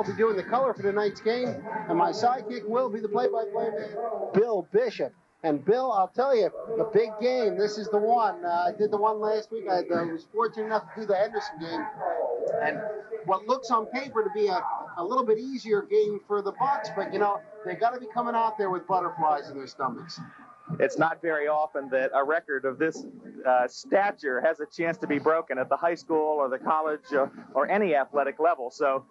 I'll be doing the color for tonight's game, and my sidekick will be the play-by-play man, Bill Bishop. And Bill, I'll tell you, the big game, this is the one. I did the one last week. I was fortunate enough to do the Henderson game. And what looks on paper to be a little bit easier game for the Bucks, but, you know, they got to be coming out there with butterflies in their stomachs. It's not very often that a record of this stature has a chance to be broken at the high school or the college or any athletic level. So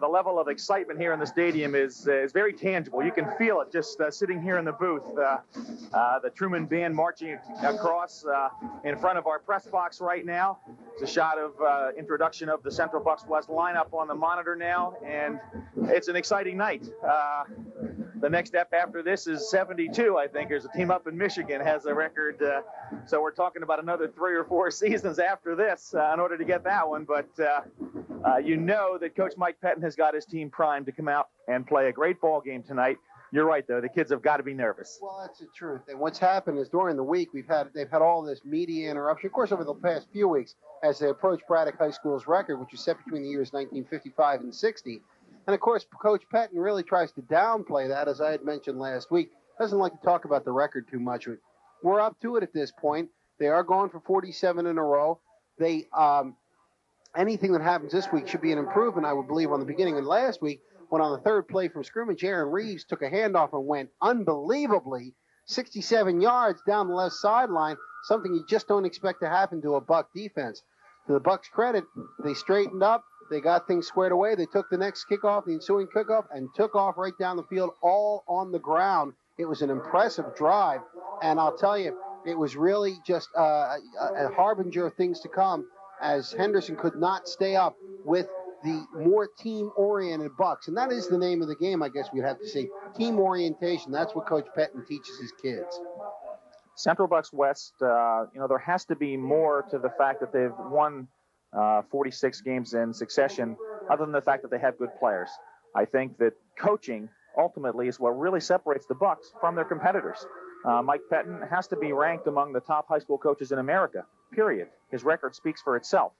the level of excitement here in the stadium is very tangible. You can feel it just sitting here in the booth. The Truman band marching across in front of our press box right now. It's a shot of introduction of the Central Bucks West lineup on the monitor now, and it's an exciting night. The next step after this is 72, I think. There's a team up in Michigan has a record. So we're talking about another 3 or 4 seasons after this in order to get that one. But you know that Coach Mike Pettin has got his team primed to come out and play a great ball game tonight. You're right, though. The kids have got to be nervous. Well, that's the truth. And what's happened is during the week, they've had all this media interruption. Of course, over the past few weeks, as they approach Braddock High School's record, which was set between the years 1955 and 60. And, of course, Coach Pettin really tries to downplay that, as I had mentioned last week. Doesn't like to talk about the record too much. We're up to it at this point. They are going for 47 in a row. They anything that happens this week should be an improvement, I would believe, on the beginning. And last week, when on the third play from scrimmage, Aaron Reeves took a handoff and went unbelievably 67 yards down the left sideline, something you just don't expect to happen to a Buck defense. To the Bucks' credit, they straightened up. They got things squared away. They took the next kickoff, the ensuing kickoff, and took off right down the field, all on the ground. It was an impressive drive, and I'll tell you, it was really just a harbinger of things to come, as Henderson could not stay up with the more team-oriented Bucks. And that is the name of the game, I guess we'd have to say. Team orientation. That's what Coach Pettin teaches his kids. Central Bucks West, there has to be more to the fact that they've won 46 games in succession, other than the fact that they have good players. I think that coaching ultimately is what really separates the Bucks from their competitors. Mike Pettin has to be ranked among the top high school coaches in America, period. His record speaks for itself.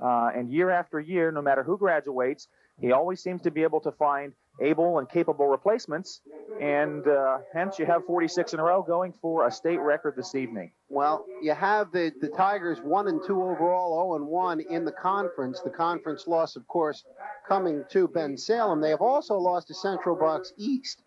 And year after year, no matter who graduates, he always seems to be able to find able and capable replacements, and hence you have 46 in a row going for a state record this evening. Well, you have the Tigers 1-2 overall, 0-1 in the conference. The conference loss, of course, coming to Ben Salem. They have also lost to Central Bucks East.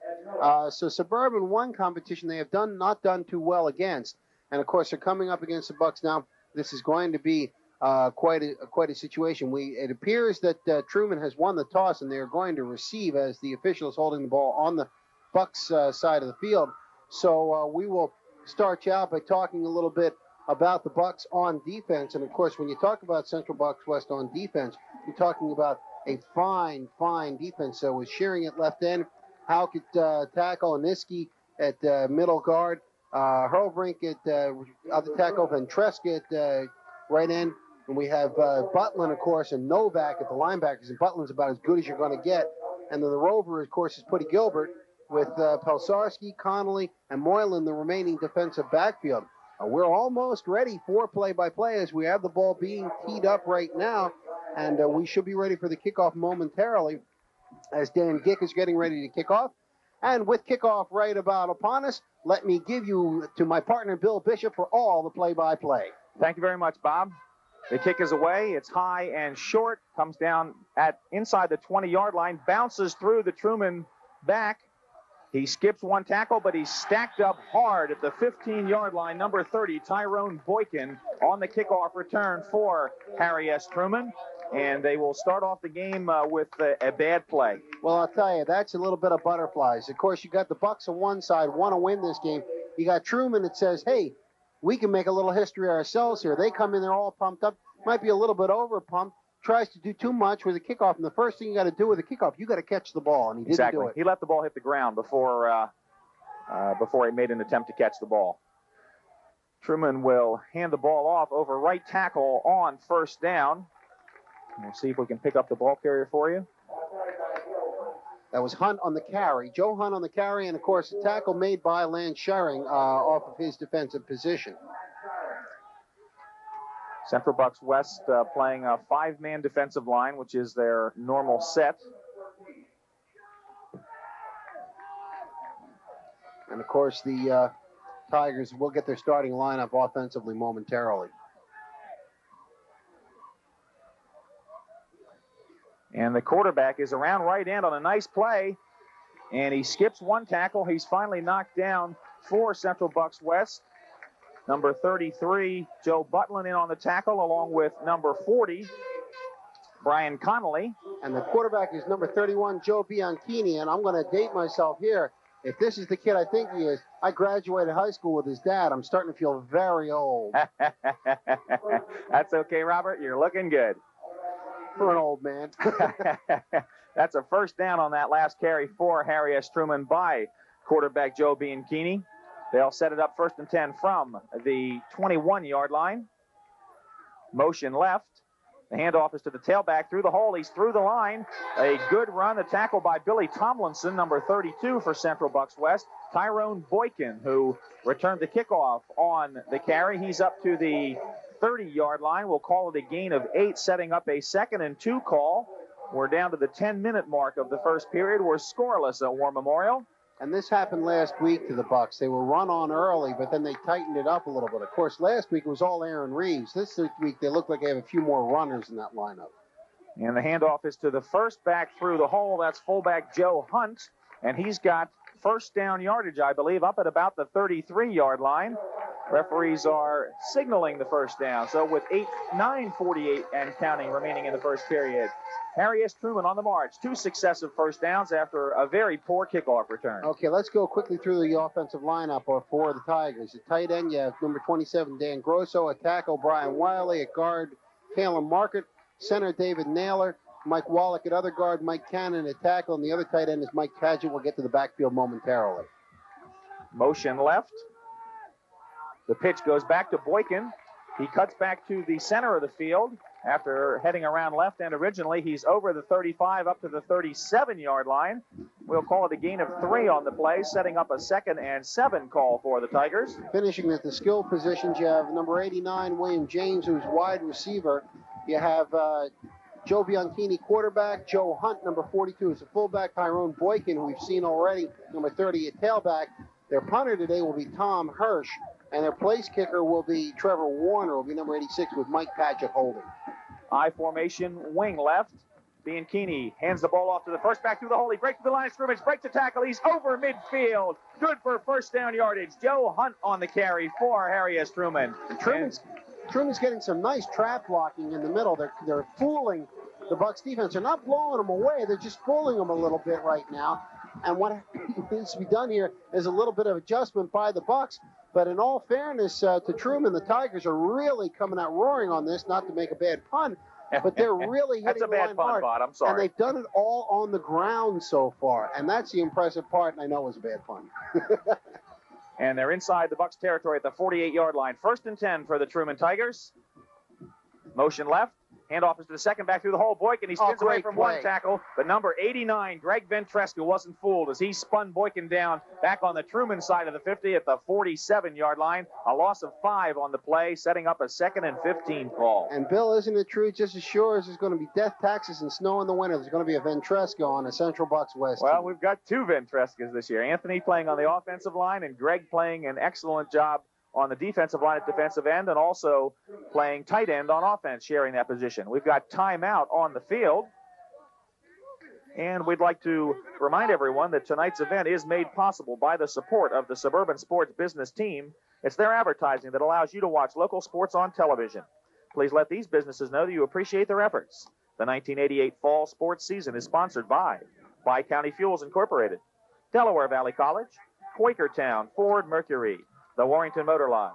So Suburban won competition they have not done too well against. And, of course, they're coming up against the Bucks now. This is going to be quite a situation. It appears that Truman has won the toss, and they are going to receive as the official is holding the ball on the Bucks side of the field. So we will start you out by talking a little bit about the Bucks on defense. And, of course, when you talk about Central Bucks West on defense, you're talking about a fine defense. So with Shearing at left end, Hauk at tackle, Aniski at middle guard, Hurlbrink at other tackle, Ventreska at right end. And we have Butlin, of course, and Novak at the linebackers. And Butlin's about as good as you're going to get. And then the rover, of course, is Putty Gilbert with Pelsarski, Connolly, and Moylan, the remaining defensive backfield. We're almost ready for play-by-play as we have the ball being teed up right now. And we should be ready for the kickoff momentarily as Dan Gick is getting ready to kick off. And with kickoff right about upon us, let me give you to my partner, Bill Bishop, for all the play-by-play. Thank you very much, Bob. The kick is away. It's high and short. Comes down at inside the 20-yard line. Bounces through the Truman back. He skips one tackle, but he's stacked up hard at the 15-yard line. Number 30, Tyrone Boykin, on the kickoff return for Harry S. Truman. And they will start off the game with a bad play. Well, I'll tell you, that's a little bit of butterflies. Of course, you got the Bucks on one side, want to win this game. You got Truman that says, hey, we can make a little history ourselves here. They come in there all pumped up, might be a little bit over pumped, tries to do too much with the kickoff. And the first thing you got to do with the kickoff, you got to catch the ball. And he didn't do it. He let the ball hit the ground before he made an attempt to catch the ball. Truman will hand the ball off over right tackle on first down. We'll see if we can pick up the ball carrier for you. That was Hunt on the carry. Joe Hunt on the carry, and, of course, a tackle made by Lance Shearing off of his defensive position. Central Bucks West playing a 5-man defensive line, which is their normal set. And, of course, the Tigers will get their starting lineup offensively momentarily. And the quarterback is around right end on a nice play. And he skips one tackle. He's finally knocked down for Central Bucks West. Number 33, Joe Butlin, in on the tackle, along with number 40, Brian Connolly. And the quarterback is number 31, Joe Bianchini. And I'm going to date myself here. If this is the kid I think he is, I graduated high school with his dad. I'm starting to feel very old. That's okay, Robert. You're looking good. For an old man. That's a first down on that last carry for Harry S. Truman by quarterback Joe Bianchini. They'll set it up 1st and 10 from the 21-yard line. Motion left. The handoff is to the tailback through the hole. He's through the line. A good run. The tackle by Billy Tomlinson, number 32 for Central Bucks West. Tyrone Boykin, who returned the kickoff on the carry. He's up to the 30-yard line. We'll call it a gain of 8, setting up a 2nd and 2 call. We're down to the 10-minute mark of the first period. We're scoreless at War Memorial. And this happened last week to the Bucks. They were run on early, but then they tightened it up a little bit. Of course, last week it was all Aaron Reeves. This week they look like they have a few more runners in that lineup. And the handoff is to the first back through the hole. That's fullback Joe Hunt. And he's got first down yardage, I believe, up at about the 33-yard line. Referees are signaling the first down. So with 9:48 and counting remaining in the first period, Harry S. Truman on the march. 2 successive first downs after a very poor kickoff return. Okay, let's go quickly through the offensive lineup for the Tigers. At tight end, you have number 27, Dan Grosso. At tackle, Brian Wiley. At guard, Kalen Market. Center, David Naylor. Mike Wallach at other guard. Mike Cannon at tackle. And the other tight end is Mike Padgett. We'll get to the backfield momentarily. Motion left. The pitch goes back to Boykin. He cuts back to the center of the field. After heading around left end originally, he's over the 35 up to the 37-yard line. We'll call it a gain of 3 on the play, setting up a 2nd and 7 call for the Tigers. Finishing at the skill positions, you have number 89, William James, who's wide receiver. You have Joe Bianchini, quarterback. Joe Hunt, number 42, is a fullback. Tyrone Boykin, who we've seen already, number 30, at tailback. Their punter today will be Tom Hirsch. And their place kicker will be Trevor Warner, will be number 86, with Mike Padgett holding. I formation, wing left. Bianchini hands the ball off to the first back through the hole. He breaks the line of scrimmage, breaks the tackle. He's over midfield. Good for first down yardage. Joe Hunt on the carry for Harry S. Truman. Truman's getting some nice trap blocking in the middle. They're fooling the Bucks defense. They're not blowing them away. They're just fooling them a little bit right now. And what needs to be done here is a little bit of adjustment by the Bucks. But in all fairness to Truman, the Tigers are really coming out roaring on this, not to make a bad pun, but they're really hitting the line hard. That's a bad pun, Bud. I'm sorry. And they've done it all on the ground so far, and that's the impressive part, and I know it was a bad pun. And they're inside the Bucks territory at the 48-yard line. 1st and 10 for the Truman Tigers. Motion left. Handoff is to the second back through the hole. Boykin, he spins away from one tackle. But number 89, Greg Ventresca, wasn't fooled as he spun Boykin down back on the Truman side of the 50 at the 47-yard line. A loss of 5 on the play, setting up a 2nd and 15 call. And, Bill, isn't it true, just as sure as there's going to be death, taxes, and snow in the winter, there's going to be a Ventresca on a Central Bucks West Well, team. We've got 2 Ventrescas this year. Anthony playing on the offensive line and Greg playing an excellent job on the defensive line at defensive end, and also playing tight end on offense, sharing that position. We've got timeout on the field. And we'd like to remind everyone that tonight's event is made possible by the support of the Suburban Sports Business Team. It's their advertising that allows you to watch local sports on television. Please let these businesses know that you appreciate their efforts. The 1988 fall sports season is sponsored by Bi-County Fuels Incorporated, Delaware Valley College, Quakertown Ford Mercury, the Warrington Motor Lodge,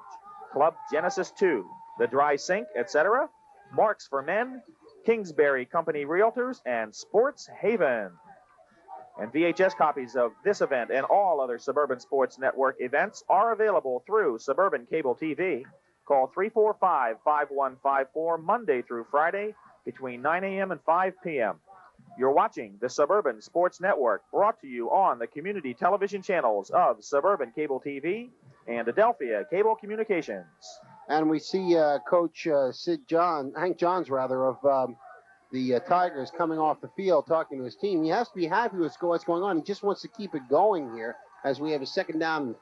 Club Genesis 2, the Dry Sink, etc., Marks for Men, Kingsbury Company Realtors, and Sports Haven. And VHS copies of this event and all other Suburban Sports Network events are available through Suburban Cable TV. Call 345-5154 Monday through Friday between 9 a.m. and 5 p.m. You're watching the Suburban Sports Network, brought to you on the community television channels of Suburban Cable TV and Adelphia Cable Communications. And we see Coach Hank Johns, of the Tigers coming off the field talking to his team. He has to be happy with what's going on. He just wants to keep it going here as we have a second down and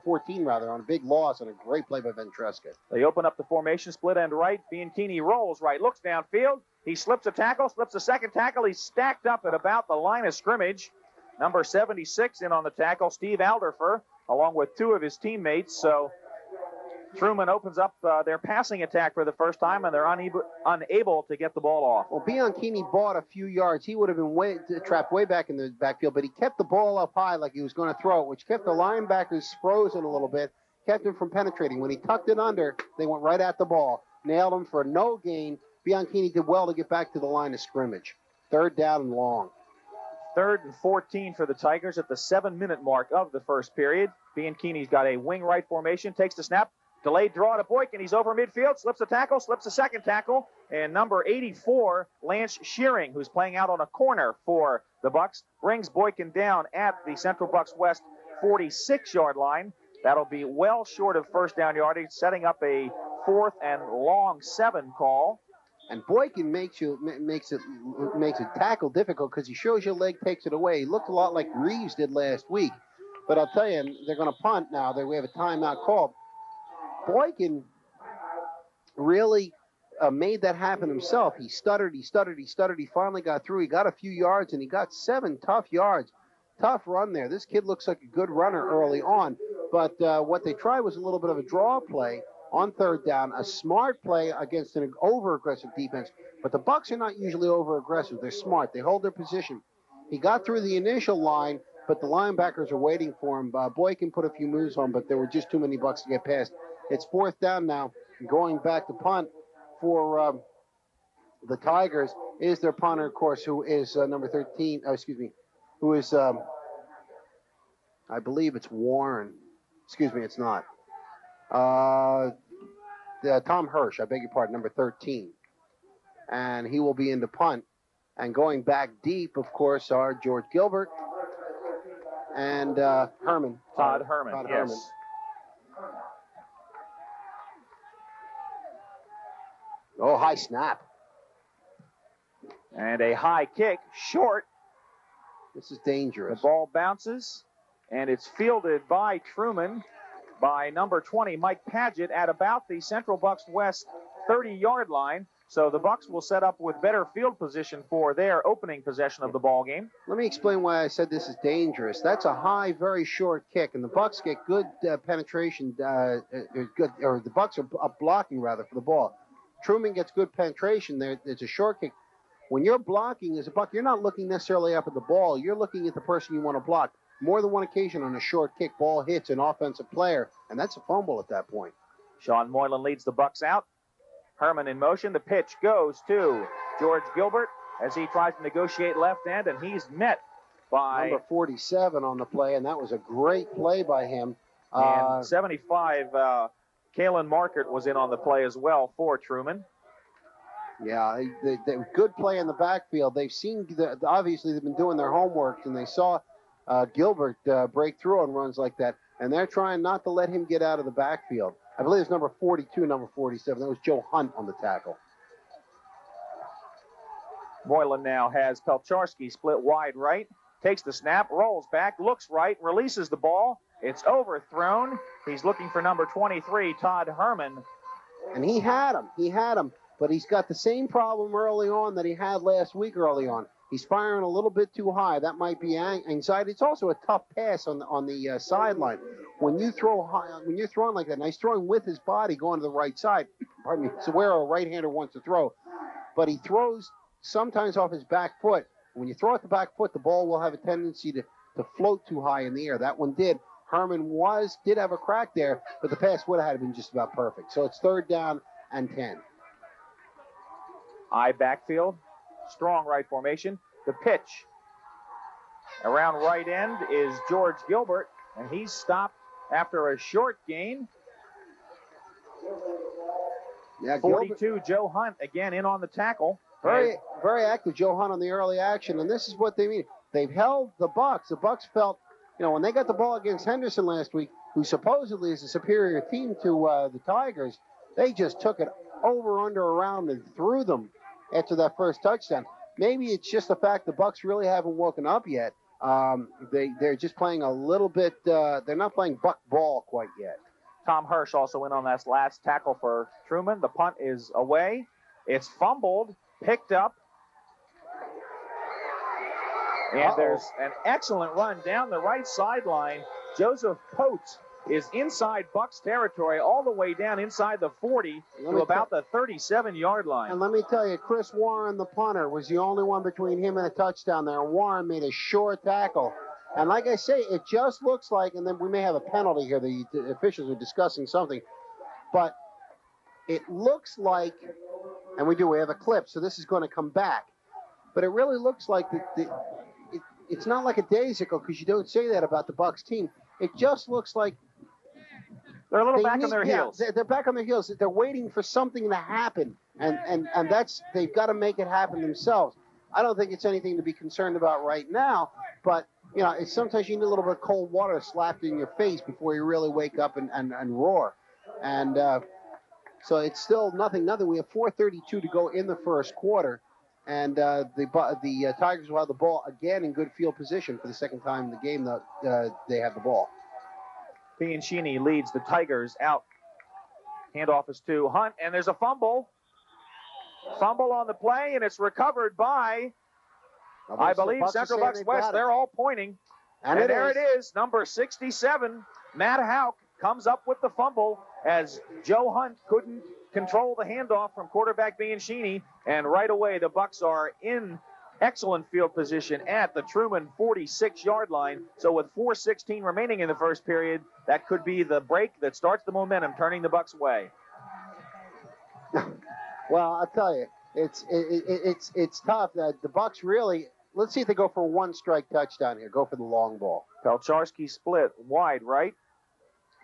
14 on a big loss and a great play by Ventresca. They open up the formation, split end right. Bianchini rolls right, looks downfield. He slips a tackle, slips a second tackle. He's stacked up at about the line of scrimmage. Number 76 in on the tackle, Steve Alderfer, along with two of his teammates. So Truman opens up their passing attack for the first time, and they're unable to get the ball off. Well, Bianchini bought a few yards. He would have been trapped way back in the backfield, but he kept the ball up high like he was going to throw it, which kept the linebackers frozen a little bit, kept him from penetrating. When he tucked it under, they went right at the ball, nailed him for no gain. Bianchini did well to get back to the line of scrimmage. Third down and long. 3rd and 14 for the Tigers at the 7-minute mark of the first period. Bianchini's got a wing right formation, takes the snap, delayed draw to Boykin. He's over midfield, slips a tackle, slips a second tackle, and number 84, Lance Shearing, who's playing out on a corner for the Bucks, brings Boykin down at the Central Bucks West 46-yard line. That'll be well short of first down yardage, setting up a 4th and long 7 call. And Boykin makes it tackle difficult because he shows your leg, takes it away. He looked a lot like Reeves did last week. But I'll tell you, they're going to punt now. We have a timeout called. Boykin really made that happen himself. He stuttered. He finally got through. He got a few yards, and he got 7 tough yards. Tough run there. This kid looks like a good runner early on. But what they tried was a little bit of a draw play on 3rd down, a smart play against an over-aggressive defense. But the Bucks are not usually over-aggressive. They're smart. They hold their position. He got through the initial line, but the linebackers are waiting for him. Boykin put a few moves on, but there were just too many Bucks to get past. It's 4th down now. Going back to punt for the Tigers is their punter, of course, who is number 13. Who is, I believe it's Warren. Excuse me, it's not. Tom Hirsch, I beg your pardon, number 13. And he will be in the punt. And going back deep, of course, are George Gilbert and Herman. Todd Herman, yes. Herman. Oh, high snap. And a high kick, short. This is dangerous. The ball bounces, and it's fielded by Truman, by number 20, Mike Padgett, at about the Central Bucks West 30-yard line. So the Bucks will set up with better field position for their opening possession of the ball game. Let me explain why I said this is dangerous. That's a high, very short kick, and the Bucks get good penetration. The Bucks are up blocking rather for the ball. Truman gets good penetration there. It's a short kick. When you're blocking as a Buck, you're not looking necessarily up at the ball. You're looking at the person you want to block. More than one occasion on a short kick, ball hits an offensive player, and that's a fumble at that point. Sean Moylan leads the Bucks out. Herman in motion. The pitch goes to George Gilbert as he tries to negotiate left end, and he's met by number 47 on the play, and that was a great play by him. And 75, Kalen Markert was in on the play as well for Truman. Yeah, they good play in the backfield. They've seen, obviously they've been doing their homework, and they saw Gilbert break through on runs like that, and they're trying not to let him get out of the backfield. I believe it's number 42, number 47. That was Joe Hunt on the tackle. Moylan now has Pelcharski split wide right, takes the snap, rolls back, looks right, releases the ball. It's overthrown. He's looking for number 23, Todd Herman. And he had him, but he's got the same problem early on that he had last week early on. He's firing a little bit too high. That might be anxiety. It's also a tough pass on the sideline. When you throw high, when you're throwing like that, and he's throwing with his body going to the right side. Pardon me. It's where a right-hander wants to throw, but he throws sometimes off his back foot. When you throw at the back foot, the ball will have a tendency to float too high in the air. That one did. Herman did have a crack there, but the pass would have been just about perfect. So it's 3rd down and 10. High backfield, strong right formation. The pitch around right end is George Gilbert, and he's stopped after a short gain. Yeah, 42, Gilbert. Joe Hunt again in on the tackle. Very, very active Joe Hunt on the early action, and this is what they mean. They've held the Bucks. The Bucks felt, when they got the ball against Henderson last week, who supposedly is a superior team to the Tigers, they just took it over, under, around, and threw them. after that first touchdown. Maybe it's just the fact the Bucs really haven't woken up yet. They're just playing a little bit. They're not playing Buck ball quite yet. Tom Hirsch also in on that last tackle for Truman. The punt is away. It's fumbled, picked up. And there's an excellent run down the right sideline. Joseph Pote is inside Bucs territory, all the way down inside the 40 to about the 37-yard line. And let me tell you, Chris Warren, the punter, was the only one between him and a touchdown there. Warren made a sure tackle. And like I say, it just looks like, and then we may have a penalty here. The officials are discussing something. But it looks like, and we have a clip, so this is going to come back. But it really looks like it's not like a daisical, because you don't say that about the Bucs team. It just looks like they're a little back on their heels. They're back on their heels. They're waiting for something to happen, and that's, they've got to make it happen themselves. I don't think it's anything to be concerned about right now, but you know, sometimes you need a little bit of cold water slapped in your face before you really wake up and roar. And so it's still nothing. We have 4:32 to go in the first quarter, and the Tigers will have the ball again in good field position for the second time in the game that they have the ball. Bianchini leads the Tigers out. Handoff is to Hunt, and there's a fumble. Fumble on the play, and it's recovered by, I believe, Central Bucs West. They're all pointing. And there it is, number 67, Matt Houck, comes up with the fumble as Joe Hunt couldn't control the handoff from quarterback Bianchini. And right away, the Bucs are in excellent field position at the Truman 46-yard line. So with 4:16 remaining in the first period, that could be the break that starts the momentum, turning the Bucs' way. Well, I'll tell you, it's tough. The Bucs really, let's see if they go for a one-strike touchdown here. Go for the long ball. Pelcharski split wide right.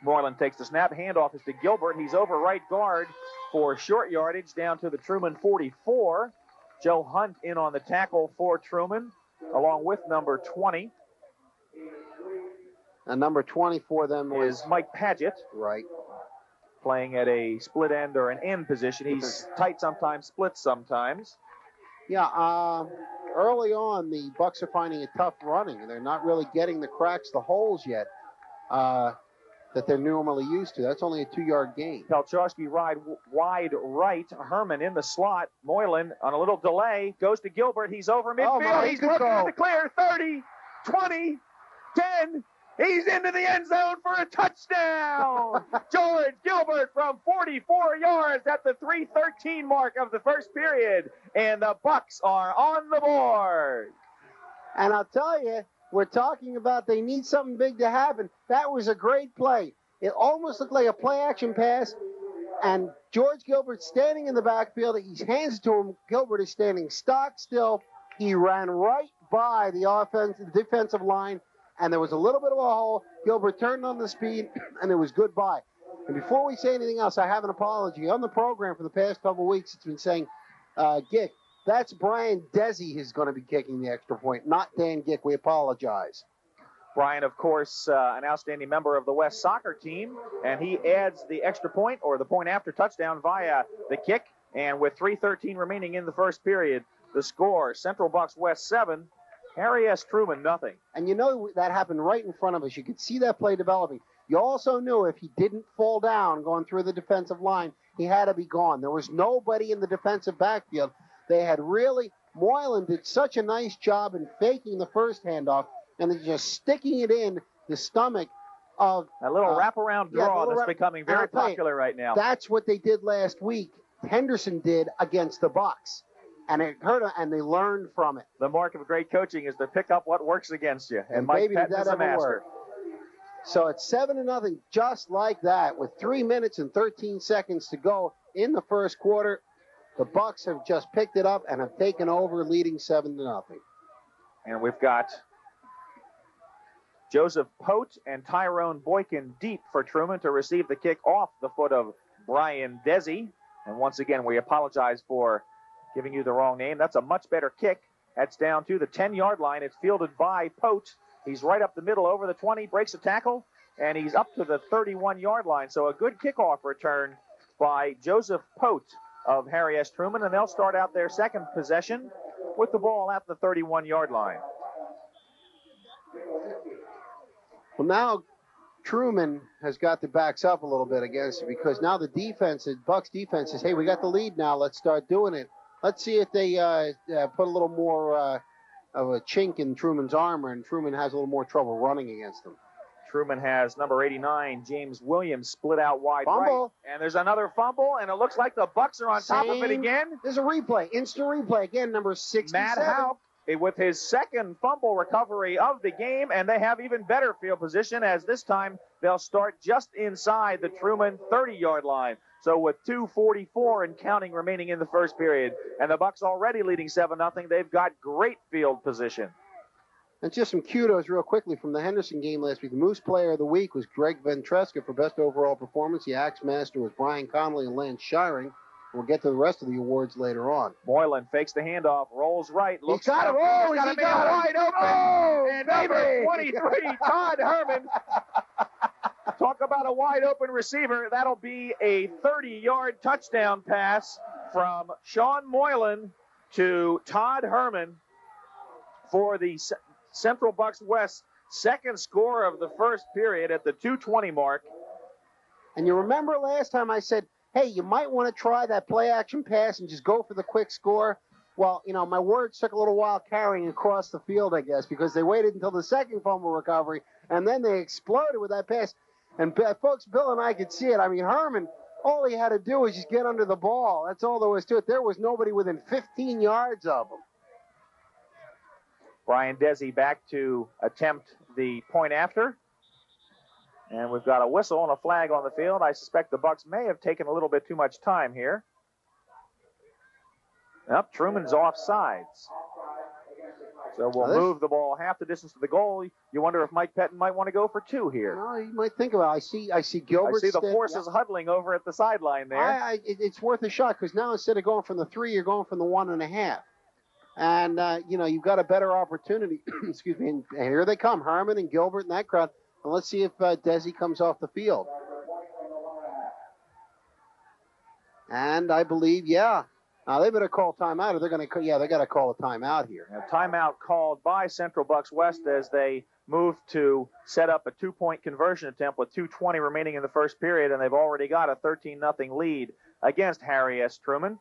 Moreland takes the snap. Handoff is to Gilbert. He's over right guard for short yardage down to the Truman 44. Joe Hunt in on the tackle for Truman, along with number 20. And number 20 for them is Mike Padgett. Right. Playing at a split end or an end position. He's tight sometimes, split sometimes. Yeah, early on, the Bucs are finding it tough running. They're not really getting the cracks, the holes yet that they're normally used to. That's only a 2-yard gain. Pelcharski wide right. Herman in the slot. Moylan on a little delay. Goes to Gilbert. He's over midfield. He's looking at the clear. 30, 20, 10. He's into the end zone for a touchdown. George Gilbert from 44 yards at the 3:13 mark of the first period. And the Bucs are on the board. And I'll tell you, we're talking about they need something big to happen. That was a great play. It almost looked like a play-action pass. And George Gilbert standing in the backfield. He hands it to him. Gilbert is standing stock still. He ran right by the defensive line. And there was a little bit of a hole. Gilbert turned on the speed, and it was goodbye. And before we say anything else, I have an apology. On the program for the past couple of weeks, it's been saying, Gick, that's Brian Desi who's going to be kicking the extra point, not Dan Gick. We apologize. Brian, of course, an outstanding member of the West soccer team, and he adds the extra point or the point after touchdown via the kick. And with 3:13 remaining in the first period, the score, Central Bucs West 7, Harry S. Truman, nothing. And you know that happened right in front of us. You could see that play developing. You also knew if he didn't fall down going through the defensive line, he had to be gone. There was nobody in the defensive backfield. They had really, Moylan did such a nice job in faking the first handoff and then just sticking it in the stomach of a little wraparound draw that's becoming very popular right now. That's what they did last week. Henderson did against the Bucs. And it hurt them, and they learned from it. The mark of great coaching is to pick up what works against you. And Mike Patton is a master. So it's 7-0, just like that, with 3 minutes and 13 seconds to go in the first quarter. The Bucs have just picked it up and have taken over, leading 7-0. And we've got Joseph Pote and Tyrone Boykin deep for Truman to receive the kick off the foot of Brian Desi. And once again, we apologize for giving you the wrong name. That's a much better kick. That's down to the 10-yard line. It's fielded by Pote. He's right up the middle over the 20, breaks a tackle, and he's up to the 31-yard line. So a good kickoff return by Joseph Pote. of Harry S. Truman, and they'll start out their second possession with the ball at the 31-yard line. Well, now Truman has got the backs up a little bit against it because now the defense, Bucks defense says, hey, we got the lead now. Let's start doing it. Let's see if they put a little more of a chink in Truman's armor, and Truman has a little more trouble running against them. Truman has number 89, James Williams, split out wide fumble. Right. And there's another fumble, and it looks like the Bucks are on top of it again. There's a replay, instant replay again, number 67. Matt Houck with his second fumble recovery of the game, and they have even better field position as this time they'll start just inside the Truman 30-yard line. So with 2:44 and counting remaining in the first period, and the Bucks already leading 7-0, they've got great field position. And just some kudos real quickly from the Henderson game last week. The Moose Player of the Week was Greg Ventresca for best overall performance. The Axe Master was Brian Connolly and Lance Shiring. We'll get to the rest of the awards later on. Moylan fakes the handoff, rolls right, looks got it. Oh, he's got it wide open. Oh, and number 23, Todd Herman. Talk about a wide open receiver. That'll be a 30-yard touchdown pass from Sean Moylan to Todd Herman for the Central Bucks West second score of the first period at the 2:20 mark. And you remember last time I said, hey, you might want to try that play action pass and just go for the quick score. Well, you know, my words took a little while carrying across the field, I guess, because they waited until the second fumble recovery, and then they exploded with that pass. And, folks, Bill and I could see it. I mean, Herman, all he had to do was just get under the ball. That's all there was to it. There was nobody within 15 yards of him. Brian Desi back to attempt the point after. And we've got a whistle and a flag on the field. I suspect the Bucks may have taken a little bit too much time here. Up, Truman's offsides. So we'll move the ball half the distance to the goal. You wonder if Mike Pettin might want to go for two here. No, you might think about it. I see Gilbert. I see the forces huddling over at the sideline there. It's worth a shot because now instead of going from the 3, you're going from the 1.5. And, you know, you've got a better opportunity. Excuse me. And here they come, Herman and Gilbert and that crowd. And let's see if Desi comes off the field. And I believe, yeah. Now, they better call timeout, or they're going to, they got to call a timeout here. A timeout called by Central Bucks West as they move to set up a 2-point conversion attempt with 2:20 remaining in the first period, and they've already got a 13-0 lead against Harry S. Truman.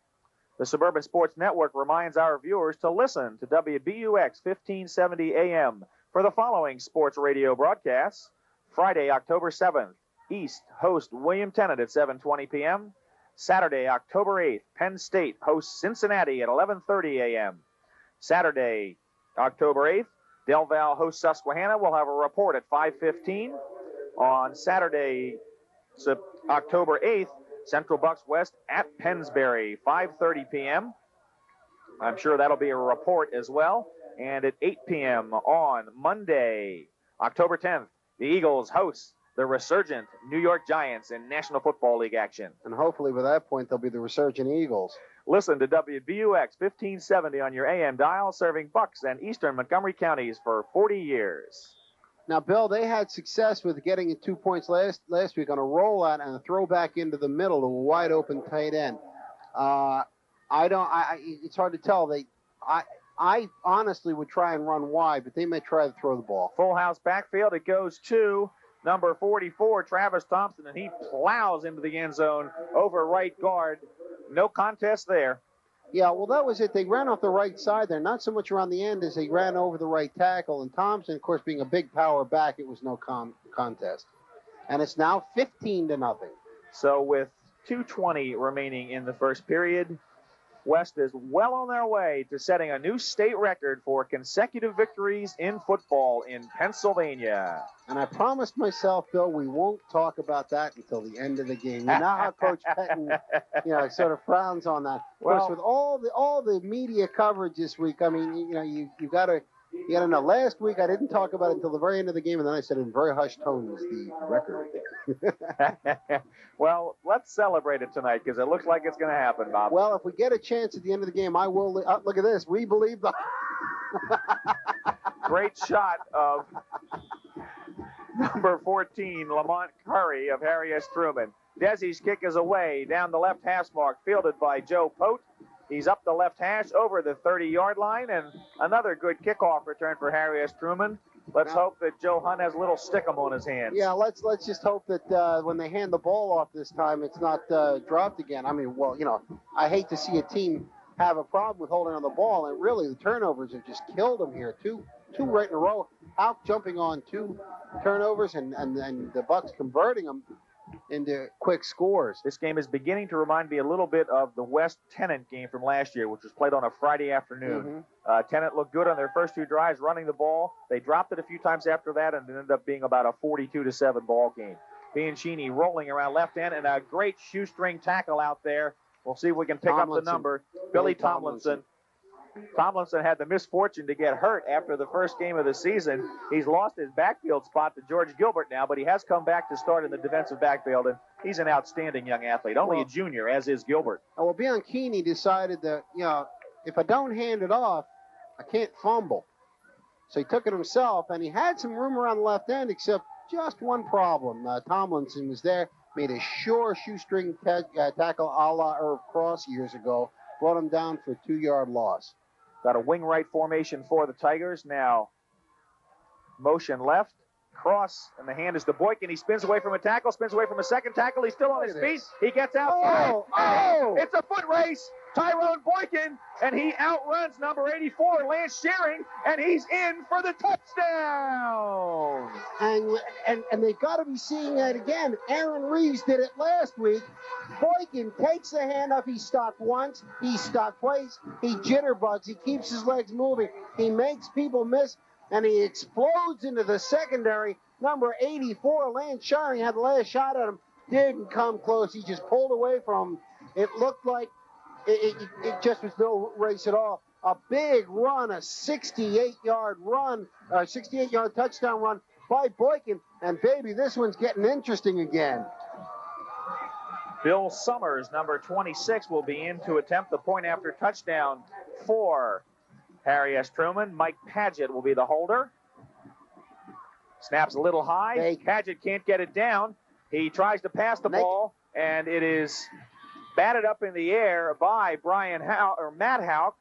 The Suburban Sports Network reminds our viewers to listen to WBUX 1570 AM for the following sports radio broadcasts. Friday, October 7th, East host William Tennant at 7:20 p.m., Saturday, October 8th, Penn State hosts Cincinnati at 11:30 a.m. Saturday, October 8th, Del Val hosts Susquehanna. We'll have a report at 5:15. On Saturday, October 8th, Central Bucks West at Pennsbury, 5:30 p.m. I'm sure that'll be a report as well. And at 8 p.m. on Monday, October 10th, the Eagles host the resurgent New York Giants in National Football League action. And hopefully by that point, they'll be the resurgent Eagles. Listen to WBUX 1570 on your AM dial, serving Bucks and Eastern Montgomery counties for 40 years. Now, Bill, they had success with getting 2 points last week on a rollout and a throwback into the middle to a wide open tight end. It's hard to tell. I honestly would try and run wide, but they may try to throw the ball. Full house backfield. It goes to number 44, Travis Thompson, and he plows into the end zone over right guard. No contest there. Yeah, well, that was it. They ran off the right side there, not so much around the end as they ran over the right tackle. And Thompson, of course, being a big power back, it was no contest. And it's now 15-0. So with 2:20 remaining in the first period, West is well on their way to setting a new state record for consecutive victories in football in Pennsylvania. And I promised myself, Bill, we won't talk about that until the end of the game. You know how Coach Pettin, sort of frowns on that. Of course, with all the media coverage this week, I mean, you got to know. Last week I didn't talk about it until the very end of the game, and then I said in very hushed tones the record. Well, let's celebrate it tonight because it looks like it's going to happen, Bob. Well, if we get a chance at the end of the game, I will. Look at this. We believe the. Great shot of number 14, Lamont Curry of Harry S. Truman. Desi's kick is away down the left hash mark, fielded by Joe Pote. He's up the left hash over the 30-yard line, and another good kickoff return for Harry S. Truman. Let's hope that Joe Hunt has a little stickum on his hands. Yeah, let's just hope that when they hand the ball off this time, it's not dropped again. I mean, well, I hate to see a team have a problem with holding on the ball, and really the turnovers have just killed them here. Two right in a row. Out jumping on 2 turnovers, and the Bucks converting them into quick scores. This game is beginning to remind me a little bit of the West Tennant game from last year, which was played on a Friday afternoon. Tennant looked good on their first 2 drives running the ball. They dropped it a few times after that, and it ended up being about a 42-7 ball game. Bianchini rolling around left end, and a great shoestring tackle out there. We'll see if we can pick up the number. Billy Tomlinson. Tomlinson had the misfortune to get hurt after the first game of the season. He's lost his backfield spot to George Gilbert now, but he has come back to start in the defensive backfield, and he's an outstanding young athlete. Only a junior, as is Gilbert. Well, Bianchini decided that, if I don't hand it off, I can't fumble. So he took it himself, and he had some room around the left end, except just one problem. Tomlinson was there, made a sure shoestring tackle a la Irv Cross years ago, brought him down for a 2-yard loss. Got a wing right formation for the Tigers. Now, motion left, cross, and the hand is to Boykin. He spins away from a tackle, spins away from a second tackle. He's still on his feet. He gets outside. Oh! It's a foot race. Tyrone Boykin, and he outruns number 84, Lance Shearing, and he's in for the touchdown. And they've got to be seeing that again. Aaron Reeves did it last week. Boykin takes the handoff. He stopped once. He stopped twice. He jitterbugs. He keeps his legs moving. He makes people miss, and he explodes into the secondary. Number 84, Lance Shearing, had the last shot at him. Didn't come close. He just pulled away from him. It looked like it just was no race at all. A big run, a 68-yard run, a 68-yard touchdown run by Boykin. And, baby, this one's getting interesting again. Bill Summers, number 26, will be in to attempt the point after touchdown for Harry S. Truman. Mike Padgett will be the holder. Snaps a little high. Padgett can't get it down. He tries to pass the ball, and it is batted up in the air by Matt Houck.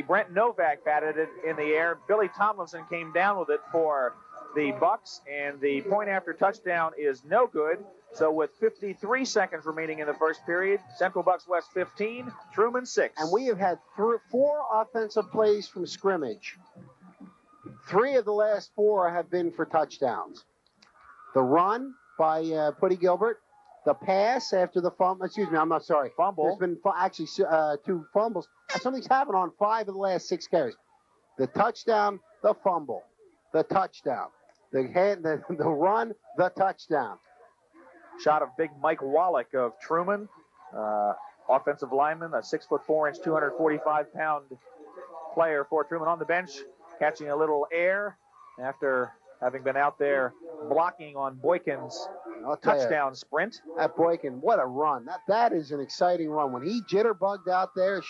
Brent Novak batted it in the air. Billy Tomlinson came down with it for the Bucks, and the point after touchdown is no good. So with 53 seconds remaining in the first period, Central Bucks West 15, Truman 6. And we have had 4 offensive plays from scrimmage. 3 of the last 4 have been for touchdowns. The run by Putty Gilbert, the pass after the fumble. Fumble. There's been actually 2 fumbles. Something's happened on 5 of the last 6 carries. The touchdown, the fumble, the touchdown, the run, the touchdown. Shot of big Mike Wallach of Truman, offensive lineman, a 6'4", 245-pound player for Truman on the bench, catching a little air after having been out there blocking on Boykin's touchdown sprint. That Boykin, what a run. That is an exciting run. When he jitterbugged out there,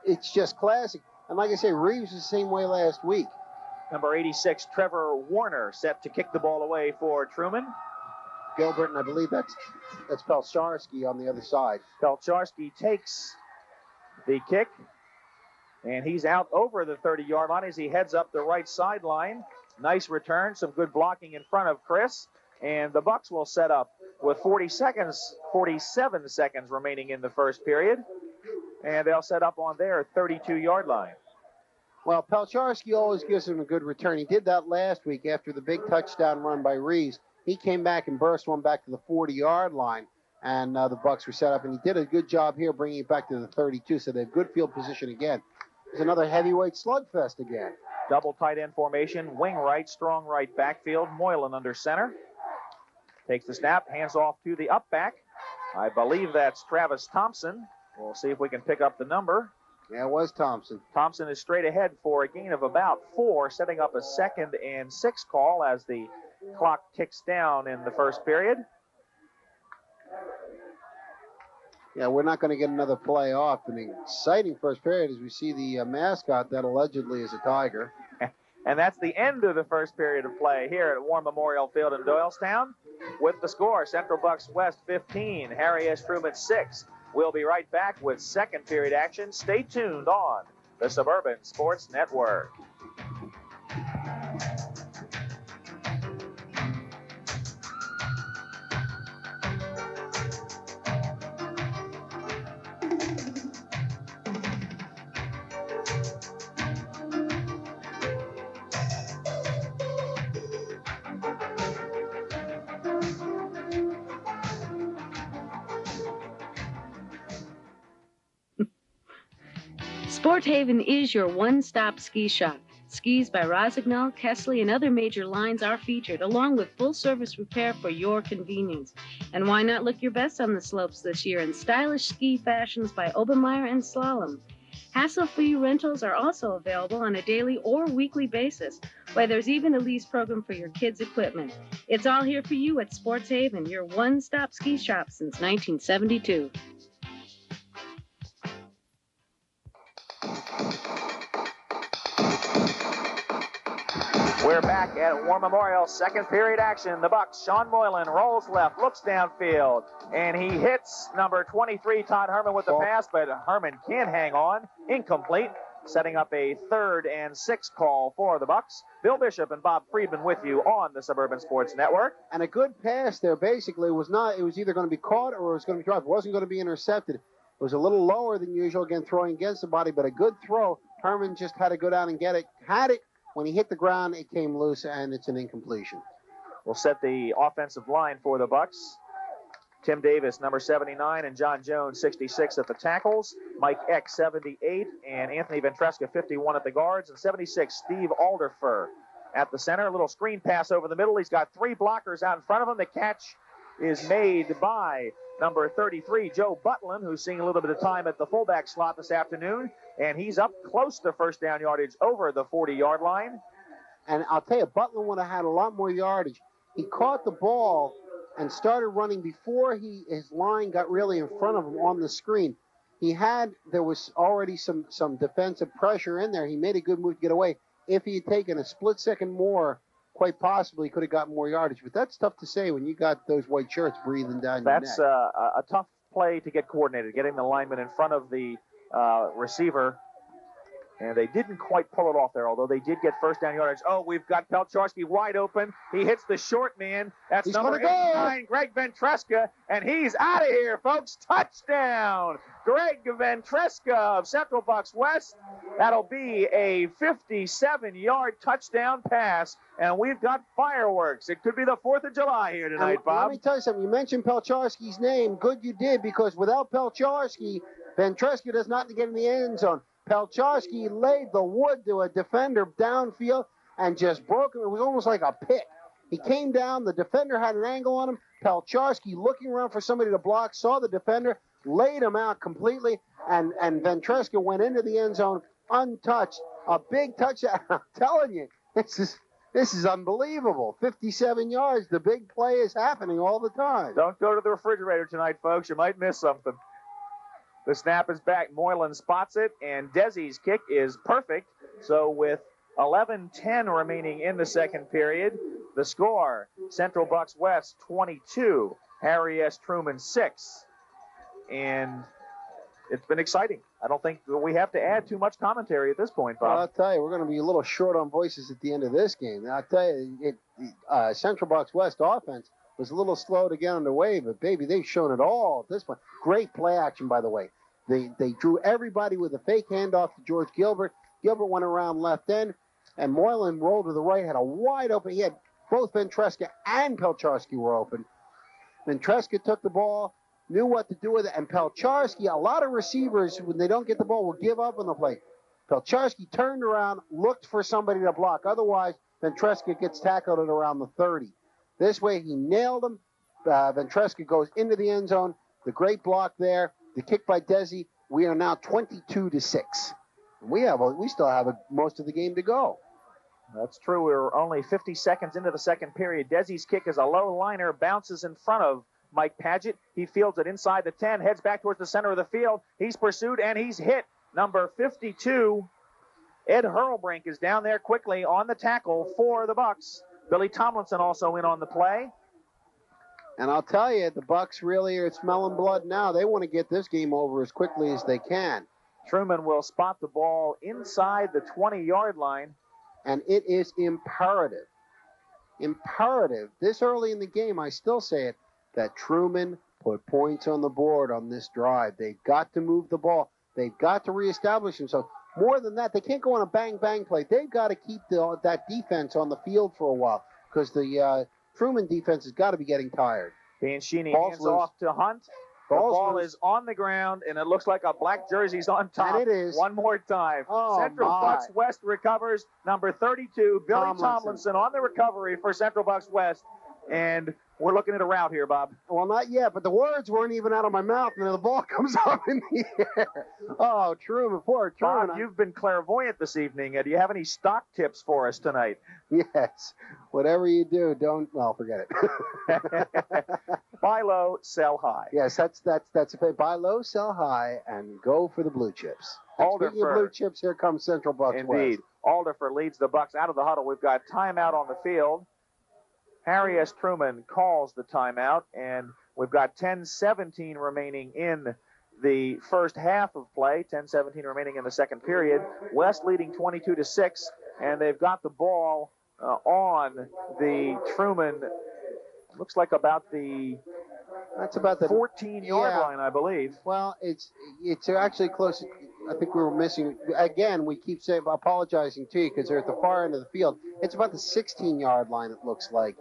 it's just classic. And like I say, Reeves was the same way last week. Number 86, Trevor Warner, set to kick the ball away for Truman. Gilbert, and I believe that's Pelcharski on the other side. Pelcharski takes the kick, and he's out over the 30-yard line as he heads up the right sideline. Nice return, some good blocking in front of Chris, and the Bucks will set up with 47 seconds remaining in the first period, and they'll set up on their 32-yard line. Well, Pelcharski always gives him a good return. He did that last week after the big touchdown run by Reeves. He came back and burst one back to the 40-yard line, and the Bucks were set up. And he did a good job here bringing it back to the 32, so they have good field position again. There's another heavyweight slugfest again. Double tight end formation, wing right, strong right backfield. Moylan under center. Takes the snap, hands off to the up back. I believe that's Travis Thompson. We'll see if we can pick up the number. Yeah, it was Thompson. Thompson is straight ahead for a gain of about 4, setting up a 2nd and 6 call as the clock ticks down in the first period. Yeah, we're not going to get another play off. An exciting first period as we see the mascot that allegedly is a tiger. And that's the end of the first period of play here at War Memorial Field in Doylestown. with the score. Central Bucks West 15, Harry S. Truman 6. We'll be right back with second period action. Stay tuned on the Suburban Sports Network. Sport Haven is your one-stop ski shop. Skis by Rosignol, Kesley, and other major lines are featured, along with full-service repair for your convenience. And why not look your best on the slopes this year in stylish ski fashions by Obermeyer and Slalom? Hassle-free rentals are also available on a daily or weekly basis, while there's even a lease program for your kids' equipment. It's all here for you at Sports Haven, your one-stop ski shop since 1972. We're back at War Memorial, second period action. The Bucks, Sean Moylan rolls left, looks downfield, and he hits number 23, Todd Herman, with the pass, but Herman can't hang on. Incomplete, setting up a 3rd and 6 call for the Bucks. Bill Bishop and Bob Friedman with you on the Suburban Sports Network. And a good pass there basically it was either going to be caught or it was going to be dropped. It wasn't going to be intercepted. It was a little lower than usual, again, throwing against the body, but a good throw. Herman just had to go down and get it. Had it. When he hit the ground, it came loose, and it's an incompletion. We'll set the offensive line for the Bucks. Tim Davis, number 79, and John Jones, 66 at the tackles. Mike Eck, 78, and Anthony Ventresca, 51 at the guards, and 76, Steve Alderfer at the center. A little screen pass over the middle. He's got 3 blockers out in front of him. The catch is made by number 33, Joe Butlin, who's seeing a little bit of time at the fullback slot this afternoon. And he's up close to first down yardage over the 40-yard line. And I'll tell you, Butlin would have had a lot more yardage. He caught the ball and started running before his line got really in front of him on the screen. There was already some defensive pressure in there. He made a good move to get away. If he had taken a split second more, quite possibly he could have gotten more yardage. But that's tough to say when you got those white shirts breathing down your neck. That's a tough play to get coordinated, getting the lineman in front of the receiver. And they didn't quite pull it off there, although they did get first down yardage. Oh, we've got Pelcharski wide open. He hits the short man. That's number 89, Greg Ventresca, and he's out of here, folks. Touchdown! Greg Ventresca of Central Bucks West. That'll be a 57-yard touchdown pass, and we've got fireworks. It could be the 4th of July here tonight, Bob. Let me tell you something. You mentioned Pelcharski's name. Good you did, because without Pelcharski, Ventresca does not get in the end zone. Pelcharski laid the wood to a defender downfield and just broke him. It was almost like a pick. He came down. The defender had an angle on him. Pelcharski, looking around for somebody to block, saw the defender, laid him out completely, and Ventresca went into the end zone untouched. A big touchdown. I'm telling you, this is unbelievable. 57 yards. The big play is happening all the time. Don't go to the refrigerator tonight, folks. You might miss something. The snap is back. Moylan spots it, and Desi's kick is perfect. So with 11:10 remaining in the second period, the score, Central Bucks West 22, Harry S. Truman 6. And it's been exciting. I don't think we have to add too much commentary at this point, Bob. Well, I'll tell you, we're going to be a little short on voices at the end of this game. I'll tell you, Central Bucks West offense was a little slow to get underway, but, baby, they've shown it all at this point. Great play action, by the way. They drew everybody with a fake handoff to George Gilbert. Gilbert went around left end, and Moylan rolled to the right, had a wide open. He had both Ventresca and Pelcharski were open. Ventresca took the ball, knew what to do with it, and Pelcharski, a lot of receivers, when they don't get the ball, will give up on the play. Pelcharski turned around, looked for somebody to block. Otherwise, Ventresca gets tackled at around the 30. This way, he nailed him. Ventresca goes into the end zone. The great block there. The kick by Desi. We are now 22-6. We still have most of the game to go. That's true. We're only 50 seconds into the second period. Desi's kick is a low liner, bounces in front of Mike Padgett. He fields it inside the 10, heads back towards the center of the field. He's pursued, and he's hit. Number 52, Ed Hurlbrink, is down there quickly on the tackle for the Bucks. Billy Tomlinson also in on the play. And I'll tell you, the Bucks really are smelling blood now. They want to get this game over as quickly as they can. Truman will spot the ball inside the 20-yard line. And it is imperative, this early in the game, I still say it, that Truman put points on the board on this drive. They've got to move the ball. They've got to reestablish themselves. More than that, they can't go on a bang-bang play. They've got to keep that defense on the field for a while because the Truman defense has got to be getting tired. Bianchini hands off to Hunt. The ball is on the ground, and it looks like a black jersey's on top. And it is. One more time. Oh, Central Bucks West recovers. Number 32, Billy Tomlinson on the recovery for Central Bucks West. And we're looking at a route here, Bob. Well, not yet, but the words weren't even out of my mouth, and the ball comes up in the air. Oh, Truman, poor Truman. Bob, you've been clairvoyant this evening. Do you have any stock tips for us tonight? Yes. Whatever you do, forget it. Buy low, sell high. Yes, that's a buy low, sell high, and go for the blue chips. Speaking of blue chips, here comes Central Bucks West. Indeed. Alderfer leads the Bucks out of the huddle. We've got timeout on the field. Harry S. Truman calls the timeout, and we've got 10:17 remaining in the first half of play, 10:17 remaining in the second period. West leading 22-6, and they've got the ball on the Truman. Looks like about the 14-yard line, I believe. Well, it's actually close. I think we were missing. Again, we keep apologizing to you because they're at the far end of the field. It's about the 16-yard line, it looks like,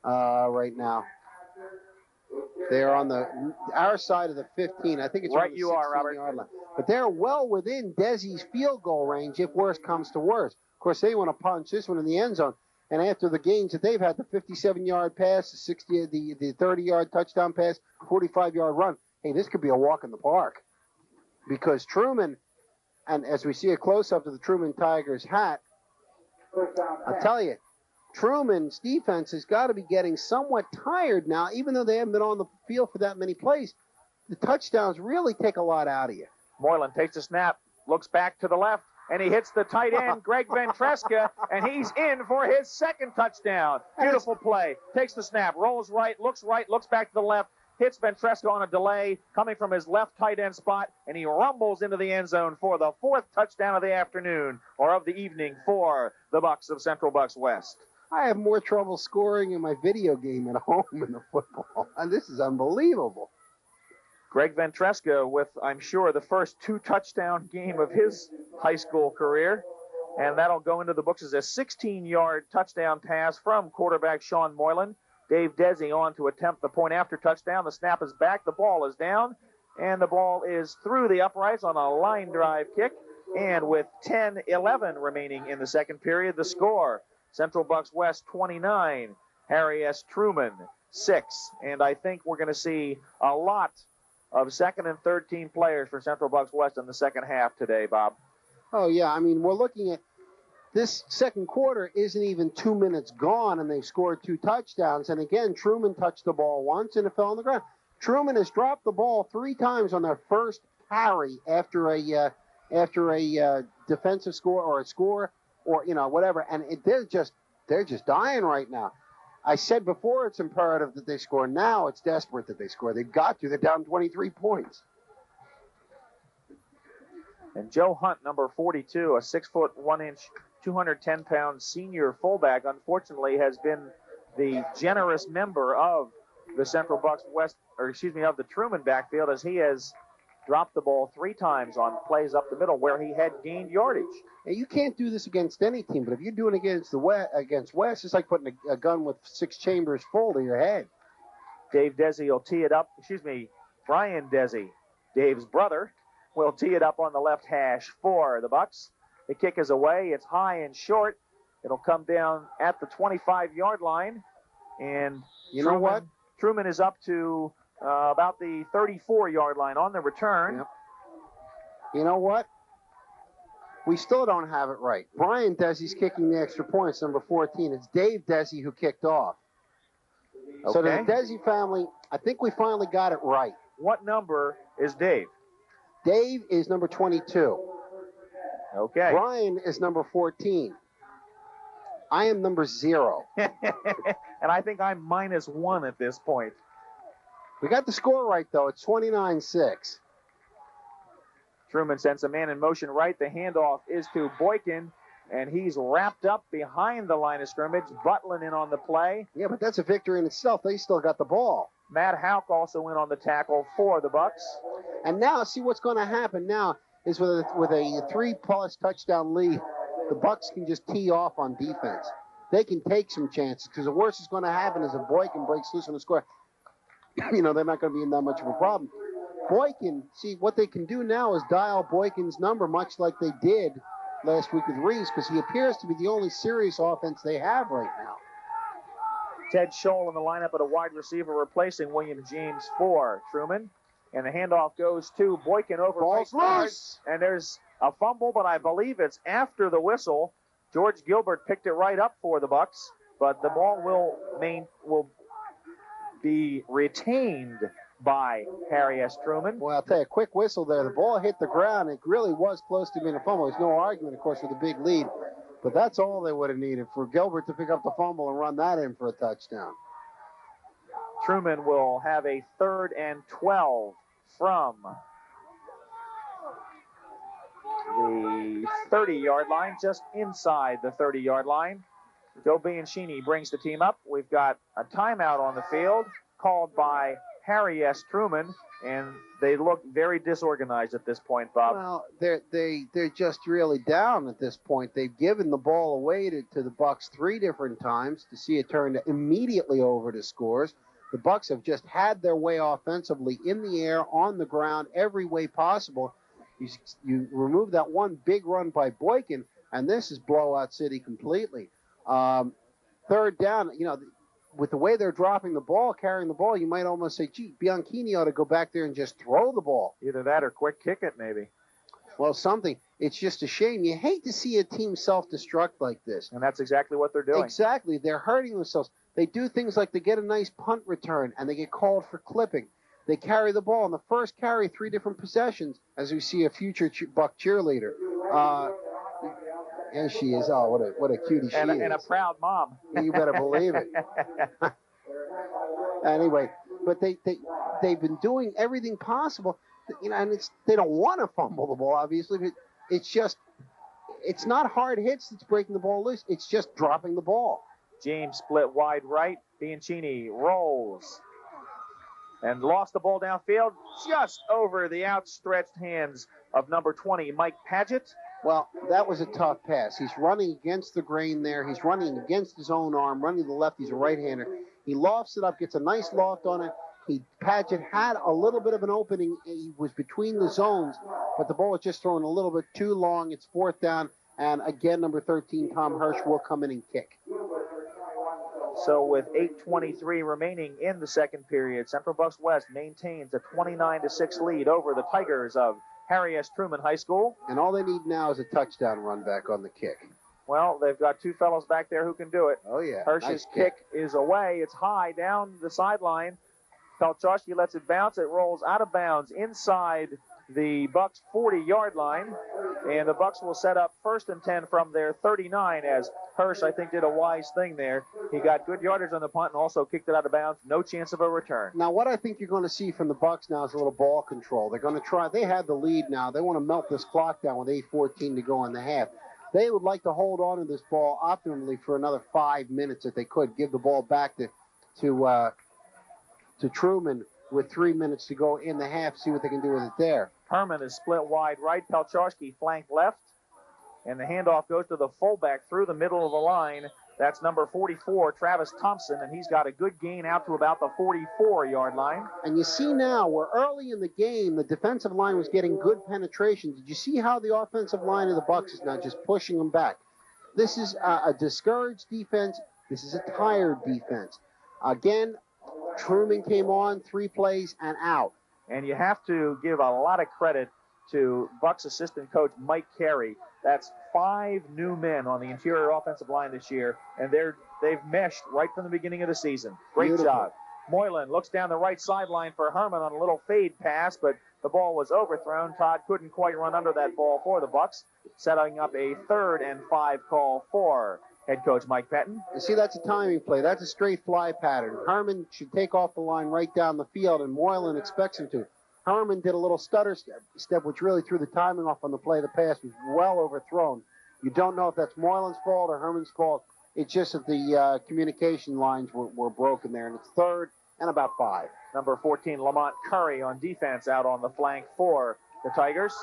right now. They're on our side of the 15. I think it's right. On the You are, Robert. Yard line. But they're well within Desi's field goal range if worse comes to worse. Of course, they want to punch this one in the end zone. And after the gains that they've had, the 57-yard pass, the 30-yard touchdown pass, 45-yard run, hey, this could be a walk in the park. Because Truman, and as we see a close-up to the Truman Tigers hat, I'll tell you, Truman's defense has got to be getting somewhat tired now, even though they haven't been on the field for that many plays. The touchdowns really take a lot out of you. Moylan takes a snap, looks back to the left, and he hits the tight end, Greg Ventresca, and he's in for his second touchdown. Beautiful play. Takes the snap, rolls right, looks back to the left, hits Ventresca on a delay, coming from his left tight end spot, and he rumbles into the end zone for the fourth touchdown of the afternoon, or of the evening, for the Bucks of Central Bucks West. I have more trouble scoring in my video game at home than the football. And this is unbelievable. Greg Ventresca with, I'm sure, the first 2-touchdown game of his high school career. And that'll go into the books as a 16-yard touchdown pass from quarterback Sean Moylan. Dave Desi on to attempt the point after touchdown. The snap is back. The ball is down. And the ball is through the uprights on a line drive kick. And with 10:11 remaining in the second period, the score, Central Bucks West 29, Harry S. Truman 6. And I think we're going to see a lot of second and third team players for Central Bucks West in the second half today, Bob. Oh, yeah. I mean, we're looking at this second quarter isn't even 2 minutes gone, and they've scored 2 touchdowns. And again, Truman touched the ball once, and it fell on the ground. Truman has dropped the ball 3 times on their first parry after a defensive score or a score or, whatever. And they're just dying right now. I said before it's imperative that they score. Now it's desperate that they score. They've got to. They're down 23 points. And Joe Hunt, number 42, a 6'1", 210-pound senior fullback, unfortunately has been the generous member of the Central Bucks West, of the Truman backfield, as he has dropped the ball 3 times on plays up the middle where he had gained yardage. Now, you can't do this against any team, but if you're doing it against West, it's like putting a gun with 6 chambers full to your head. Dave Desi will tee it up. Brian Desi, Dave's brother, will tee it up on the left hash for the Bucks. The kick is away. It's high and short. It'll come down at the 25-yard line. And you know what? Truman is up to about the 34-yard line on the return. Yep. You know what? We still don't have it right. Brian Desi's kicking the extra points, number 14. It's Dave Desi who kicked off. Okay. So the Desi family, I think we finally got it right. What number is Dave? Dave is number 22. Okay. Brian is number 14. I am number 0. And I think I'm -1 at this point. We got the score right, though. It's 29-6. Truman sends a man in motion right. The handoff is to Boykin, and he's wrapped up behind the line of scrimmage. Butlin in on the play. Yeah, but that's a victory in itself. They still got the ball. Matt Houck also in on the tackle for the Bucks. And now, see what's going to happen now is with a 3+ touchdown lead, the Bucks can just tee off on defense. They can take some chances because the worst is going to happen is if Boykin breaks loose on the score. They're not going to be in that much of a problem. Boykin, see, what they can do now is dial Boykin's number much like they did last week with Reeves because he appears to be the only serious offense they have right now. Ted Scholl in the lineup at a wide receiver replacing William James for Truman. And the handoff goes to Boykin over. Ball's loose. And there's a fumble, but I believe it's after the whistle. George Gilbert picked it right up for the Bucks, but the ball will be retained by Harry S. Truman. Well, I'll tell you, a quick whistle there. The ball hit the ground. It really was close to being a fumble. There's no argument, of course, with a big lead. But that's all they would have needed for Gilbert to pick up the fumble and run that in for a touchdown. Truman will have a 3rd and 12 from the 30-yard line, just inside the 30-yard line. Joe Bianchini brings the team up. We've got a timeout on the field called by Harry S. Truman, and they look very disorganized at this point, Bob. Well, they're just really down at this point. They've given the ball away to the Bucks 3 different times to see it turned immediately over to scores. The Bucks have just had their way offensively in the air, on the ground, every way possible. You remove that one big run by Boykin, and this is blowout city completely. 3rd down, with the way they're dropping the ball, carrying the ball, you might almost say, gee, Bianchini ought to go back there and just throw the ball. Either that or quick kick it, maybe. Well, something. It's just a shame. You hate to see a team self-destruct like this. And that's exactly what they're doing. Exactly. They're hurting themselves. They do things like they get a nice punt return, and they get called for clipping. They carry the ball. In the first carry, 3 different possessions, as we see a future Buck cheerleader. And she is. Oh, what a cutie she is. And a proud mom. You better believe it. Anyway, but they've been doing everything possible, and they don't want to fumble the ball, obviously, but it's not hard hits that's breaking the ball loose. It's just dropping the ball. James split wide right. Bianchini rolls and lost the ball downfield just over the outstretched hands of number 20, Mike Padgett. Well, that was a tough pass. He's running against the grain there. He's running against his own arm, running to the left. He's a right-hander. He lofts it up, gets a nice loft on it. Padgett had a little bit of an opening. He was between the zones, but the ball was just thrown a little bit too long. It's 4th down, and again, number 13, Tom Hirsch, will come in and kick. So with 8:23 remaining in the second period, Central Bucks West maintains a 29-6 lead over the Tigers of Harry S. Truman High School. And all they need now is a touchdown run back on the kick. Well, they've got 2 fellows back there who can do it. Oh, yeah. Hirsch's nice kick is away. It's high down the sideline. Pelchowski lets it bounce. It rolls out of bounds inside the Bucks 40-yard line. And the Bucks will set up 1st and 10 from their 39 as Hirsch, I think, did a wise thing there. He got good yardage on the punt and also kicked it out of bounds. No chance of a return. Now, what I think you're going to see from the Bucks now is a little ball control. They're going to try. They have the lead now. They want to melt this clock down with 8:14 to go in the half. They would like to hold on to this ball optimally for another 5 minutes if they could. Give the ball back to Truman with 3 minutes to go in the half. See what they can do with it there. Herman is split wide right. Pelcharski flanked left. And the handoff goes to the fullback through the middle of the line. That's number 44, Travis Thompson, and he's got a good gain out to about the 44-yard line. And you see now where early in the game the defensive line was getting good penetration. Did you see how the offensive line of the Bucks is now just pushing them back? This is a discouraged defense. This is a tired defense. Again, Truman came on 3 plays and out. And you have to give a lot of credit to Bucks assistant coach Mike Carey. That's 5 new men on the interior offensive line this year, and they've meshed right from the beginning of the season. Great Beautiful job. Moylan looks down the right sideline for Herman on a little fade pass, but The ball was overthrown. Todd couldn't quite run under that ball for the Bucks, setting up a 3rd and 5 call for head coach Mike Pettin. You see, that's a timing play. That's a straight fly pattern. Herman should take off the line right down the field, and Moylan expects him to. Herman did a little stutter step, which really threw the timing off on the play. The pass was well overthrown. You don't know if that's Moylan's fault or Herman's fault. It's just that the communication lines were broken there, and it's 3rd and about 5. Number 14, Lamont Curry on defense out on the flank for the Tigers.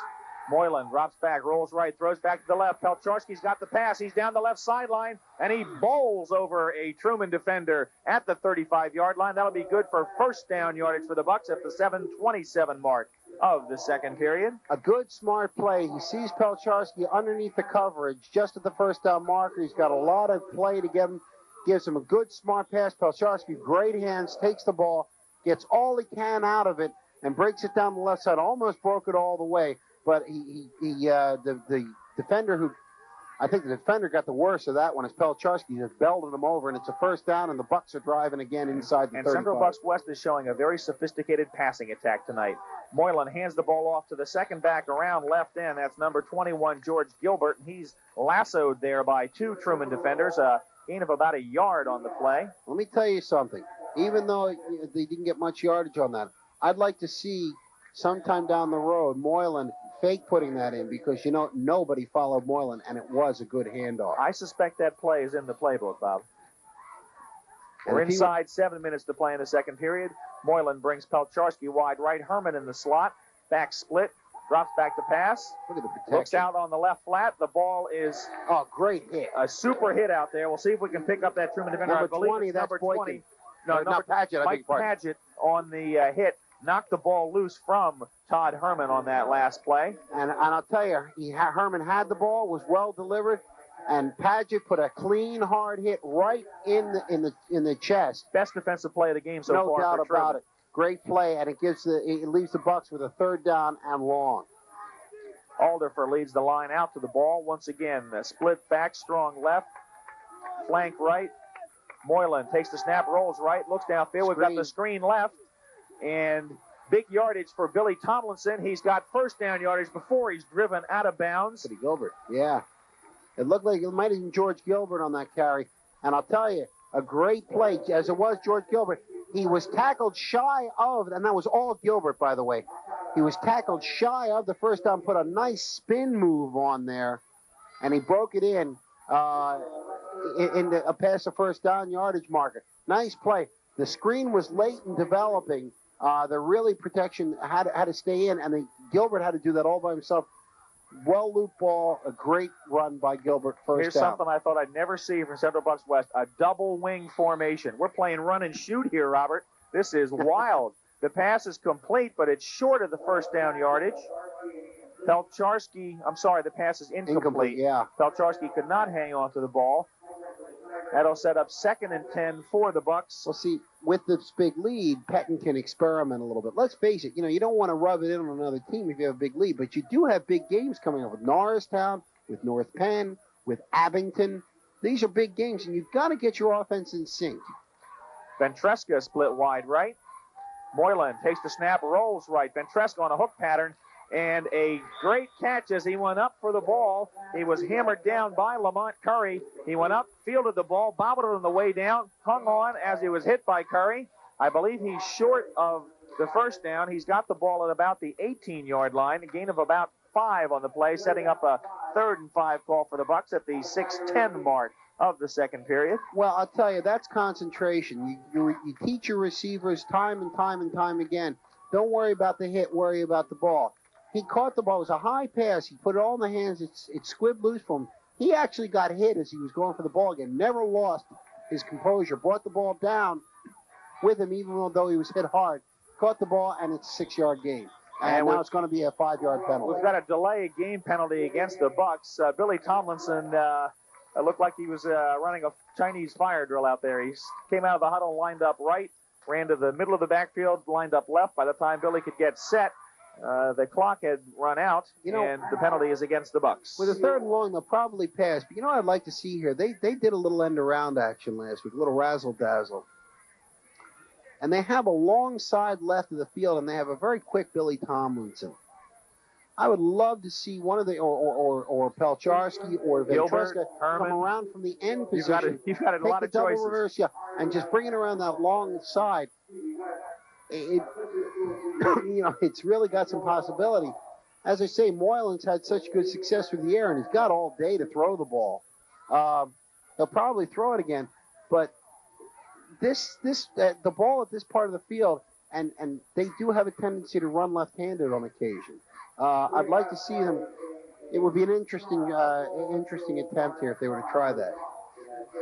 Moylan drops back, rolls right, throws back to the left. Pelcharski's got the pass. He's down the left sideline, and he bowls over a Truman defender at the 35-yard line. That'll be good for first down yardage for the Bucks at the 7:27 mark of the second period. A good, smart play. He sees Pelcharski underneath the coverage just at the first down marker. He's got a lot of play to give him. Gives him a good, smart pass. Pelcharski, great hands, takes the ball, gets all he can out of it, and breaks it down the left side. Almost broke it all the way. But the defender I think the defender got the worst of that one is Pelcharski. Just belted him over, and it's a first down, and the Bucks are driving again inside the 35. And Central Bucks West is showing a very sophisticated passing attack tonight. Moylan hands the ball off to the second back around left end. That's number 21, George Gilbert. He's lassoed there by 2 Truman defenders, a gain of about a yard on the play. Let me tell you something. Even though they didn't get much yardage on that, I'd like to see sometime down the road Moylan fake putting that in, because, nobody followed Moylan, and it was a good handoff. I suspect that play is in the playbook, Bob. We're inside 7 minutes to play in the second period. Moylan brings Pelcharski wide right. Herman in the slot. Back split. Drops back to pass. Look at the protection. Looks out on the left flat. The ball is... Oh, great hit. A super hit out there. We'll see if we can pick up that Truman defender. Number 20, that's number 20. No, not Padgett. Mike Padgett on the hit. Knocked the ball loose from Todd Herman on that last play. And I'll tell you, Herman had the ball, was well delivered, and Padgett put a clean, hard hit right in the chest. Best defensive play of the game so far. No doubt about it. Great play, and it leaves the Bucks with a 3rd down and long. Alderfer leads the line out to the ball once again. Split back, strong left, flank right. Moylan takes the snap, rolls right, looks downfield. We've got the screen left. And big yardage for Billy Tomlinson. He's got first down yardage before he's driven out of bounds. Billy Gilbert, yeah. It looked like it might have been George Gilbert on that carry. And I'll tell you, a great play, as it was George Gilbert. He was tackled shy of, and that was all Gilbert, by the way. He was tackled shy of the first down, put a nice spin move on there, and he broke it in a past the first down yardage marker. Nice play. The screen was late in developing. The protection had to stay in, and Gilbert had to do that all by himself. Well looped ball, a great run by Gilbert first Here's down. Something I thought I'd never see from Central Bucks West, a double wing formation. We're playing run and shoot here, Robert. This is wild. The pass is complete, but it's short of the first down yardage. The pass is incomplete. Yeah. Pelcharski could not hang on to the ball. That'll set up 2nd and 10 for the Bucks. Well, see, with this big lead, Pettin can experiment a little bit. Let's face it, you don't want to rub it in on another team if you have a big lead, but you do have big games coming up with Norristown, with North Penn, with Abington. These are big games, and you've got to get your offense in sync. Ventresca split wide right. Moylan takes the snap, rolls right. Ventresca on a hook pattern, and a great catch as he went up for the ball. He was hammered down by Lamont Curry. He went up, fielded the ball, bobbled it on the way down, hung on as he was hit by Curry. I believe he's short of the first down. He's got the ball at about the 18-yard line, a gain of about 5 on the play, setting up a 3rd and 5 call for the Bucks at the 6:10 mark of the second period. Well, I'll tell you, that's concentration. You teach your receivers time and time again. Don't worry about the hit, worry about the ball. He caught the ball. It was a high pass. He put it all in the hands. It squibbed loose from him. He actually got hit as he was going for the ball again. Never lost his composure. Brought the ball down with him, even though he was hit hard. Caught the ball, and it's a 6-yard gain. And now it's going to be a 5-yard penalty. We've got a delay game penalty against the Bucks. Billy Tomlinson looked like he was running a Chinese fire drill out there. He came out of the huddle, lined up right, ran to the middle of the backfield, lined up left. By the time Billy could get set, the clock had run out, and the penalty is against the Bucks. With a 3rd and long, they'll probably pass. But what I'd like to see here? They did a little end-around action last week, a little razzle-dazzle. And they have a long side left of the field, and they have a very quick Billy Tomlinson. I would love to see one of the, or Pelcharski or Ventresca come around from the end position. You've got a lot of double choices. Reverse, yeah, and just bring it around that long side. It's really got some possibility. As I say, Moylan's had such good success with the air, and he's got all day to throw the ball. He'll probably throw it again, but the ball at this part of the field, and they do have a tendency to run left-handed on occasion. I'd like to see them. It would be an interesting attempt here if they were to try that.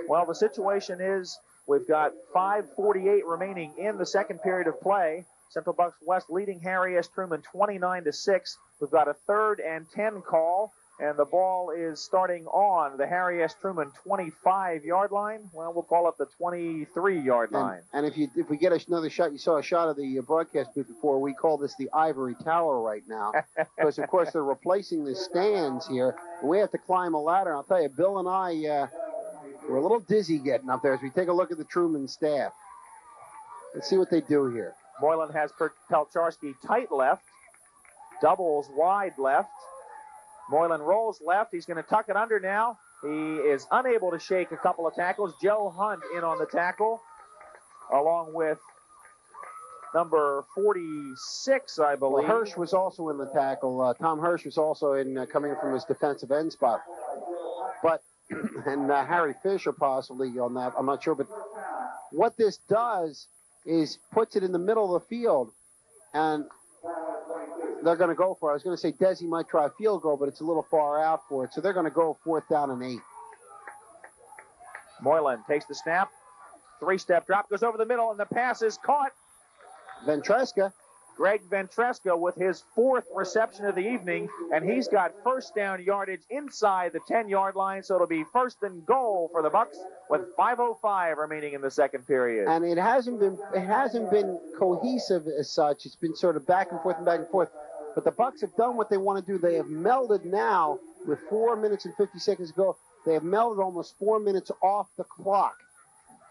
Well, the situation is we've got 5:48 remaining in the second period of play. Central Bucks West leading Harry S. Truman 29-6. We've got a 3rd and 10 call, and the ball is starting on the Harry S. Truman 25-yard line. Well, we'll call it the 23-yard line. And if we get another shot, you saw a shot of the broadcast booth before. We call this the Ivory Tower right now because, of course, they're replacing the stands here. And we have to climb a ladder. I'll tell you, Bill and I, we're a little dizzy getting up there as we take a look at the Truman staff. Let's see what they do here. Moylan has Pelcharski tight left, doubles wide left. Moylan rolls left. He's going to tuck it under now. He is unable to shake a couple of tackles. Joe Hunt in on the tackle, along with number 46, I believe. Well, Hirsch was also in the tackle. Tom Hirsch was also in coming from his defensive end spot. But, and Harry Fisher possibly on that. I'm not sure. But what this does is puts it in the middle of the field, and they're going to go for it. I was going to say Desi might try a field goal, but it's a little far out for it. So they're going to go 4th down and 8. Moylan takes the snap. 3-step drop, goes over the middle, and the pass is caught. Ventresca. Greg Ventresca with his 4th reception of the evening, and he's got first down yardage inside the 10-yard line, so it'll be 1st and goal for the Bucks with 5:05 remaining in the second period. And it hasn't been cohesive as such. It's been sort of back and forth and back and forth. But the Bucks have done what they want to do. They have melded now with 4 minutes and 50 seconds to go. They have melded almost 4 minutes off the clock.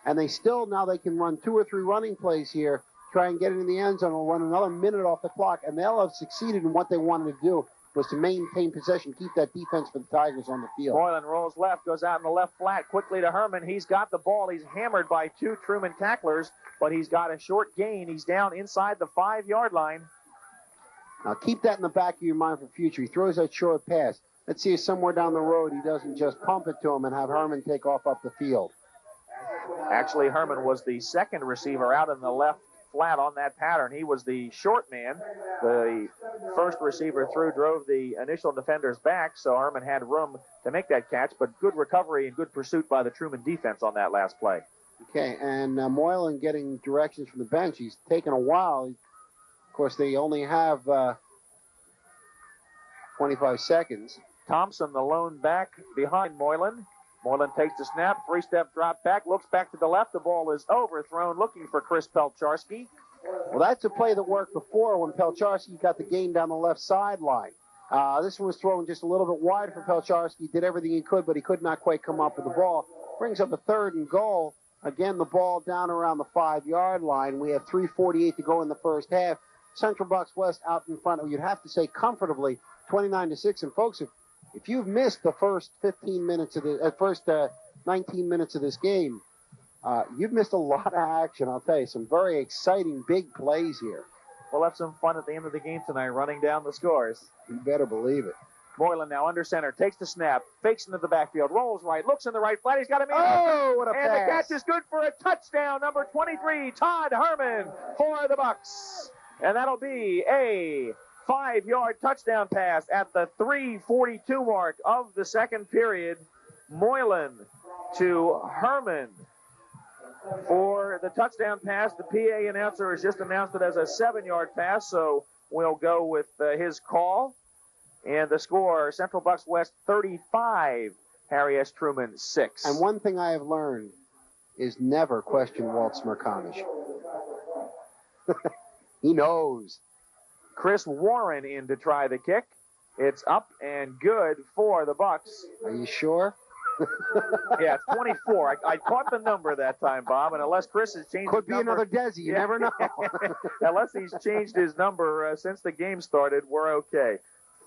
And now they can run 2 or 3 running plays here, try and get it in the end zone, and run another minute off the clock. And they'll have succeeded in what they wanted to do, was to maintain possession, keep that defense for the Tigers on the field. Moylan rolls left, goes out in the left flat quickly to Herman. He's got the ball. He's hammered by 2 Truman tacklers, but he's got a short gain. He's down inside the 5-yard line. Now keep that in the back of your mind for future. He throws that short pass. Let's see if somewhere down the road he doesn't just pump it to him and have Herman take off up the field. Actually, Herman was the second receiver out in the left flat on that pattern. He was the short man. The first receiver through drove the initial defenders back, so Herman had room to make that catch, but good recovery and good pursuit by the Truman defense on that last play. Okay, and Moylan getting directions from the bench. He's taken a while. Of course, they only have 25 seconds. Thompson, the lone back behind Moylan. Moylan takes the snap, 3-step drop back, looks back to the left. The ball is overthrown, looking for Chris Pelcharski. Well, that's a play that worked before when Pelcharski got the gain down the left sideline. This one was thrown just a little bit wide for Pelcharski. Did everything he could, but he could not quite come up with the ball. Brings up a 3rd and goal. Again, the ball down around the 5-yard line. We have 3:48 to go in the first half. Central Bucks West out in front. You'd have to say comfortably 29-6. And folks, if you've missed the first 15 minutes of the first 19 minutes of this game, you've missed a lot of action. I'll tell you, some very exciting big plays here. We'll have some fun at the end of the game tonight, running down the scores. You better believe it. Moylan now under center, takes the snap, fakes into the backfield, rolls right, looks in the right flat. He's got him in. Oh, what a pass. And the catch is good for a touchdown. Number 23, Todd Herman for the Bucks. And that'll be a 5-yard touchdown pass at the 3:42 mark of the second period. Moylan to Herman for the touchdown pass. The PA announcer has just announced it as a 7-yard pass, so we'll go with his call. And the score, Central Bucks West 35, Harry S. Truman 6. And one thing I have learned is never question Walt Smirkanish. He knows. Chris Warren in to try the kick. It's up and good for the Bucks. Are you sure? Yeah, it's 24. I caught the number that time, Bob, and unless Chris has changed Could his be number, another Desi. You never know. unless he's changed his number since the game started, we're okay.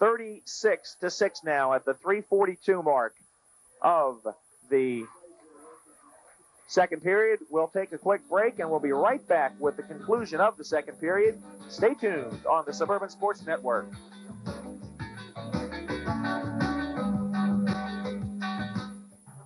36-6 now at the 3:42 mark of the second period. We'll take a quick break, and we'll be right back with the conclusion of the second period. Stay tuned on the Suburban Sports Network.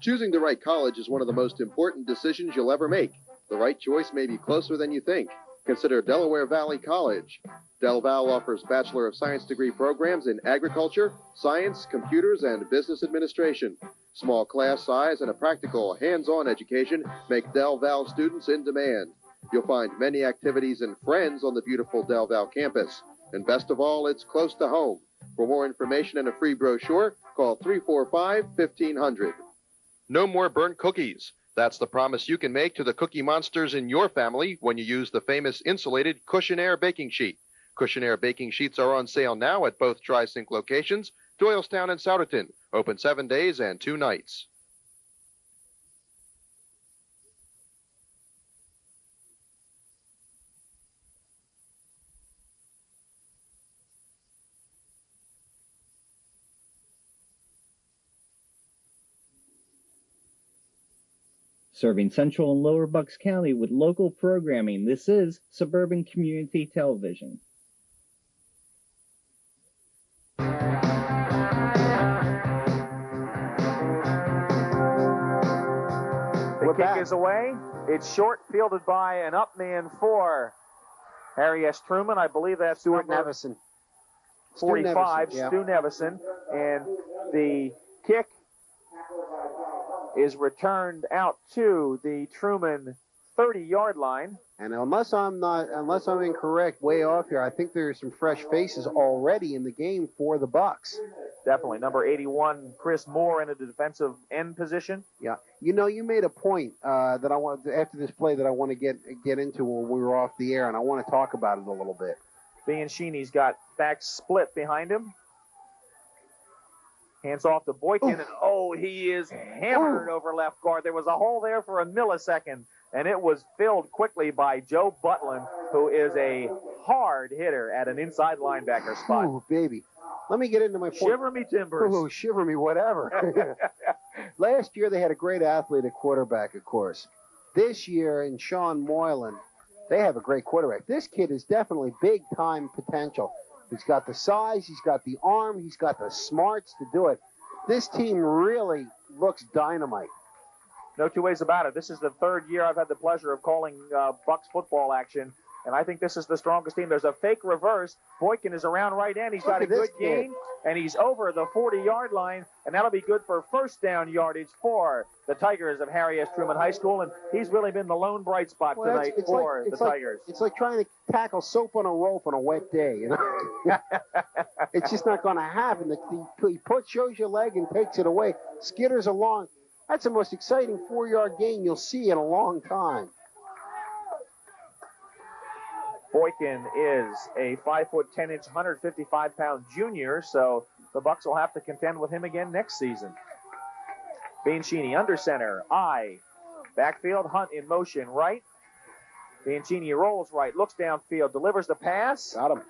Choosing the right college is one of the most important decisions you'll ever make. The right choice may be closer than you think. Consider Delaware Valley College. Del Val offers Bachelor of Science degree programs in agriculture, science, computers, and business administration. Small class size and a practical, hands-on education make Del Val students in demand. You'll find many activities and friends on the beautiful Del Val campus. And best of all, it's close to home. For more information and a free brochure, call 345-1500. No more burnt cookies. That's the promise you can make to the cookie monsters in your family when you use the famous insulated Cushion Air baking sheet. Cushion Air baking sheets are on sale now at both Tri-Sync locations, Doylestown and Souderton, open 7 days and 2 nights. Serving Central and Lower Bucks County with local programming, this is Suburban Community Television. The kick is away. It's short, fielded by an up man for Harry S. Truman. I believe that's Stuart number Nevison. 45, Stu Nevison, yeah. Stu Nevison. And the kick is returned out to the Truman 30-yard line. And unless I'm incorrect, way off here, I think there's some fresh faces already in the game for the Bucks. Definitely. Number 81, Chris Moore, in a defensive end position. Yeah. You know, you made a point that I want after this play that I want to get into when we were off the air, and I want to talk about it a little bit. Bianchini's got back split behind him. Hands off to Boykin, and he is hammered over left guard. There was a hole there for a millisecond, and it was filled quickly by Joe Butlin, who is a hard hitter at an inside linebacker spot. Oh, baby. Let me get into my point. Shiver me timbers. Oh, shiver me whatever. Last year they had a great athlete at quarterback, of course. This year in Sean Moylan, they have a great quarterback. This kid is definitely big-time potential. He's got the size, he's got the arm, he's got the smarts to do it. This team really looks dynamite. No two ways about it. This is the third year I've had the pleasure of calling Bucks football action, and I think this is the strongest team. There's a fake reverse. Boykin is around right end. He's got a good gain, and he's over the 40-yard line, and that'll be good for first down yardage for the Tigers of Harry S. Truman High School, and he's really been the lone bright spot tonight for the Tigers. It's like trying to tackle soap on a rope on a wet day, you know? It's just not going to happen. He shows your leg and takes it away, skitters along. That's the most exciting 4-yard gain you'll see in a long time. Boykin is a 5'10", 155-pound junior, so the Bucks will have to contend with him again next season. Bianchini under center, backfield, Hunt in motion, right. Bianchini rolls right, looks downfield, delivers the pass. Got him.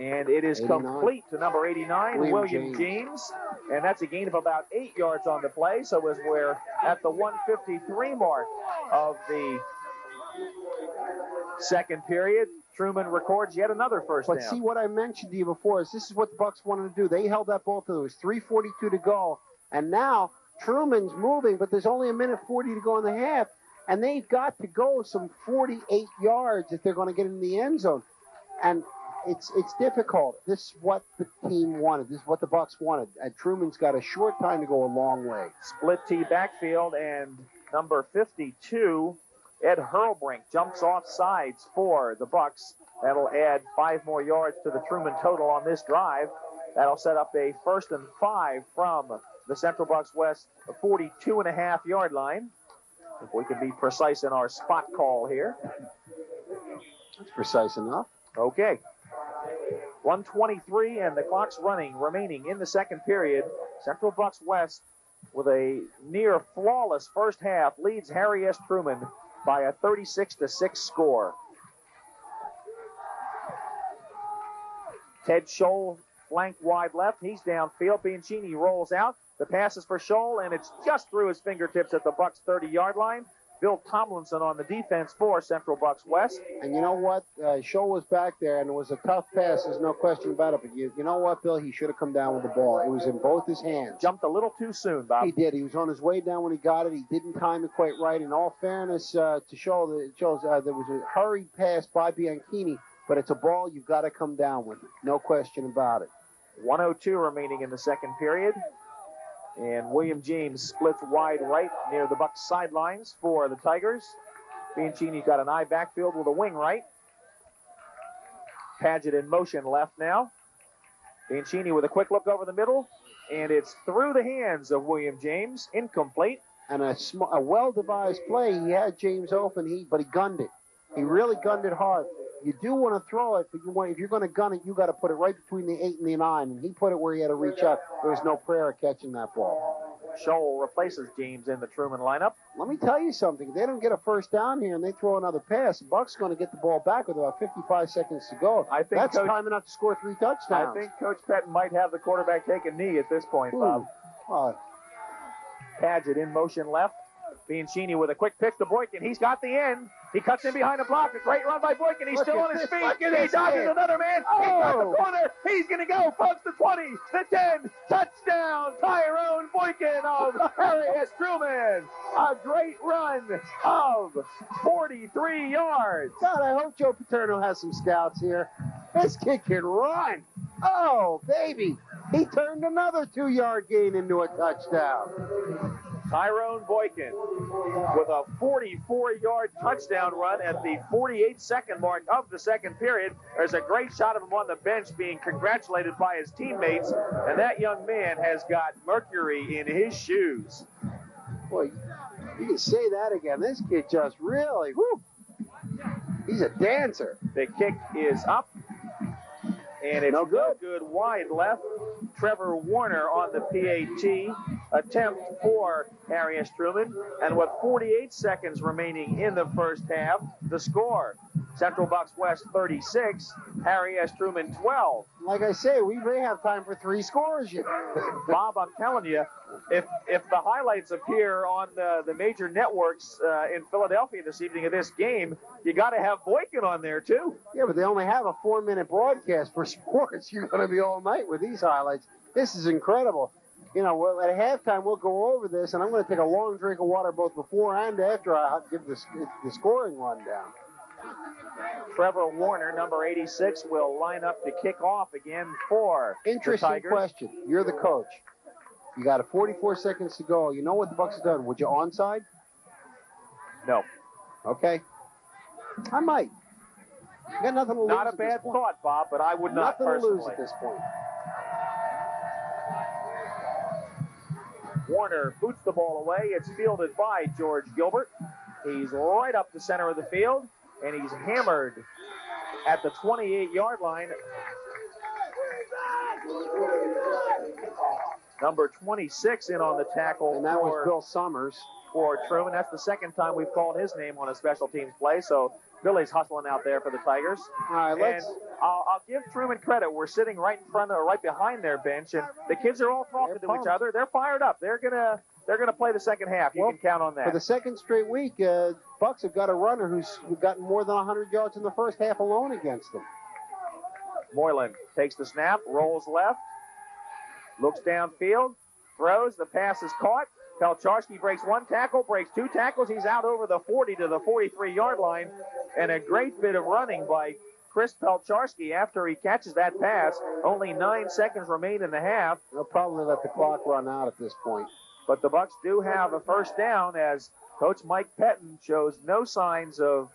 And it is 89. Complete to number 89, William James. And that's a gain of about 8 yards on the play. So as we're at the 153 mark of the second period, Truman records yet another first down. But see, what I mentioned to you before is this is what the Bucks wanted to do. They held that ball till there was 3:42 to go. And now Truman's moving, but there's only 1:40 to go in the half. And they've got to go some 48 yards if they're going to get in the end zone. And it's difficult. This is what the team wanted. This is what the Bucks wanted. And Truman's got a short time to go a long way. Split T backfield, and number 52, Ed Hurlbrink, jumps off sides for the Bucks. That'll add 5 more yards to the Truman total on this drive. That'll set up a 1st and 5 from the Central Bucks West 42.5-yard line. If we can be precise in our spot call here. That's precise enough. Okay. 1:23 and the clock's remaining in the second period. Central Bucks West with a near flawless first half, leads Harry S. Truman by a 36-6 score. Ted Scholl flank wide left. He's downfield. Bianchini rolls out. The pass is for Scholl, and it's just through his fingertips at the Bucks 30-yard line. Bill Tomlinson on the defense for Central Bucks West. And you know what? Scholl was back there, and it was a tough pass. There's no question about it. But you know what, Bill? He should have come down with the ball. It was in both his hands. Jumped a little too soon, Bob. He did. He was on his way down when he got it. He didn't time it quite right. In all fairness to Scholl, it shows there was a hurried pass by Bianchini, but it's a ball you've got to come down with. No question about it. 1:02 remaining in the second period. And William James splits wide right near the Bucks sidelines for the Tigers. Bianchini's got an eye backfield with a wing right. Paget in motion left now. Bianchini with a quick look over the middle. And it's through the hands of William James. Incomplete. And a well-devised play. He had James open, but he gunned it. He really gunned it hard. You do want to throw it, but if you're going to gun it, you got to put it right between the 8 and the 9. And he put it where he had to reach up. There was no prayer of catching that ball. Scholl replaces James in the Truman lineup. Let me tell you something. If they don't get a first down here and they throw another pass, the Bucks going to get the ball back with about 55 seconds to go. I think that's time enough to score 3 touchdowns. I think Coach Pettin might have the quarterback take a knee at this point, Bob. Paget in motion left. Bianchini with a quick pitch to Boykin. He's got the end. He cuts in behind the block. A great run by Boykin. He's still on his feet. He dodges another man. He's got the corner. He's going to go. Pumps the 20, the 10. Touchdown, Tyrone Boykin of Harry S. Truman. A great run of 43 yards. God, I hope Joe Paterno has some scouts here. This kid can run. Oh, baby. He turned another 2-yard gain into a touchdown. Tyrone Boykin with a 44-yard touchdown run at the 48-second mark of the second period. There's a great shot of him on the bench being congratulated by his teammates, and that young man has got mercury in his shoes. Boy, you can say that again. This kid just really, he's a dancer. The kick is up, and it's no good wide left. Trevor Warner on the PAT attempt for Harry S. Truman. And with 48 seconds remaining in the first half, the score, Central Bucks West 36, Harry S. Truman 12. Like I say, we may have time for 3 scores. Bob, I'm telling you, if the highlights appear on the major networks in Philadelphia this evening of this game, you got to have Boykin on there too. Yeah, but they only have a 4-minute broadcast for sports. You're going to be all night with these highlights. This is incredible. You know, at halftime, we'll go over this, and I'm going to take a long drink of water both before and after I give the scoring rundown. Trevor Warner, number 86, will line up to kick off again for Interesting the Tigers. Question. You're the coach. You got 44 seconds to go. You know what the Bucks have done. Would you onside? No. Okay. I might. You got nothing to lose. Not a bad thought, Bob, but I would not personally. Nothing to lose at this point. Warner boots the ball away. It's fielded by George Gilbert. He's right up the center of the field, and he's hammered at the 28-yard line. Number 26 in on the tackle. And that was Bill Summers. For Truman. That's the second time we've called his name on a special teams play, so Billy's hustling out there for the Tigers. All right, let's. And I'll give Truman credit. We're sitting right in front of, right behind their bench, and the kids are all talking to each other. They're fired up. They're gonna play the second half. You can count on that. For the second straight week, Bucks have got a runner who's gotten more than 100 yards in the first half alone against them. Moylan takes the snap, rolls left, looks downfield, throws. The pass is caught. Pelcharski breaks 1 tackle, breaks 2 tackles. He's out over the 40 to the 43-yard line. And a great bit of running by Chris Pelcharski after he catches that pass. Only 9 seconds remain in the half. They'll probably let the clock run out at this point. But the Bucks do have a first down as Coach Mike Pettin shows no signs of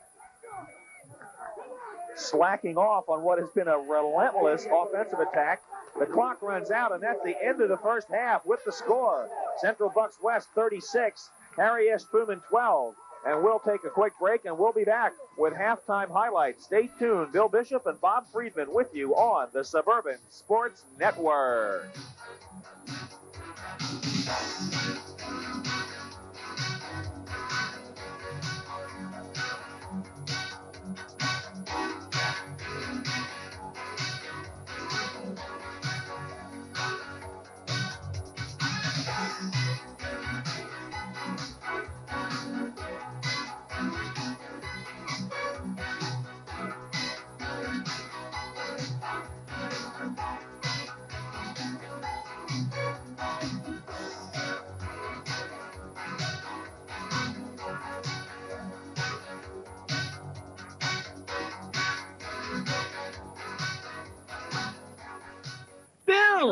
slacking off on what has been a relentless offensive attack. The clock runs out, and that's the end of the first half with the score. Central Bucks West 36, Harry S. Truman 12. And we'll take a quick break, and we'll be back with halftime highlights. Stay tuned. Bill Bishop and Bob Friedman with you on the Suburban Sports Network.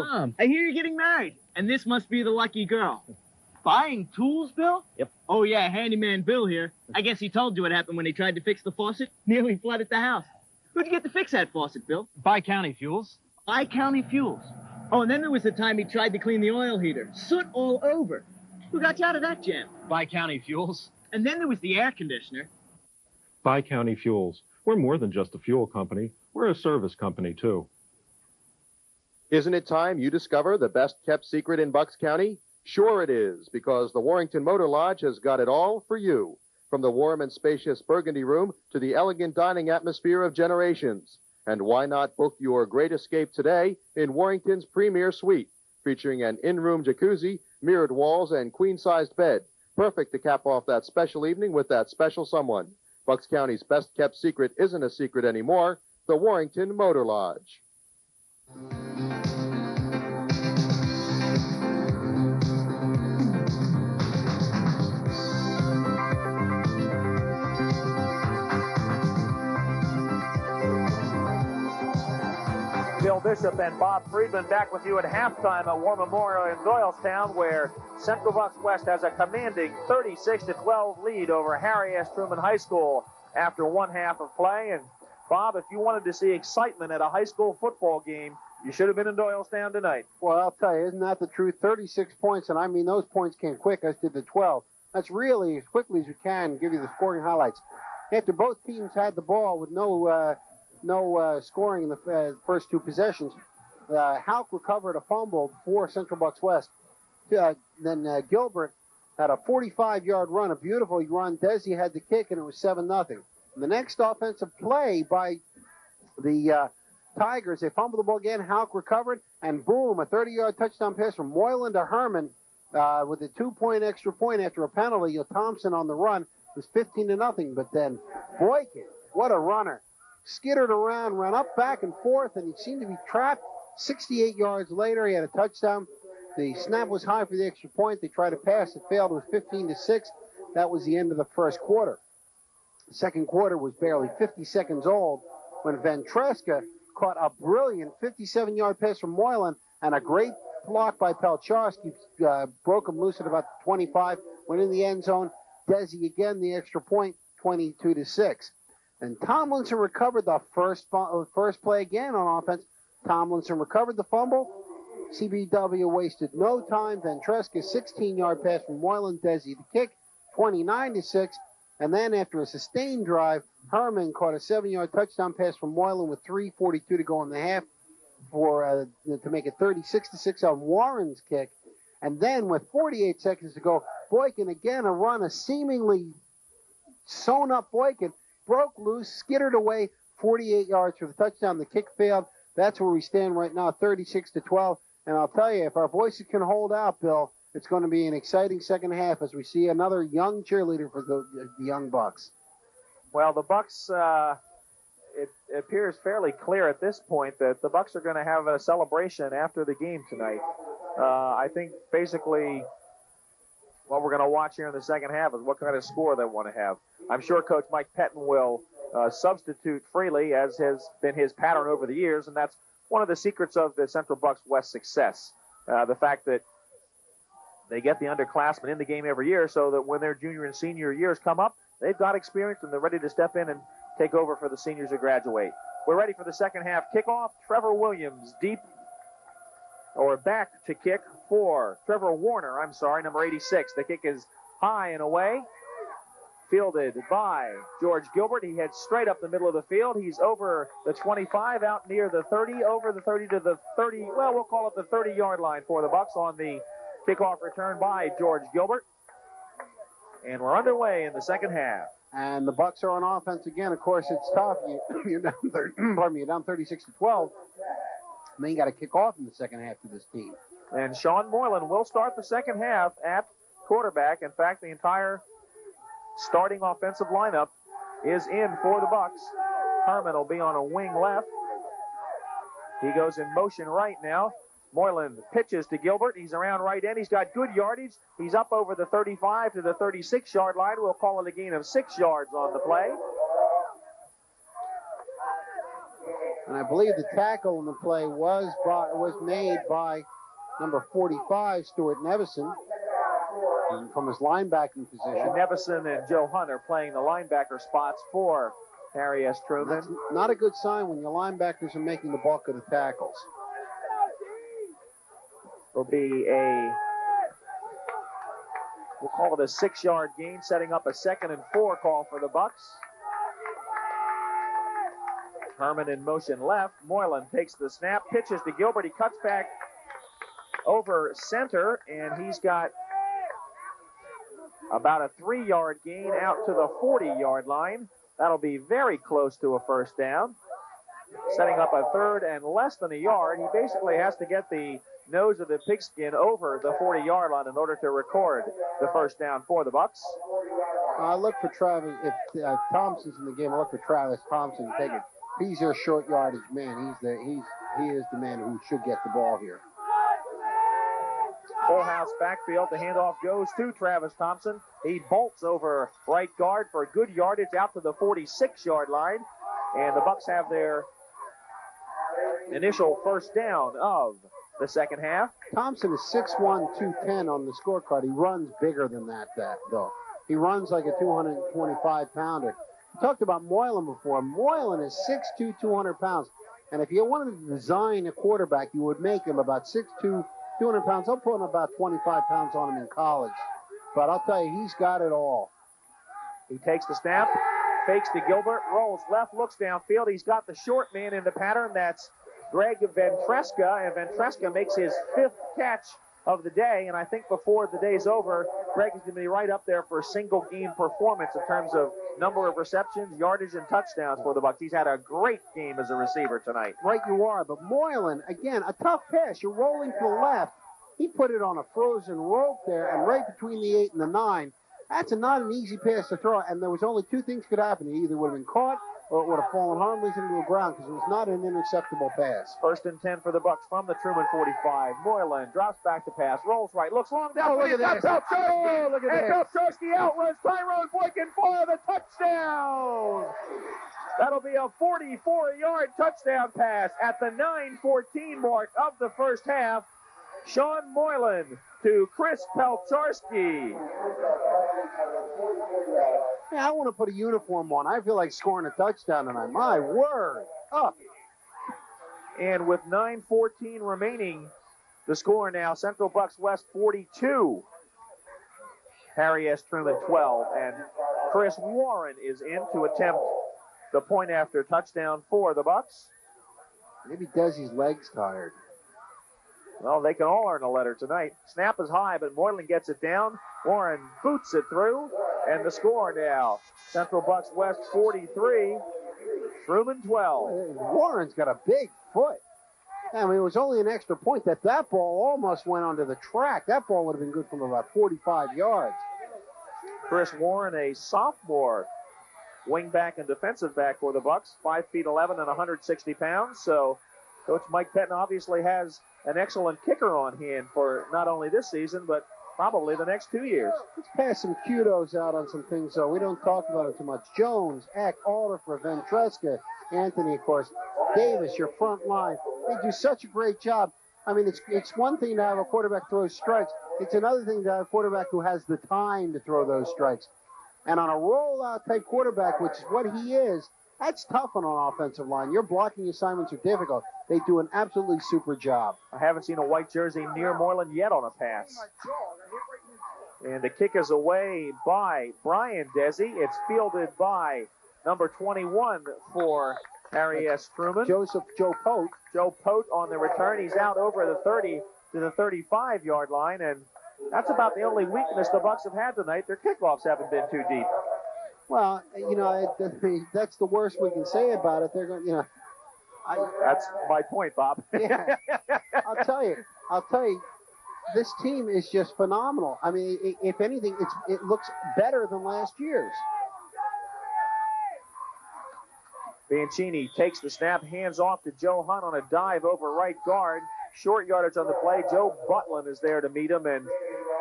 Bill, I hear you're getting married, and this must be the lucky girl. Buying tools, Bill? Yep. Oh, yeah, handyman Bill here. I guess he told you what happened when he tried to fix the faucet. Nearly flooded the house. Who'd you get to fix that faucet, Bill? Bi-County Fuels. Bi-County Fuels. Oh, and then there was the time he tried to clean the oil heater. Soot all over. Who got you out of that jam? Bi-County Fuels. And then there was the air conditioner. Bi-County Fuels. We're more than just a fuel company. We're a service company, too. Isn't it time you discover the best-kept secret in Bucks County? Sure it is, because the Warrington Motor Lodge has got it all for you. From the warm and spacious Burgundy Room to the elegant dining atmosphere of generations. And why not book your great escape today in Warrington's premier suite, featuring an in-room jacuzzi, mirrored walls, and queen-sized bed. Perfect to cap off that special evening with that special someone. Bucks County's best-kept secret isn't a secret anymore, the Warrington Motor Lodge. Bill Bishop and Bob Friedman back with you at halftime at War Memorial in Doylestown, where Central Bucks West has a commanding 36-12 lead over Harry S. Truman High School after one half of play. And Bob, if you wanted to see excitement at a high school football game, you should have been in Doylestown tonight. Well, I'll tell you, isn't that the truth? 36 points, and I mean those points came quick, as did the 12. That's really as quickly as you can give you the scoring highlights. After both teams had the ball with no scoring in the first two possessions, Houck recovered a fumble for Central Bucks West. Then Gilbert had a 45-yard run, a beautiful run. Desi had the kick, and it was 7-0. The next offensive play by the Tigers, they fumbled the ball again. Houck recovered, and boom, a 30-yard touchdown pass from Moylan to Herman with a 2-point extra point after a penalty. Thompson on the run was 15-0. But then Boykin, what a runner. Skittered around, ran up, back, and forth, and he seemed to be trapped. 68 yards later, he had a touchdown. The snap was high for the extra point. They tried to pass. It failed. It was 15-6. That was the end of the first quarter. The second quarter was barely 50 seconds old when Ventresca caught a brilliant 57-yard pass from Moylan and a great block by Pelcharski. Broke him loose at about 25. Went in the end zone. Desi again, the extra point, 22-6. And Tomlinson recovered the first play again on offense. Tomlinson recovered the fumble. CBW wasted no time. Ventresca, 16-yard pass from Moylan. Desi the kick, 29-6. And then after a sustained drive, Herman caught a 7-yard touchdown pass from Moylan with 3:42 to go in the half to make it 36-6 on Warren's kick. And then with 48 seconds to go, Boykin again, a run, a seemingly sewn-up Boykin, broke loose, skittered away, 48 yards for the touchdown. The kick failed. That's where we stand right now, 36-12. And I'll tell you, if our voices can hold out, Bill, it's going to be an exciting second half as we see another young cheerleader for the young Bucks. Well, the Bucks, it appears fairly clear at this point that the Bucks are going to have a celebration after the game tonight. I think basically what we're going to watch here in the second half is what kind of score they want to have. I'm sure Coach Mike Pettin will substitute freely, as has been his pattern over the years, and that's one of the secrets of the Central Bucks West success. The fact that they get the underclassmen in the game every year so that when their junior and senior years come up, they've got experience and they're ready to step in and take over for the seniors who graduate. We're ready for the second half kickoff. Trevor Williams back to kick for Trevor Warner, number 86. The kick is high and away. Fielded by George Gilbert. He heads straight up the middle of the field. He's over the 25, out near the 30, over the 30 to the 30. Well, we'll call it the 30-yard line for the Bucks on the kickoff return by George Gilbert. And we're underway in the second half. And the Bucks are on offense again. Of course, it's tough. You're down 36-12. And then you got to kick off in the second half to this team. And Sean Moylan will start the second half at quarterback. In fact, the entire starting offensive lineup is in for the Bucks. Herman will be on a wing left. He goes in motion right now. Moylan pitches to Gilbert. He's around right end. He's got good yardage. He's up over the 35 to the 36-yard line. We'll call it a gain of 6 yards on the play. And I believe the tackle in the play was made by number 45, Stuart Nevison, from his linebacking position. Nevison and Joe Hunt are playing the linebacker spots for Harry S. Truman. That's not a good sign when your linebackers are making the bulk of the tackles. Will be we'll call it a 6-yard gain, setting up a 2nd and 4 call for the Bucks. Herman in motion left. Moylan takes the snap, pitches to Gilbert. He cuts back over center, and he's got about a 3-yard gain out to the 40-yard line. That'll be very close to a first down. Setting up a 3rd and less than a yard. He basically has to get the nose of the pigskin over the 40-yard line in order to record the first down for the Bucks. I look for Travis. If Thompson's in the game, I look for Travis Thompson to take it. He's their short yardage man. He is the man who should get the ball here. Full house backfield. The handoff goes to Travis Thompson. He bolts over right guard for good yardage out to the 46-yard line. And the Bucks have their initial first down of the second half. Thompson is 6'1", 210 on the scorecard. He runs bigger than that though. He runs like a 225-pounder. We talked about Moylan before. Moylan is 6'2", 200 pounds. And if you wanted to design a quarterback, you would make him about 6'2", 200 pounds. I'll put about 25 pounds on him in college. But I'll tell you, he's got it all. He takes the snap, fakes to Gilbert, rolls left, looks downfield. He's got the short man in the pattern. That's Greg Ventresca, and Ventresca makes his 5th catch of the day. And I think before the day's over, Greg is going to be right up there for a single-game performance in terms of number of receptions, yardage, and touchdowns for the Bucks. He's had a great game as a receiver tonight. Right you are, but Moylan, again, a tough pass. You're rolling to the left. He put it on a frozen rope there, and right between the 8 and the 9. That's not an easy pass to throw, and there was only 2 things could happen. He either would have been caught or it would have fallen harmlessly into the ground because it was not an interceptable pass. 1st and 10 for the Bucks from the Truman 45. Moylan drops back to pass, rolls right, looks long down. Look at this. Oh, look at this. Pelcharski outruns Tyrone Boykin for the touchdown. That'll be a 44-yard touchdown pass at the 9:14 mark of the first half. Sean Moylan to Chris Pelcharski. Yeah, I want to put a uniform on. I feel like scoring a touchdown tonight. My word. Up. And with 9:14 remaining, the score now, Central Bucks West 42. Harry S. Truman 12. And Chris Warren is in to attempt the point after touchdown for the Bucks. Maybe Desi's leg's tired. Well, they can all earn a letter tonight. Snap is high, but Moylan gets it down. Warren boots it through. And the score now, Central Bucks West 43, Truman 12. Warren's got a big foot. I mean, it was only an extra point that ball almost went onto the track. That ball would have been good from about 45 yards. Chris Warren, a sophomore wingback and defensive back for the Bucks, 5'11" and 160 pounds. So Coach Mike Pettin obviously has an excellent kicker on hand for not only this season, but probably the next 2 years. Let's pass some kudos out on some things, though. We don't talk about it too much. Jones, Eck, Alderfer, Ventresca, Anthony, of course, Davis, your front line. They do such a great job. I mean, it's one thing to have a quarterback throw strikes. It's another thing to have a quarterback who has the time to throw those strikes. And on a rollout type quarterback, which is what he is, that's tough on an offensive line. Your blocking assignments are difficult. They do an absolutely super job. I haven't seen a white jersey near Moylan yet on a pass. And the kick is away by Brian Desi. It's fielded by number 21 for Harry S. Truman. Joe Pote. Joe Pote on the return. He's out over the 30 to the 35-yard line, and that's about the only weakness the Bucks have had tonight. Their kickoffs haven't been too deep. Well, you know, that's the worst we can say about it. They're going, you know. That's my point, Bob. Yeah. I'll tell you, this team is just phenomenal. I mean, if anything, it looks better than last year's. Bianchini takes the snap, hands off to Joe Hunt on a dive over right guard. Short yardage on the play. Joe Butlin is there to meet him, and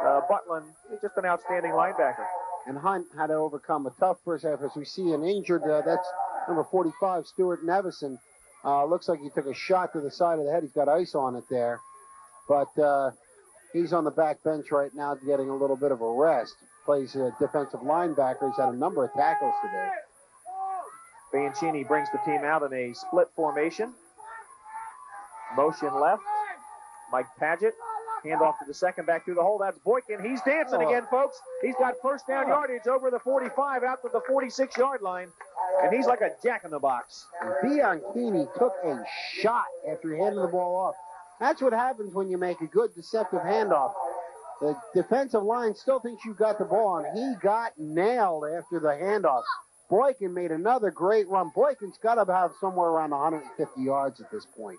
Butlin is just an outstanding linebacker. And Hunt had to overcome a tough first half as we see an injured, that's number 45, Stuart Nevison. Looks like he took a shot to the side of the head. He's got ice on it there. But he's on the back bench right now getting a little bit of a rest. Plays a defensive linebacker. He's had a number of tackles today. Bianchini brings the team out in a split formation. Motion left. Mike Padgett. Handoff to the second, back through the hole. That's Boykin. He's dancing again, folks. He's got first down yardage over the 45 out to the 46-yard line. And he's like a jack-in-the-box. Bianchini took a shot after he handed the ball off. That's what happens when you make a good deceptive handoff. The defensive line still thinks you got the ball, and he got nailed after the handoff. Boykin made another great run. Boykin's got to have somewhere around 150 yards at this point.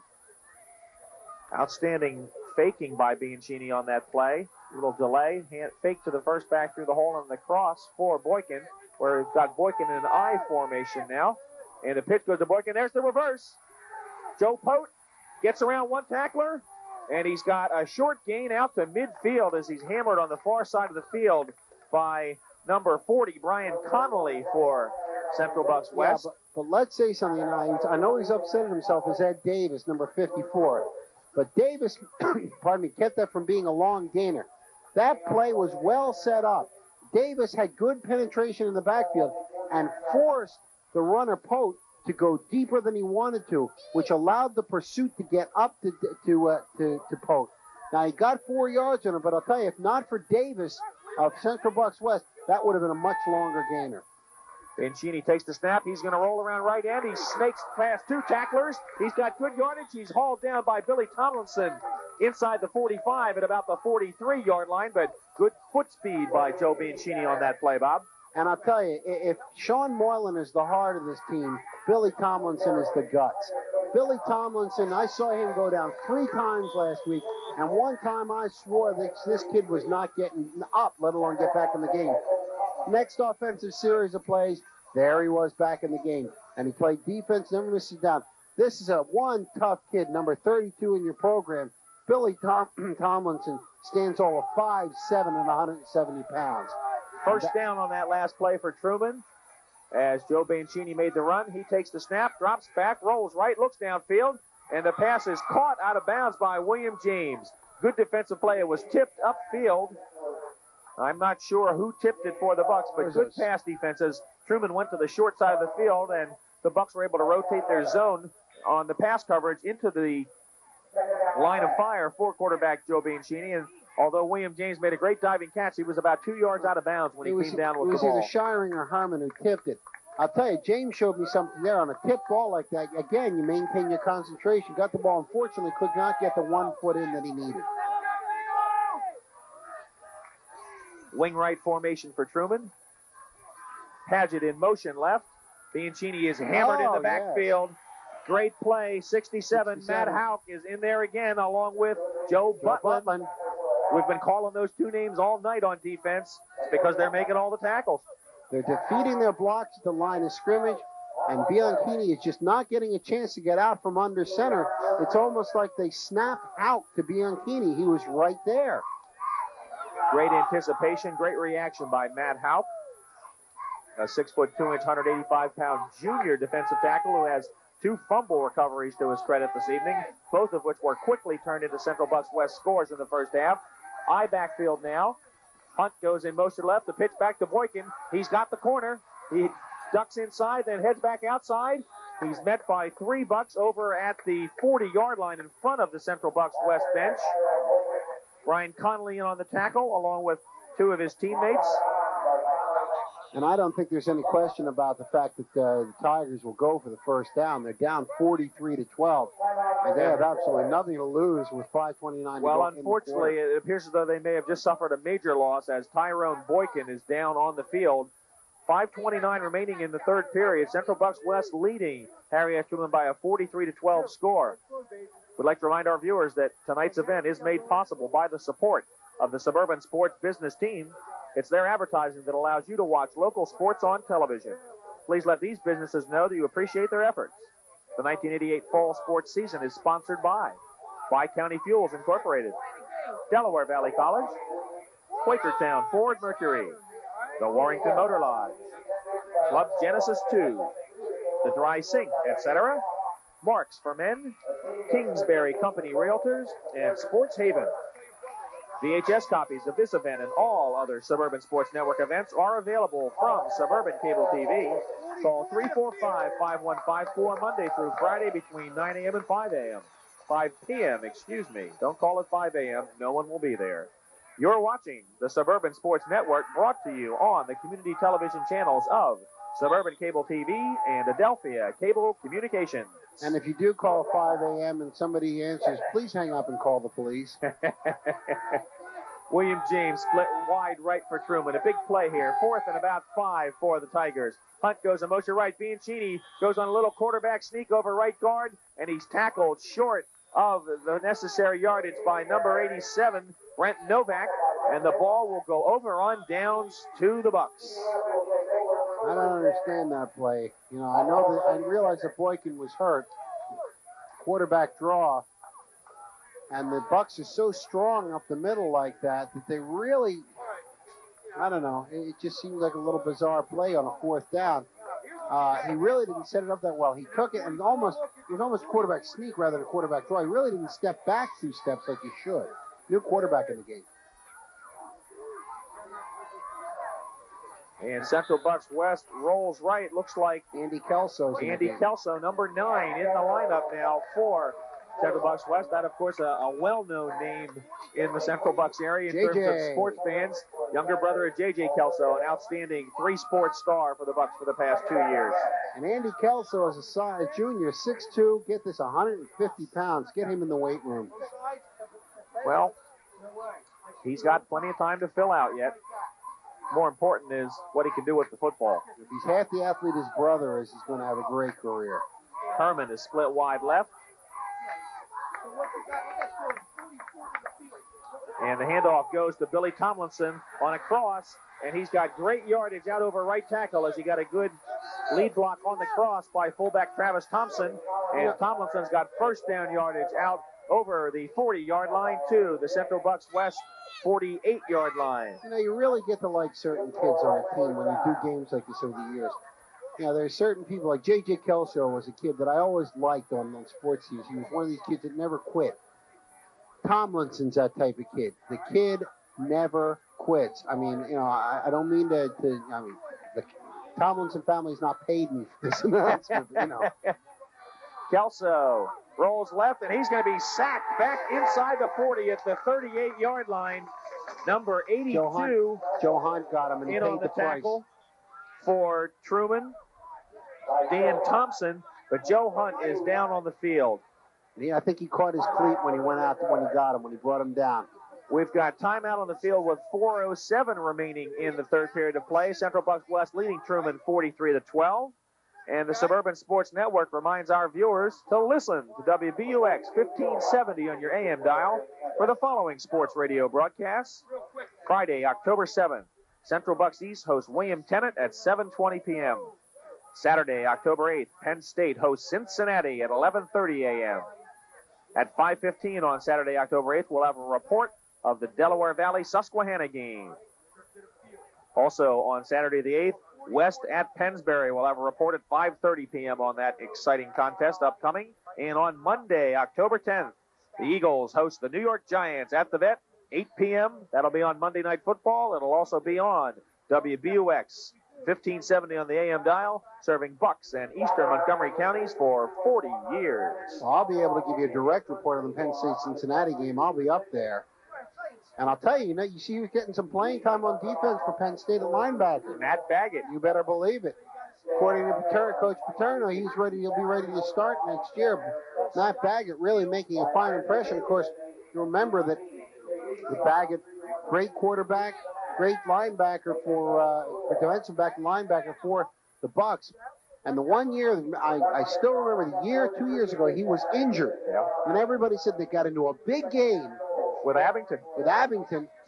Outstanding faking by Bianchini on that play. A little delay. Fake to the first back through the hole and the cross for Boykin, where we've got Boykin in an I formation now. And the pitch goes to Boykin. There's the reverse. Joe Pote gets around one tackler, and he's got a short gain out to midfield as he's hammered on the far side of the field by number 40, Brian Connolly for Central Bucks West. Yeah, but let's say something. I know he's upset at himself as Ed Davis, number 54. But Davis, pardon me, kept that from being a long gainer. That play was well set up. Davis had good penetration in the backfield and forced the runner Pote to go deeper than he wanted to, which allowed the pursuit to get up to Pote. Now, he got 4 yards on him, but I'll tell you, if not for Davis of Central Bucks West, that would have been a much longer gainer. Bianchini takes the snap. He's going to roll around right end. He snakes past 2 tacklers. He's got good yardage. He's hauled down by Billy Tomlinson inside the 45 at about the 43-yard line, but good foot speed by Joe Bianchini on that play, Bob. And I'll tell you, if Sean Moylan is the heart of this team, Billy Tomlinson is the guts. Billy Tomlinson, I saw him go down 3 times last week, and one time I swore that this kid was not getting up, let alone get back in the game. Next offensive series of plays, there he was back in the game. And he played defense, never missed it down. This is one tough kid, number 32 in your program. Billy Tomlinson stands over 5'7" and 170 pounds. First down on that last play for Truman. As Joe Bianchini made the run, he takes the snap, drops back, rolls right, looks downfield, and the pass is caught out of bounds by William James. Good defensive play. It was tipped upfield. I'm not sure who tipped it for the Bucks, but good pass defense as Truman went to the short side of the field, and the Bucks were able to rotate their zone on the pass coverage into the line of fire for quarterback Joe Bianchini. And although William James made a great diving catch, he was about 2 yards out of bounds when he came down with the ball. It was either Shiring or Harmon who tipped it. I'll tell you, James showed me something there on a tip ball like that. Again, you maintain your concentration. Got the ball, unfortunately, could not get the 1 foot in that he needed. Wing right formation for Truman. Padgett in motion left. Bianchini is hammered in the backfield. Yes. Great play, 67. Matt Houck is in there again along with Joe Butlin. We've been calling those 2 names all night on defense because they're making all the tackles. They're defeating their blocks at the line of scrimmage, and Bianchini is just not getting a chance to get out from under center. It's almost like they snap out to Bianchini. He was right there. Great anticipation, great reaction by Matt Houck, a 6'2", 185-pound junior defensive tackle who has 2 fumble recoveries to his credit this evening, both of which were quickly turned into Central Bucks West scores in the first half. I backfield now. Hunt goes in motion left. The pitch back to Boykin. He's got the corner. He ducks inside, then heads back outside. He's met by 3 Bucks over at the 40-yard line in front of the Central Bucks West bench. Brian Connolly in on the tackle, along with 2 of his teammates. And I don't think there's any question about the fact that the Tigers will go for the first down. They're down 43-12, and they have absolutely nothing to lose with 5:29 to go. Well, unfortunately, it appears as though they may have just suffered a major loss as Tyrone Boykin is down on the field. 5:29 remaining in the third period. Central Bucks West leading Harry S. Truman by a 43-12 score. We'd like to remind our viewers that tonight's event is made possible by the support of the Suburban Sports Business Team. It's their advertising that allows you to watch local sports on television. Please let these businesses know that you appreciate their efforts. The 1988 fall sports season is sponsored by County Fuels Incorporated, Delaware Valley College, Quakertown Ford Mercury, the Warrington Motor Lodge, Club Genesis 2, the Dry Sink, etc., Marks for Men, Kingsbury Company Realtors, and Sports Haven. VHS copies of this event and all other Suburban Sports Network events are available from Suburban Cable TV. Call 345-5154 Monday through Friday between 9 a.m. and 5 a.m. 5 p.m., excuse me. Don't call at 5 a.m. No one will be there. You're watching the Suburban Sports Network, brought to you on the community television channels of Suburban Cable TV and Adelphia Cable Communications. And if you do call 5 a.m. and somebody answers, please hang up and call the police. William James split wide right for Truman. A big play here. 4th and about 5 for the Tigers. Hunt goes a motion right. Bianchini goes on a little quarterback sneak over right guard, and he's tackled short of the necessary yardage by number 87, Brent Novak, and the ball will go over on downs to the Bucks. I don't understand that play. You know, I realize that Boykin was hurt. Quarterback draw. And the Bucks are so strong up the middle like that they really, I don't know, it just seems like a little bizarre play on a 4th down. He really didn't set it up that well. He took it and it was almost quarterback sneak rather than quarterback draw. He really didn't step back 2 steps like he should. New quarterback in the game. And Central Bucks West rolls right. Looks like Andy Kelso's in the game. Andy Kelso, number 9, in the lineup now for Central Bucks West. That, of course, a well-known name in the Central Bucks area in terms of sports fans. Younger brother of J.J. Kelso, an outstanding 3-sport star for the Bucks for the past 2 years. And Andy Kelso is a junior, 6'2", get this, 150 pounds. Get him in the weight room. Well, he's got plenty of time to fill out yet. More important is what he can do with the football. If he's half the athlete his brother is, he's going to have a great career. Herman is split wide left. And the handoff goes to Billy Tomlinson on a cross, and he's got great yardage out over right tackle as he got a good lead block on the cross by fullback Travis Thompson. And Tomlinson's got 1st down yardage out over the 40-yard line to the Central Bucks West 48-yard line. You know, you really get to like certain kids on a team when you do games like this over the years. You know, there's certain people, like J.J. Kelso was a kid that I always liked on sports teams. He was one of these kids that never quit. Tomlinson's that type of kid. The kid never quits. I mean, you know, I don't mean to I mean, the Tomlinson family's not paid me for this announcement, but, you know. Kelso rolls left, and he's going to be sacked back inside the 40 at the 38-yard line. Number 82. Joe Hunt got him and in paid on the tackle price. For Truman. Dan Thompson, but Joe Hunt is down on the field. Yeah, I think he caught his cleat when he went out, when he got him, when he brought him down. We've got timeout on the field with 4:07 remaining in the 3rd period of play. Central Bucks West leading Truman 43-12. And the Suburban Sports Network reminds our viewers to listen to WBUX 1570 on your AM dial for the following sports radio broadcasts. Friday, October 7th, Central Bucks East hosts William Tennant at 7:20 p.m. Saturday, October 8th, Penn State hosts Cincinnati at 11:30 a.m. At 5:15 on Saturday, October 8th, we'll have a report of the Delaware Valley Susquehanna game. Also on Saturday the 8th, West at Pennsbury. We'll have a report at 5:30 p.m. on that exciting contest upcoming. And on Monday, October 10th, the Eagles host the New York Giants at the Vet, 8 p.m. That'll be on Monday Night Football. It'll also be on WBUX 1570 on the AM dial, serving Bucks and eastern Montgomery counties for 40 years. Well, I'll be able to give you a direct report on the Penn State-Cincinnati game. I'll be up there. And I'll tell you, you see he was getting some playing time on defense for Penn State at linebacker. Matt Baggett. You better believe it. According to Coach Paterno, he'll be ready to start next year. Matt Baggett really making a fine impression. Of course, you remember that the Baggett, great quarterback, great linebacker for defensive back and linebacker for the Bucks. And the one year, I still remember the year, 2 years ago, he was injured. Yeah. And everybody said they got into a big game with Abington.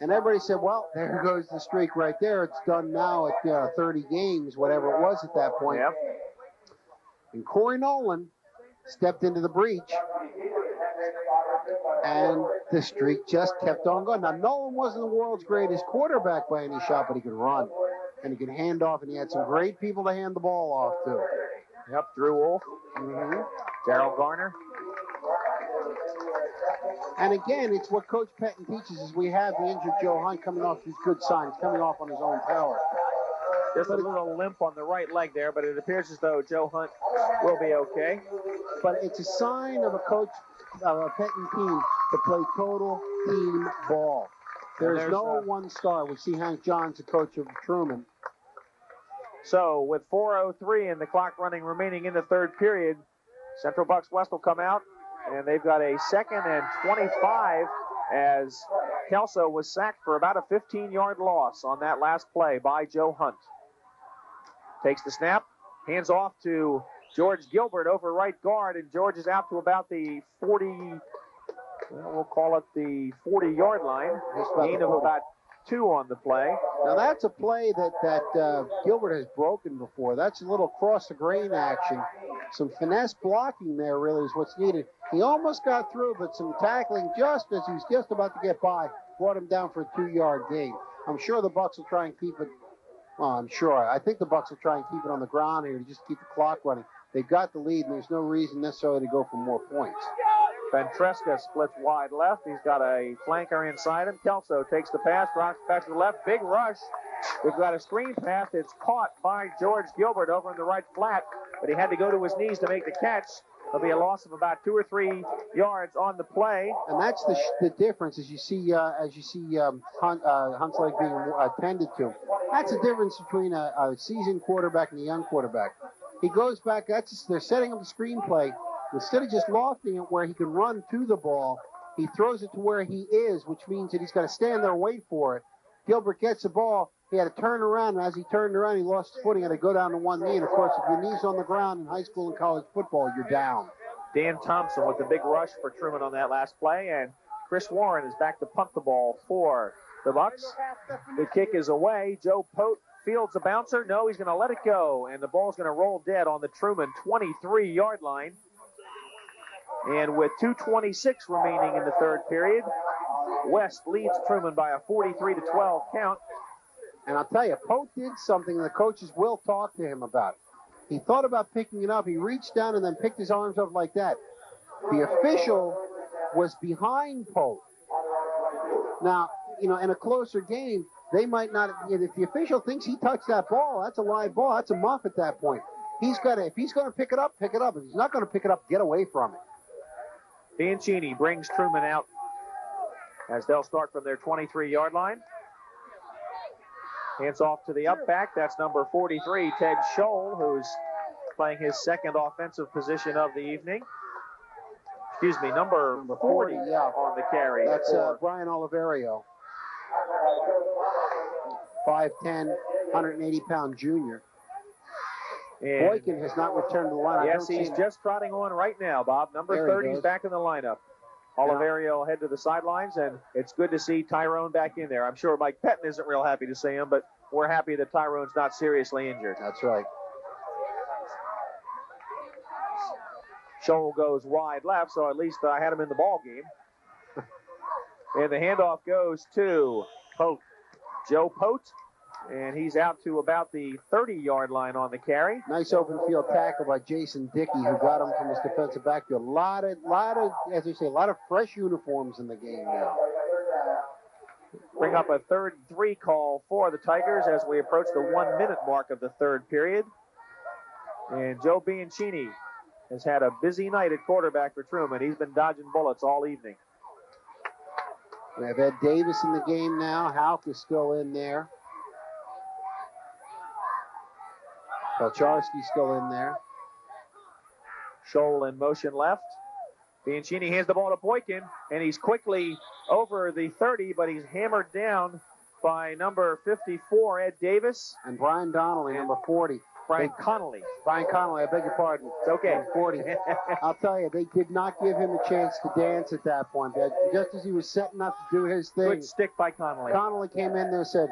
And everybody said, well, there goes the streak right there. It's done now at 30 games, whatever it was at that point. Yep. And Corey Nolan stepped into the breach, and the streak just kept on going. Now, Nolan wasn't the world's greatest quarterback by any shot, but he could run, and he could hand off, and he had some great people to hand the ball off to. Yep, Drew Wolf. Mm-hmm. Darrell Garner. And again, it's what Coach Pettin teaches is we have the injured Joe Hunt coming off these good signs, coming off on his own power. Just a little limp on the right leg there, but it appears as though Joe Hunt will be okay. But it's a sign of a coach, of a Pettin team to play total team ball. There's no one star. We see Hank Johns, the coach of Truman. So with 4:03 and the clock running remaining in the third period, Central Bucks West will come out, and they've got a 2nd and 25 as Kelso was sacked for about a 15-yard loss on that last play by Joe Hunt. Takes the snap, hands off to George Gilbert over right guard, and George is out to about the 40, we'll call it the 40-yard line. Gain of about 2 on the play. Now that's a play that Gilbert has broken before. That's a little cross the grain action. Some finesse blocking there really is what's needed. He almost got through, but some tackling just as he was just about to get by brought him down for a 2-yard gain. I'm sure the Bucks will try and keep it. Well, I'm sure. I think the Bucks will try and keep it on the ground here to just keep the clock running. They've got the lead, and there's no reason necessarily to go for more points. Ventresca splits wide left. He's got a flanker inside him. Kelso takes the pass, rocks back to the left. Big rush. We've got a screen pass. It's caught by George Gilbert over in the right flat, but he had to go to his knees to make the catch. There'll be a loss of about 2 or 3 yards on the play. And that's the difference as you see Hunt's leg being attended to. That's the difference between a seasoned quarterback and a young quarterback. He goes back. They're setting up a screenplay. Instead of just lofting it where he can run to the ball, he throws it to where he is, which means that he's got to stand there and wait for it. Gilbert gets the ball. He had to turn around, and as he turned around, he lost his footing and had to go down to one knee. And, of course, if your knee's on the ground in high school and college football, you're down. Dan Thompson with the big rush for Truman on that last play, and Chris Warren is back to punt the ball for the Bucks. The kick is away. Joe Pote fields the bouncer. No, he's going to let it go, and the ball's going to roll dead on the Truman 23-yard line. And with 2:26 remaining in the third period, West leads Truman by a 43-12 count. And I'll tell you, Pote did something the coaches will talk to him about. He thought about picking it up. He reached down and then picked his arms up like that. The official was behind Pote. Now, in a closer game, they might not. If the official thinks he touched that ball, that's a live ball. That's a muff at that point. If he's going to pick it up, pick it up. If he's not going to pick it up, get away from it. Bianchini brings Truman out as they'll start from their 23-yard line. Hands off to the up back. That's number 43, Ted Scholl, who's playing his second offensive position of the evening. Excuse me, number 40 on the carry. That's Brian Oliverio. 5'10", 180-pound junior. And Boykin has not returned to the line. Yes, he's just trotting on right now, Bob. Number 30 is back in the lineup. Oliverio head to the sidelines, and it's good to see Tyrone back in there. I'm sure Mike Pettin isn't real happy to see him, but we're happy that Tyrone's not seriously injured. That's right. Scholl goes wide left, so at least I had him in the ball game. And the handoff goes to Pote. Joe Pote, and he's out to about the 30-yard line on the carry. Nice open field tackle by Jason Dickey, who got him from his defensive backfield. A lot of, as they say, a lot of fresh uniforms in the game now. Bring up a 3rd and 3 call for the Tigers as we approach the 1-minute mark of the third period. And Joe Bianchini has had a busy night at quarterback for Truman. He's been dodging bullets all evening. We have Ed Davis in the game now. Houck is still in there. Belcharski's still in there. Scholl in motion left. Bianchini hands the ball to Boykin, and he's quickly over the 30, but he's hammered down by number 54, Ed Davis. And Brian Donnelly, number 40. Brian Connolly, I beg your pardon. It's okay. 40. I'll tell you, they did not give him a chance to dance at that point. Just as he was setting up to do his thing. Good stick by Connolly. Connolly came in there and said,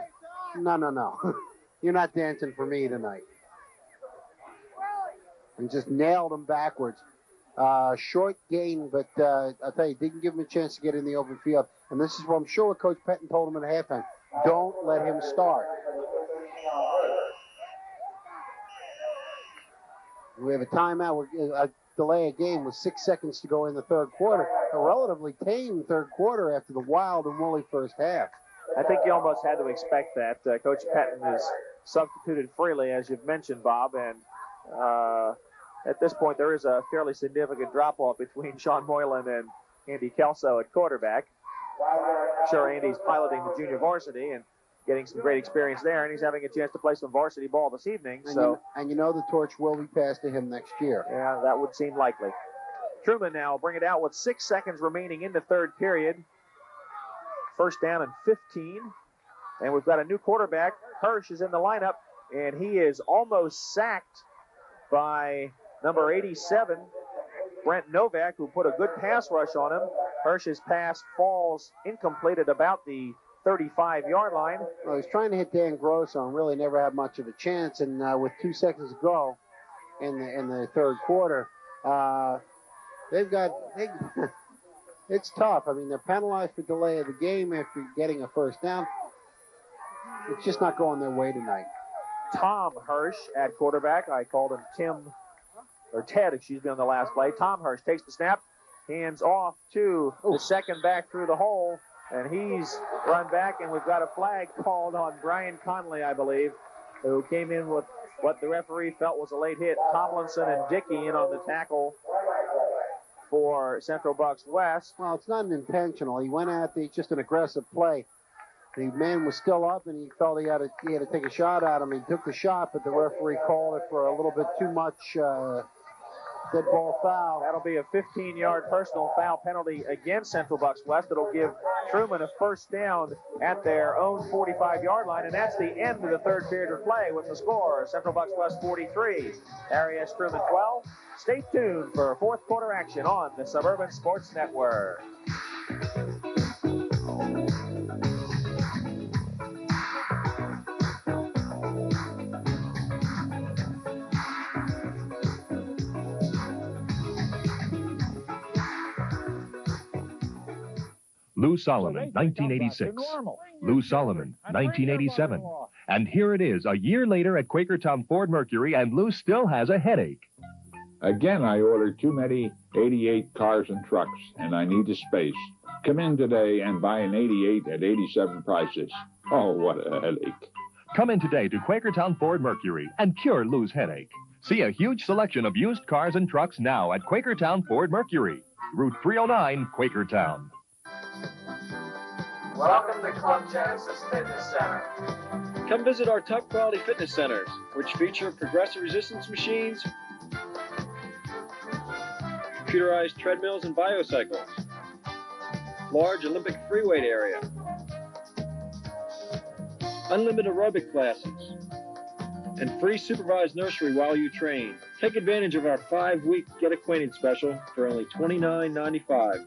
no. You're not dancing for me tonight. And just nailed him backwards. Short gain, but I'll tell you, didn't give him a chance to get in the open field. And this is what I'm sure Coach Pettin told him at halftime. Don't let him start. We have a timeout. delay of game with 6 seconds to go in the third quarter. A relatively tame third quarter after the wild and woolly first half. I think you almost had to expect that. Coach Pettin is substituted freely, as you've mentioned, Bob, and at this point there is a fairly significant drop-off between Sean Moylan and Andy Kelso at quarterback. I'm sure Andy's piloting the junior varsity and getting some great experience there, and he's having a chance to play some varsity ball this evening. And you know the torch will be passed to him next year. Yeah, that would seem likely. Truman now bring it out with 6 seconds remaining in the third period. First down and 15. And we've got a new quarterback. Hirsch is in the lineup, and he is almost sacked by number 87, Brent Novak, who put a good pass rush on him. Hirsch's pass falls incomplete at about the 35-yard line. Well, he's trying to hit Dan Grosso and really never had much of a chance. And with 2 seconds to go in the third quarter, it's tough. I mean, they're penalized for delay of the game after getting a first down. It's just not going their way tonight. Tom Hirsch at quarterback. I called him Ted, on the last play. Tom Hirsch takes the snap, hands off to the second back through the hole, and he's run back, and we've got a flag called on Brian Conley, I believe, who came in with what the referee felt was a late hit. Tomlinson and Dickey in on the tackle for Central Bucks West. Well, it's not intentional. He went at just an aggressive play. The man was still up, and he felt he had to take a shot at him. He took the shot, but the referee called it for a little bit too much dead ball foul. That'll be a 15-yard personal foul penalty against Central Bucks West. It'll give Truman a first down at their own 45-yard line, and that's the end of the third period of play with the score. Central Bucks West 43, Harry S. Truman 12. Stay tuned for fourth quarter action on the Suburban Sports Network. Lou Solomon, 1986. Lou Solomon, 1987. And here it is, a year later at Quakertown Ford Mercury, and Lou still has a headache. Again, I ordered too many 88 cars and trucks, and I need the space. Come in today and buy an 88 at 87 prices. Oh, what a headache. Come in today to Quakertown Ford Mercury and cure Lou's headache. See a huge selection of used cars and trucks now at Quakertown Ford Mercury, Route 309, Quakertown. Welcome to Club Genesis Fitness Center. Come visit our top quality fitness centers, which feature progressive resistance machines, computerized treadmills and biocycles, large Olympic free weight area, unlimited aerobic classes, and free supervised nursery while you train. Take advantage of our 5-week Get Acquainted special for only $29.95.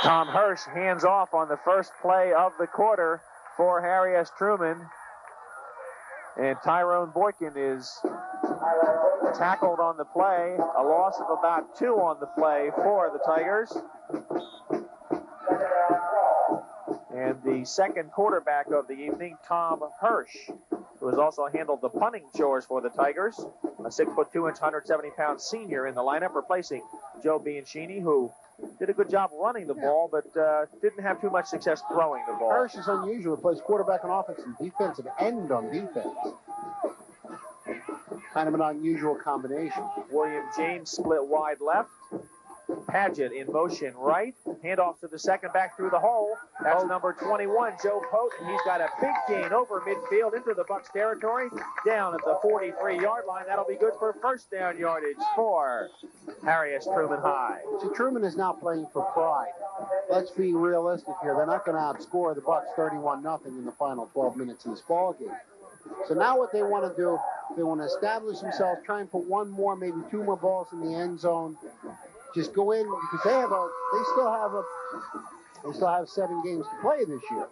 Tom Hirsch hands off on the first play of the quarter for Harry S. Truman. And Tyrone Boykin is tackled on the play. A loss of about 2 on the play for the Tigers. And the second quarterback of the evening, Tom Hirsch, who has also handled the punting chores for the Tigers. A 6'2", 170-pound senior in the lineup, replacing Joe Bianchini, who did a good job running the ball, but didn't have too much success throwing the ball. Hirsch is unusual. He plays quarterback on offense and defensive end on defense. Kind of an unusual combination. William James split wide left. Padgett in motion right. Handoff to the second back through the hole. That's number 21, Joe Poten. He's got a big gain over midfield into the Bucks territory. Down at the 43-yard line. That'll be good for first down yardage for Harry S. Truman High. See, Truman is now playing for pride. Let's be realistic here. They're not going to outscore the Bucks 31-0 in the final 12 minutes of this ball game. So now what they want to do, they want to establish themselves, try and put one more, maybe 2 more balls in the end zone. Just go in because they still have 7 games to play this year.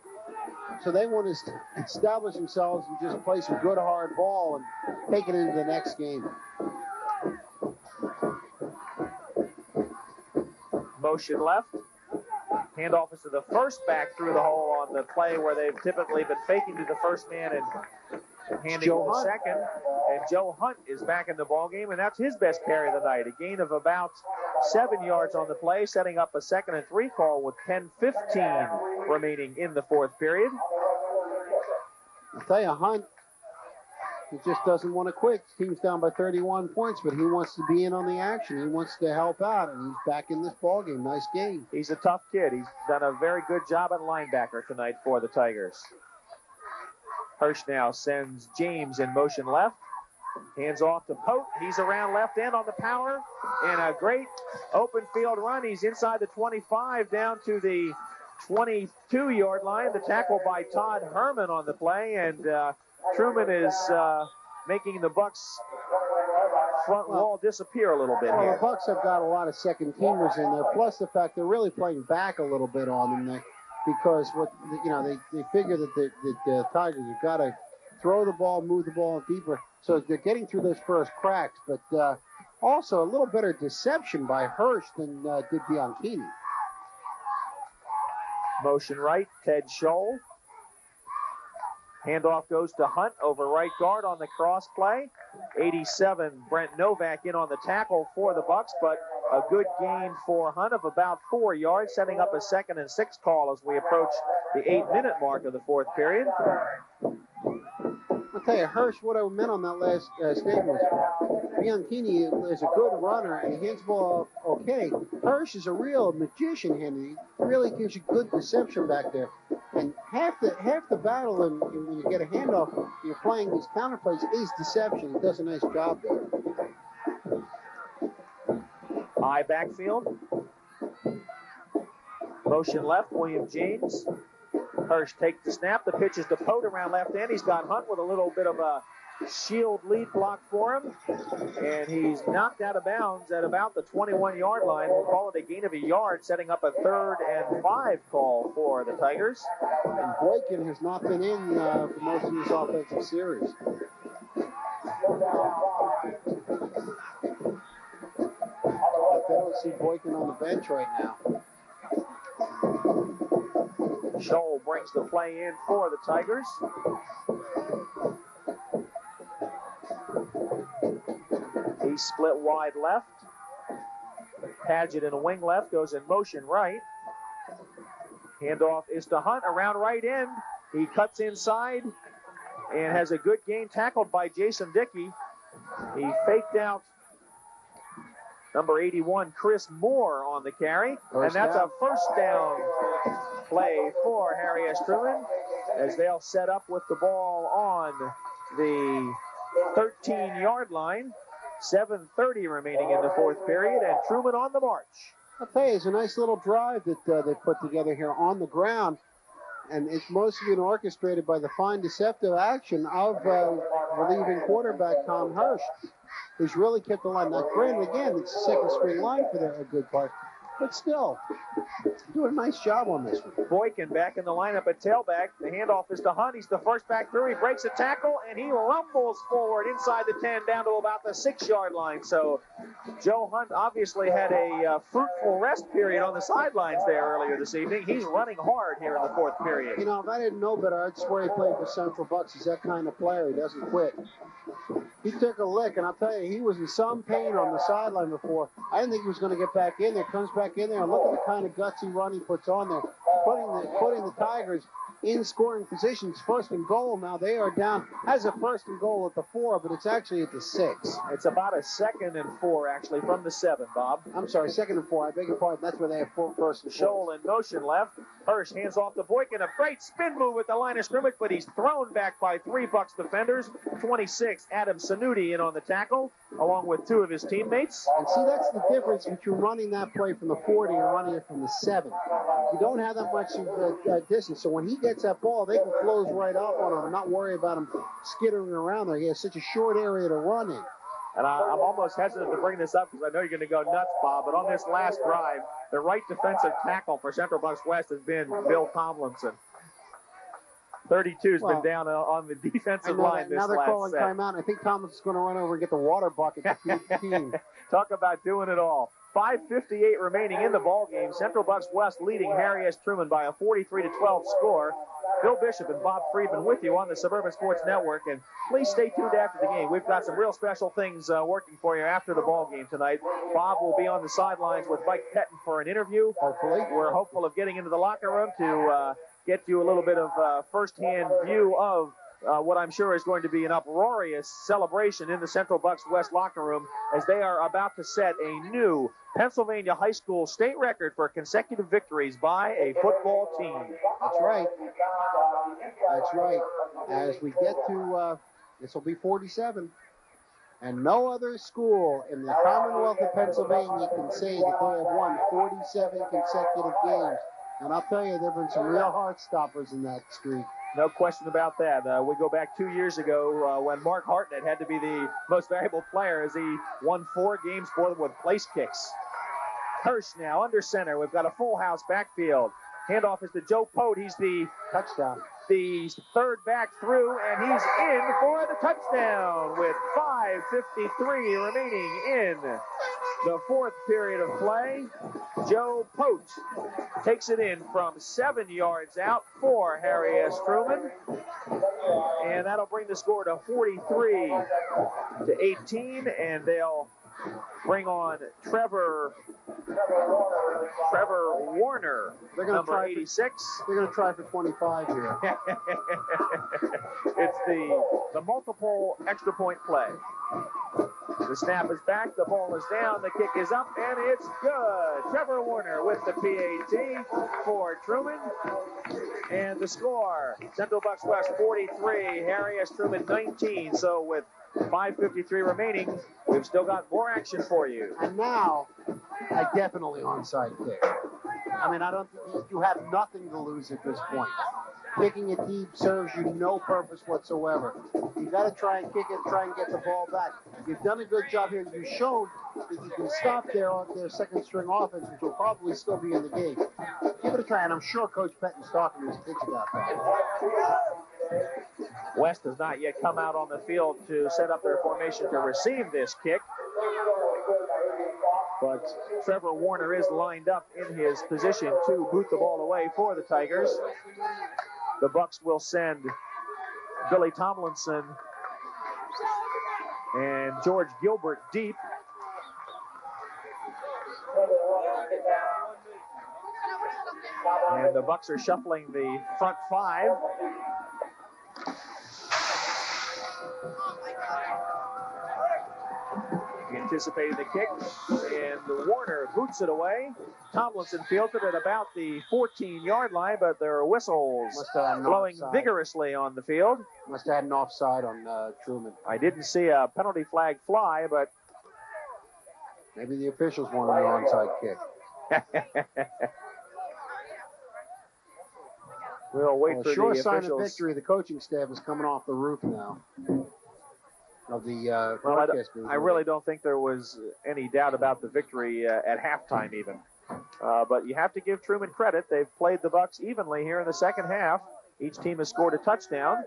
So they want to establish themselves and just play some good hard ball and take it into the next game. Motion left. Handoff is to the first back through the hole on the play where they've typically been faking to the first man and handing to the second. And Joe Hunt is back in the ballgame, and that's his best carry of the night. A gain of about 7 yards on the play, setting up a 2nd and 3 call with 10:15 remaining in the fourth period. I'll tell you, Hunt, he just doesn't want to quit. His team's down by 31 points, but he wants to be in on the action. He wants to help out, and he's back in this ballgame. Nice game. He's a tough kid. He's done a very good job at linebacker tonight for the Tigers. Hirsch now sends James in motion left. Hands off to Pote. He's around left end on the power. And a great open field run. He's inside the 25 down to the 22-yard line. The tackle by Todd Herman on the play. And Truman is making the Bucks front wall disappear a little bit here. The Bucks have got a lot of second teamers in there, plus the fact they're really playing back a little bit on them there, because they figure that the Tigers have got to throw the ball, move the ball deeper, so they're getting through those first cracks. But also a little better deception by Hirsch than did Bianchini. Motion right, Ted Scholl. Handoff goes to Hunt over right guard on the cross play. 87, Brent Novak in on the tackle for the Bucks, but a good gain for Hunt of about 4 yards, setting up a 2nd and 6 call as we approach the 8-minute mark of the fourth period. I'll tell you, Hirsch, what I meant on that last statement was Bianchini is a good runner and he hands the ball off okay. Hirsch is a real magician, Henry. He really gives you good deception back there. And half the battle when you get a handoff, you're playing these counter plays, is deception. He does a nice job there. High backfield. Motion left, William James. Hirsch takes the snap. The pitch is to Pote around left end. He's got Hunt with a little bit of a shield lead block for him. And he's knocked out of bounds at about the 21-yard line. We'll call it a gain of a yard, setting up a 3rd and 5 call for the Tigers. And Boykin has not been in for most of this offensive series. I don't see Boykin on the bench right now. Scholl brings the play in for the Tigers. He split wide left. Padgett in a wing left, goes in motion right. Handoff is to Hunt around right end. He cuts inside and has a good gain, tackled by Jason Dickey. He faked out number 81, Chris Moore, on the carry. And that's a first down play for Harry S. Truman, as they'll set up with the ball on the 13-yard line. 7:30 remaining in the fourth period, and Truman on the march. I'll tell you, it's a nice little drive that they put together here on the ground, and it's mostly been orchestrated by the fine deceptive action of relieving quarterback Tom Hirsch, who's really kept the line. Now, granted, again, it's a second string line for a good part, but still, doing a nice job on this one. Boykin back in the lineup at tailback. The handoff is to Hunt. He's the first back through. He breaks a tackle, and he rumbles forward inside the 10 down to about the 6-yard line. So Joe Hunt obviously had a fruitful rest period on the sidelines there earlier this evening. He's running hard here in the fourth period. You know, if I didn't know better, I'd swear he played for Central Bucks. He's that kind of player. He doesn't quit. He took a lick, and I'll tell you, he was in some pain on the sideline before. I didn't think he was going to get back in there. Comes back in there, and look at the kind of gutsy run he puts on there. Putting the Tigers in scoring positions, 1st and goal. Now they are down as a 1st and goal at the 4, but it's actually at the 6. It's about a 2nd and 4, actually, from the 7, Bob. I'm sorry, 2nd and 4. I beg your pardon. That's where they have 1st and 4. Scholl in motion left. Hirsch hands off to Boykin. A great spin move at the line of scrimmage, but he's thrown back by 3 Bucks defenders. 26, Adam Sanuti in on the tackle, along with 2 of his teammates. And see, that's the difference between running that play from the 40 and running it from the 7. You don't have that much distance, so when he gets that ball, they can close right up on him and not worry about him skittering around there. He has such a short area to run in. And I'm almost hesitant to bring this up because I know you're going to go nuts, Bob, but on this last drive, the right defensive tackle for Central Bucks West has been Bill Tomlinson. 32's been down on the defensive line this now they're last calling set. timeout. I think Thomas is going to run over and get the water bucket to feed the team. Talk about doing it all. 5:58 remaining in the ball game. Central Bucks West leading Harry S. Truman by a 43-12 score. Bill Bishop and Bob Friedman with you on the Suburban Sports Network, and please stay tuned after the game. We've got some real special things working for you after the ball game tonight. Bob will be on the sidelines with Mike Pettin for an interview. Hopefully, we're hopeful of getting into the locker room to get you a little bit of first-hand view of what I'm sure is going to be an uproarious celebration in the Central Bucks West locker room as they are about to set a new Pennsylvania high school state record for consecutive victories by a football team. That's right. That's right. As we get to, this will be 47. And no other school in the Commonwealth of Pennsylvania can say that they have won 47 consecutive games. And I'll tell you, there have been some real heart stoppers in that streak. No question about that. We go back 2 years ago when Mark Hartnett had to be the most valuable player as he won 4 games for them with place kicks. Hirsch now under center. We've got a full house backfield. Handoff is to Joe Pote. He's the touchdown. The third back through, and he's in for the touchdown with 5:53 remaining in the fourth period of play. Joe Pote takes it in from 7 yards out for Harry S. Truman. And that'll bring the score to 43-18, and they'll bring on Trevor Warner, number 86. They're going to try for 25 here. It's the multiple extra point play. The snap is back, the ball is down, the kick is up, and it's good. Trevor Warner with the PAT for Truman. And the score, Central Bucks West 43, Harry S. Truman 19. So with 5:53 remaining, we've still got more action for you. And now, a definitely onside kick. I mean, I don't think you have nothing to lose at this point. Kicking it deep serves you no purpose whatsoever. You got to try and kick it, try and get the ball back. You've done a good job here. You've shown that you can stop their second string offense, which will probably still be in the game. Give it a try, and I'm sure Coach Pettin's talking to his kids about that. West has not yet come out on the field to set up their formation to receive this kick. But Trevor Warner is lined up in his position to boot the ball away for the Tigers. The Bucks will send Billy Tomlinson and George Gilbert deep. And the Bucks are shuffling the front 5. Anticipating the kick, and Warner boots it away. Tomlinson fields it at about the 14-yard line, but there are whistles blowing vigorously on the field. Must have had an offside on Truman. I didn't see a penalty flag fly, but maybe the officials wanted an onside kick. We'll wait for sure the sign officials. of victory. The coaching staff is coming off the roof now. Of the I really don't think there was any doubt about the victory at halftime even. But you have to give Truman credit. They've played the Bucks evenly here in the second half. Each team has scored a touchdown.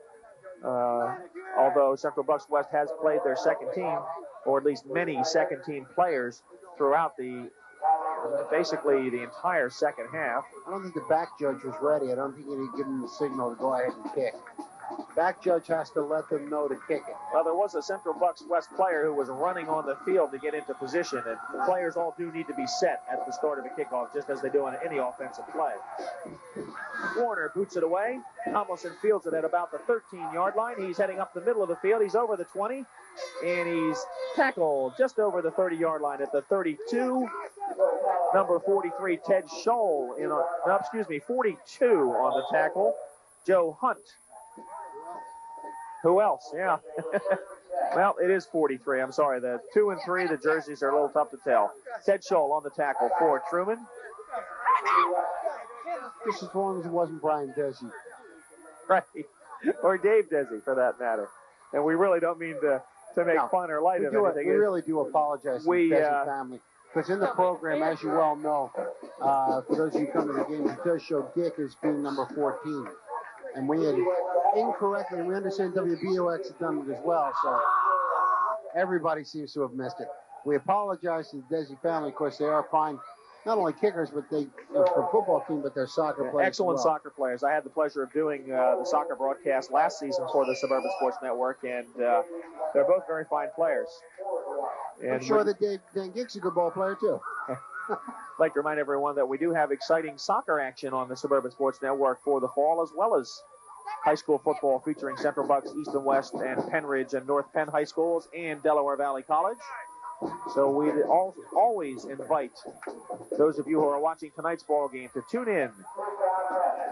Although Central Bucks West has played their second team, or at least many second team players throughout basically the entire second half. I don't think the back judge was ready. I don't think he'd given him the signal to go ahead and kick. Back judge has to let them know to kick it. Well, there was a Central Bucks West player who was running on the field to get into position, and players all do need to be set at the start of a kickoff, just as they do on any offensive play. Warner boots it away. Tomlinson fields it at about the 13-yard line. He's heading up the middle of the field. He's over the 20, and he's tackled just over the 30-yard line at the 32. Number 43, Ted Scholl, 42 on the tackle. Joe Hunt. Who else? Yeah. Well, it is 43. I'm sorry. The 2 and 3, the jerseys are a little tough to tell. Ted Scholl on the tackle for Truman. Just as long as it wasn't Brian Desi. Right. Or Dave Desi, for that matter. And we really don't mean to make fun or light of anything. We really do apologize to the Desi family. Because in the program, as you well know, for those of you who come to the games, it does show Dick as being number 14. And we had incorrectly. We understand WBOX has done it as well, so everybody seems to have missed it. We apologize to the Desi family. Of course, they are fine, not only kickers, but they for football team, but they're soccer players. Excellent as well. soccer players. I had the pleasure of doing the soccer broadcast last season for the Suburban Sports Network, and they're both very fine players. And I'm sure that Dan Gick's a good ball player, too. I'd like to remind everyone that we do have exciting soccer action on the Suburban Sports Network for the fall, as well as high school football featuring Central Bucks, East and West, and Penridge and North Penn High Schools and Delaware Valley College. So we always invite those of you who are watching tonight's ball game to tune in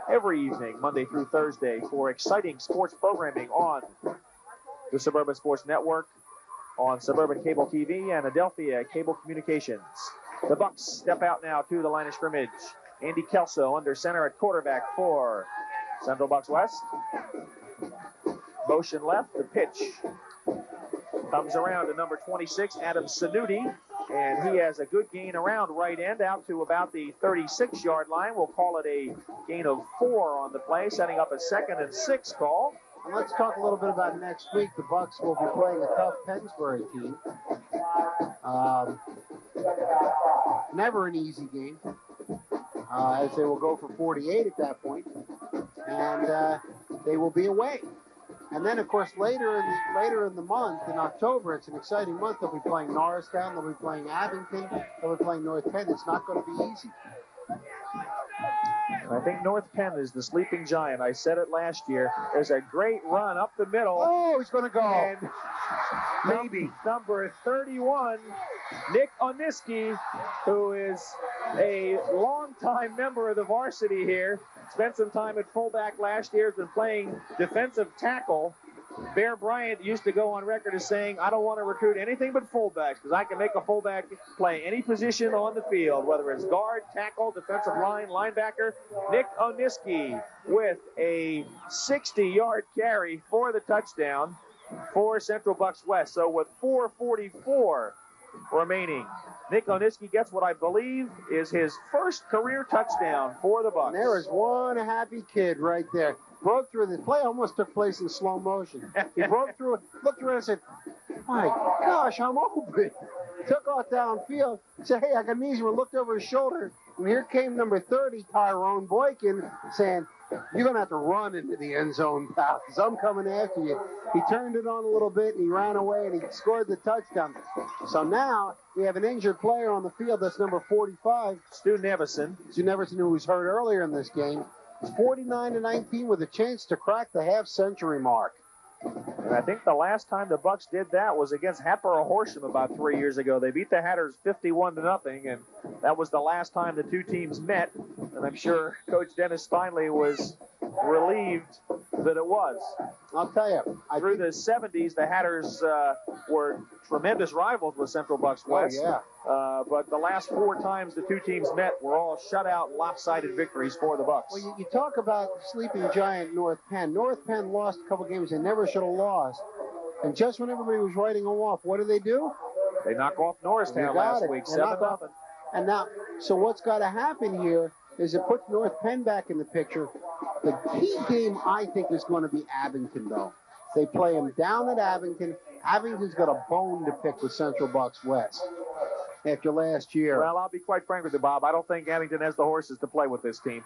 every evening, Monday through Thursday, for exciting sports programming on the Suburban Sports Network, on Suburban Cable TV and Adelphia Cable Communications. The Bucks step out now to the line of scrimmage. Andy Kelso under center at quarterback for Central Bucks West. Motion left, the pitch comes around to number 26, Adam Sanuti, and he has a good gain around right end out to about the 36-yard line. We'll call it a gain of 4 on the play, setting up a 2nd and 6 call. And let's talk a little bit about next week. The Bucks will be playing a tough Pennsbury team. Never an easy game, as they will go for 48 at that point, and they will be away. And then, of course, later in the month, in October, it's an exciting month. They'll be playing Norristown, they'll be playing Abington, they'll be playing North Penn. It's not going to be easy. I think North Penn is the sleeping giant. I said it last year. There's a great run up the middle. Oh, he's going to go. And maybe. Number 31, Nick Oniski, who is a longtime member of the varsity here. Spent some time at fullback last year. Has been playing defensive tackle. Bear Bryant used to go on record as saying, I don't want to recruit anything but fullbacks because I can make a fullback play any position on the field, whether it's guard, tackle, defensive line, linebacker. Nick Oniski with a 60-yard carry for the touchdown for Central Bucks West. So with 4:44 remaining, Nick Oniski gets what I believe is his first career touchdown for the Bucks. And there is one happy kid right there. Broke through. The play almost took place in slow motion. He broke through it, looked around and said, my gosh, I'm open. Took off downfield, said, hey, I got an easy one. Looked over his shoulder, and here came number 30, Tyrone Boykin, saying, you're going to have to run into the end zone, pal, because I'm coming after you. He turned it on a little bit, and he ran away, and he scored the touchdown. So now we have an injured player on the field. That's number 45. Stu Nevison. Stu Nevison, who was hurt earlier in this game. It's 49-19 with a chance to crack the half-century mark. And I think the last time the Bucks did that was against Hatboro Horsham about 3 years ago. They beat the Hatters 51-0, and that was the last time the two teams met. And I'm sure Coach Dennis Steinley was relieved that it was. I'll tell you. Through the 70s, the Hatters were tremendous rivals with Central Bucks West. Oh, yeah. But the last 4 times the two teams met were all shutout, lopsided victories for the Bucks. Well, you talk about sleeping giant North Penn. North Penn lost a couple games they never should have lost. And just when everybody was writing them off, what do? They knock off Norristown last week, 7-0. And now, so what's got to happen here is it puts North Penn back in the picture. The key game, I think, is going to be Abington, though. They play them down at Abington. Abington's got a bone to pick with Central Bucks West after last year. Well, I'll be quite frank with you, Bob. I don't think Abington has the horses to play with this team.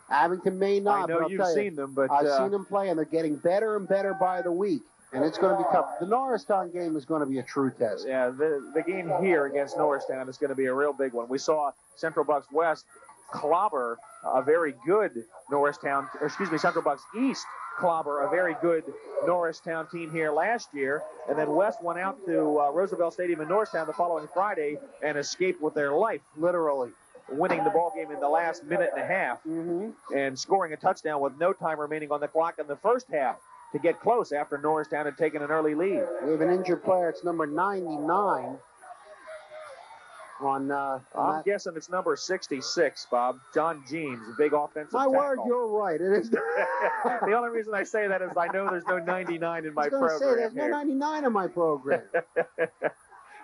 Abington may not. I know you've seen them, but I've seen them play, and they're getting better and better by the week. And it's going to be tough. The Norristown game is going to be a true test. Yeah, the game here against Norristown is going to be a real big one. We saw Central Bucks West clobber a very good Central Bucks East clobber a very good Norristown team here last year. And then West went out to Roosevelt Stadium in Norristown the following Friday and escaped with their life, literally, winning the ball game in the last minute and a half and scoring a touchdown with no time remaining on the clock in the first half to get close after Norristown had taken an early lead. We have an injured player. It's number 99. I'm guessing it's number 66, Bob. John Jeans, a big offensive tackle. My word, you're right. It is. The only reason I say that is I know there's no 99 in my program. There's no 99 in my program.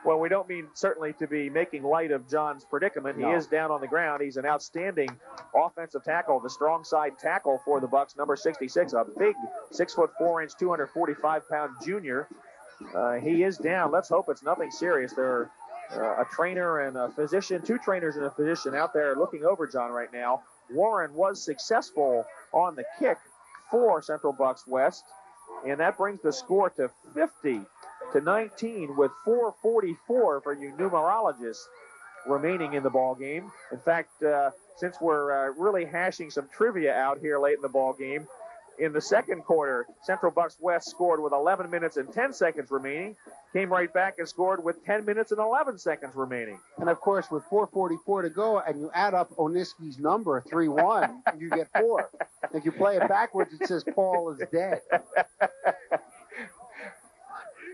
Well, we don't mean certainly to be making light of John's predicament. No. He is down on the ground. He's an outstanding offensive tackle, the strong side tackle for the Bucks, number 66, a big 6'4", 245-pound junior. He is down. Let's hope it's nothing serious. There are a trainer and a physician, 2 trainers and a physician out there looking over John right now. Warren was successful on the kick for Central Bucks West, and that brings the score to 50-19 with 4:44 for you numerologists remaining in the ball game. In fact, since we're really hashing some trivia out here late in the ball game, in the second quarter, Central Bucks West scored with 11 minutes and 10 seconds remaining, came right back and scored with 10 minutes and 11 seconds remaining. And, of course, with 4:44 to go, and you add up Oniski's number, 3-1, you get 4. If you play it backwards, it says Paul is dead.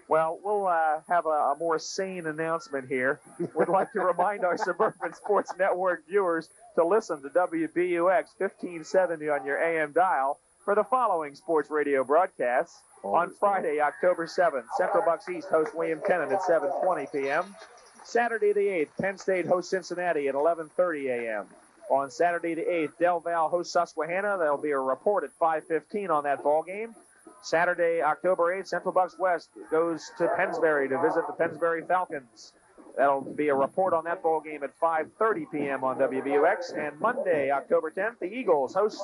Well, we'll have a more sane announcement here. We'd like to remind our Suburban Sports Network viewers to listen to WBUX 1570 on your AM dial for the following sports radio broadcasts. On Friday, October 7th, Central Bucks East hosts William Tennant at 7:20 p.m. Saturday the 8th, Penn State hosts Cincinnati at 11:30 a.m. On Saturday the 8th, Del Val hosts Susquehanna. There'll be a report at 5:15 on that ball game. Saturday, October 8th, Central Bucks West goes to Pennsbury to visit the Pennsbury Falcons. That'll be a report on that ball game at 5:30 p.m. on WBUX. And Monday, October 10th, the Eagles host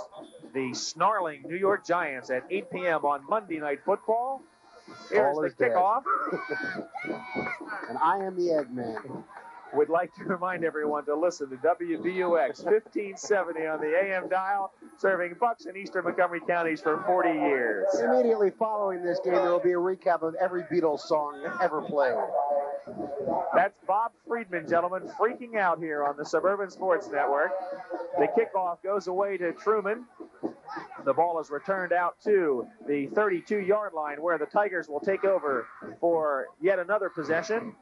the snarling New York Giants at 8 p.m. on Monday Night Football. Here's the kickoff. And I am the Eggman. We'd like to remind everyone to listen to WBUX 1570 on the AM dial, serving Bucks in eastern Montgomery counties for 40 years. Immediately following this game, there will be a recap of every Beatles song ever played. That's Bob Friedman, gentlemen, freaking out here on the Suburban Sports Network. The kickoff goes away to Truman. The ball is returned out to the 32-yard line where the Tigers will take over for yet another possession.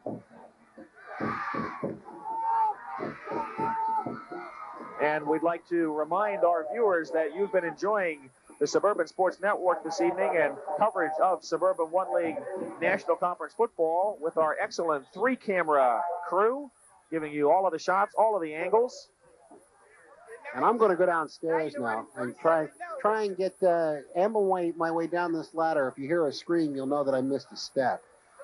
And we'd like to remind our viewers that you've been enjoying the Suburban Sports Network this evening and coverage of Suburban One League National Conference football with our excellent 3-camera crew, giving you all of the shots, all of the angles. And I'm going to go downstairs now and try and get my way down this ladder. If you hear a scream, you'll know that I missed a step.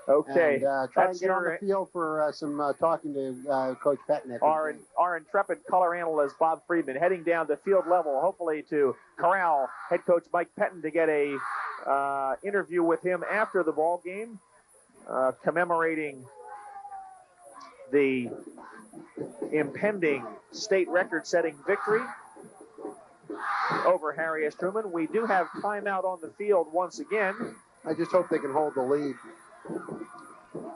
Okay. And try and get on the field for some talking to Coach Petnick. Our intrepid color analyst, Bob Friedman, heading down to field level, hopefully to corral head coach Mike Pettin to get a interview with him after the ball game, commemorating the impending state record-setting victory over Harry S. Truman. We do have timeout on the field once again. I just hope they can hold the lead.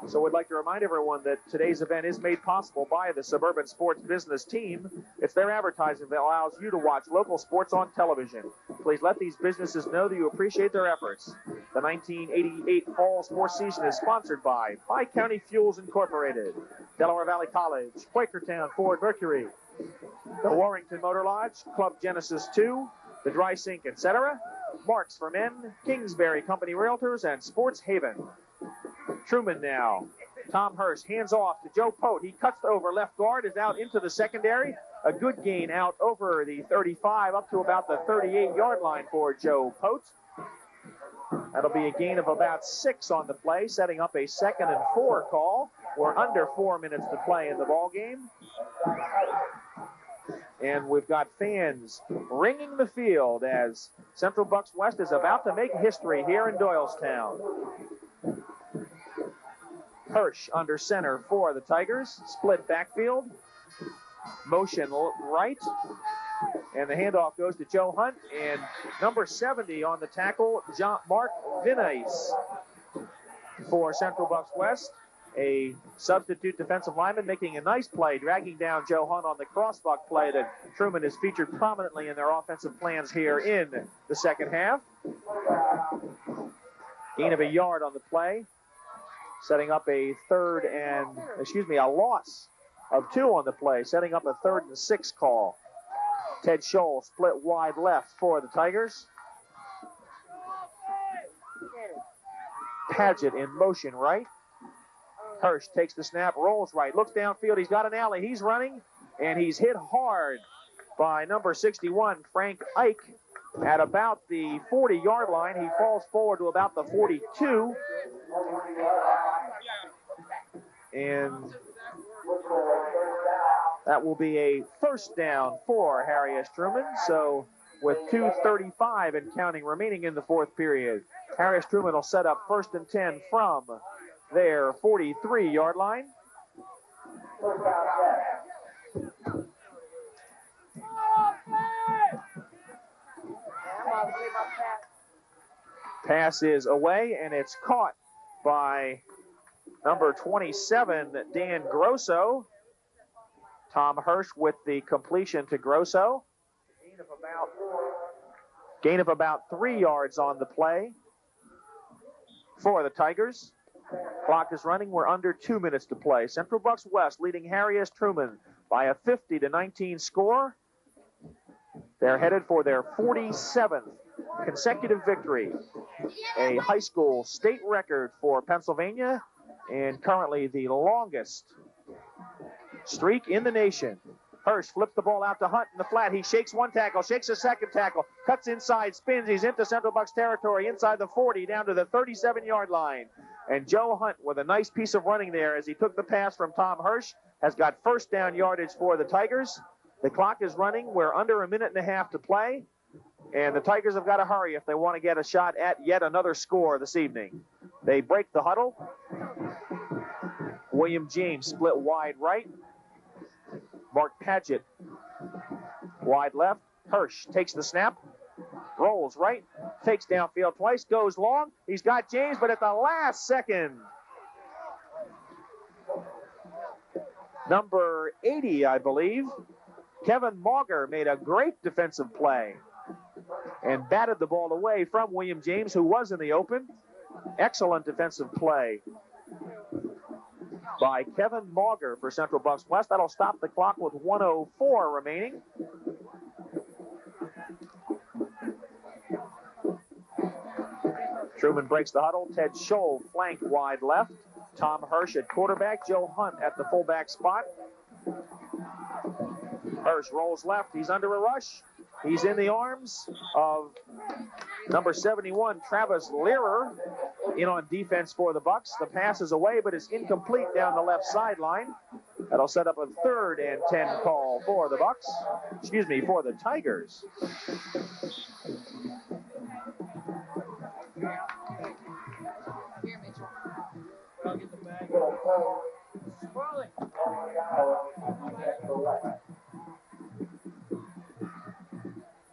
So we'd like to remind everyone that today's event is made possible by the Suburban Sports Business Team. It's their advertising that allows you to watch local sports on television. Please let these businesses know that you appreciate their efforts. The 1988 fall sports season is sponsored by Bi-County Fuels Incorporated, Delaware Valley College, Quakertown Ford Mercury, the Warrington Motor Lodge, Club Genesis 2, the Dry Sink, etc., Marks for Men, Kingsbury Company Realtors, and Sports Haven. Truman now. Tom Hurst hands off to Joe Pote. He cuts over left guard, is out into the secondary. A good gain out over the 35 up to about the 38-yard line for Joe Pote. That'll be a gain of about 6 on the play, setting up a 2nd and 4 call. We're under 4 minutes to play in the ball game. And we've got fans ringing the field as Central Bucks West is about to make history here in Doylestown. Hirsch under center for the Tigers. Split backfield. Motion right. And the handoff goes to Joe Hunt. And number 70 on the tackle, Mark Vinais for Central Bucks West. A substitute defensive lineman making a nice play, dragging down Joe Hunt on the crossbuck play that Truman has featured prominently in their offensive plans here in the second half. Gain of a yard on the play. Setting up a loss of 2 on the play, setting up a 3rd and 6 call. Ted Scholl split wide left for the Tigers. Paget in motion right. Hirsch takes the snap, rolls right, looks downfield. He's got an alley. He's running, and he's hit hard by number 61, Frank Ike, at about the 40-yard line. He falls forward to about the 42. And that will be a first down for Harry S. Truman. So with 2:35 and counting remaining in the fourth period, Harry S. Truman will set up 1st and 10 from their 43-yard line. Pass is away, and it's caught by number 27, Dan Grosso. Tom Hirsch with the completion to Grosso. Gain of about 3 yards on the play for the Tigers. Clock is running. We're under 2 minutes to play. Central Bucks West leading Harry S. Truman by a 50-19 score. They're headed for their 47th consecutive victory, a high school state record for Pennsylvania, and currently the longest streak in the nation. Hirsch flips the ball out to Hunt in the flat. He shakes one tackle, shakes a second tackle, cuts inside, spins. He's into Central Bucks territory, inside the 40, down to the 37-yard line. And Joe Hunt, with a nice piece of running there as he took the pass from Tom Hirsch, has got first down yardage for the Tigers. The clock is running. We're under a minute and a half to play. And the Tigers have got to hurry if they want to get a shot at yet another score this evening. They break the huddle. William James split wide right. Mark Padgett wide left. Hirsch takes the snap, rolls right, takes downfield twice, goes long. He's got James, but at the last second, number 80, I believe, Kevin Mauger made a great defensive play and batted the ball away from William James, who was in the open. Excellent defensive play by Kevin Mauger for Central Bucks West. That'll stop the clock with 1:04 remaining. Truman breaks the huddle. Ted Scholl flank wide left. Tom Hirsch at quarterback. Joe Hunt at the fullback spot. Hirsch rolls left. He's under a rush. He's in the arms of number 71, Travis Learer, in on defense for the Bucks. The pass is away, but it's incomplete down the left sideline. That'll set up a 3rd and 10 call for the Bucks. Excuse me, for the Tigers.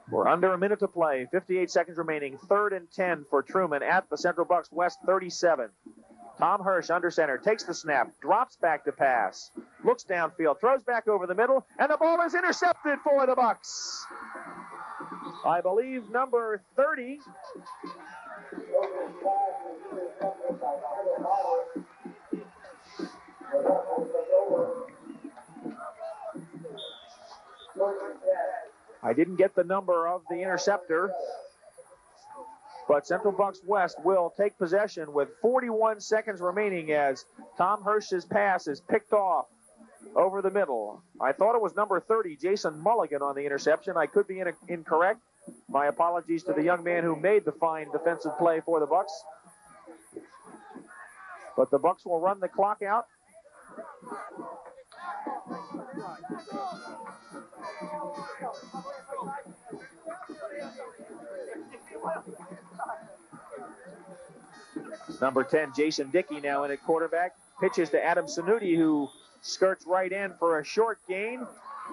We're under a minute to play. 58 seconds remaining. 3rd and 10 for Truman at the Central Bucks West 37. Tom Hirsch under center, takes the snap, drops back to pass, looks downfield, throws back over the middle, and the ball is intercepted for the Bucks. I believe number 30. I didn't get the number of the interceptor, but Central Bucks West will take possession with 41 seconds remaining as Tom Hirsch's pass is picked off over the middle. I thought it was number 30, Jason Mulligan, on the interception. I could be incorrect. My apologies to the young man who made the fine defensive play for the Bucks. But the Bucks will run the clock out. Number 10, Jason Dickey, now in at quarterback. Pitches to Adam Sanuti, who skirts right in for a short gain.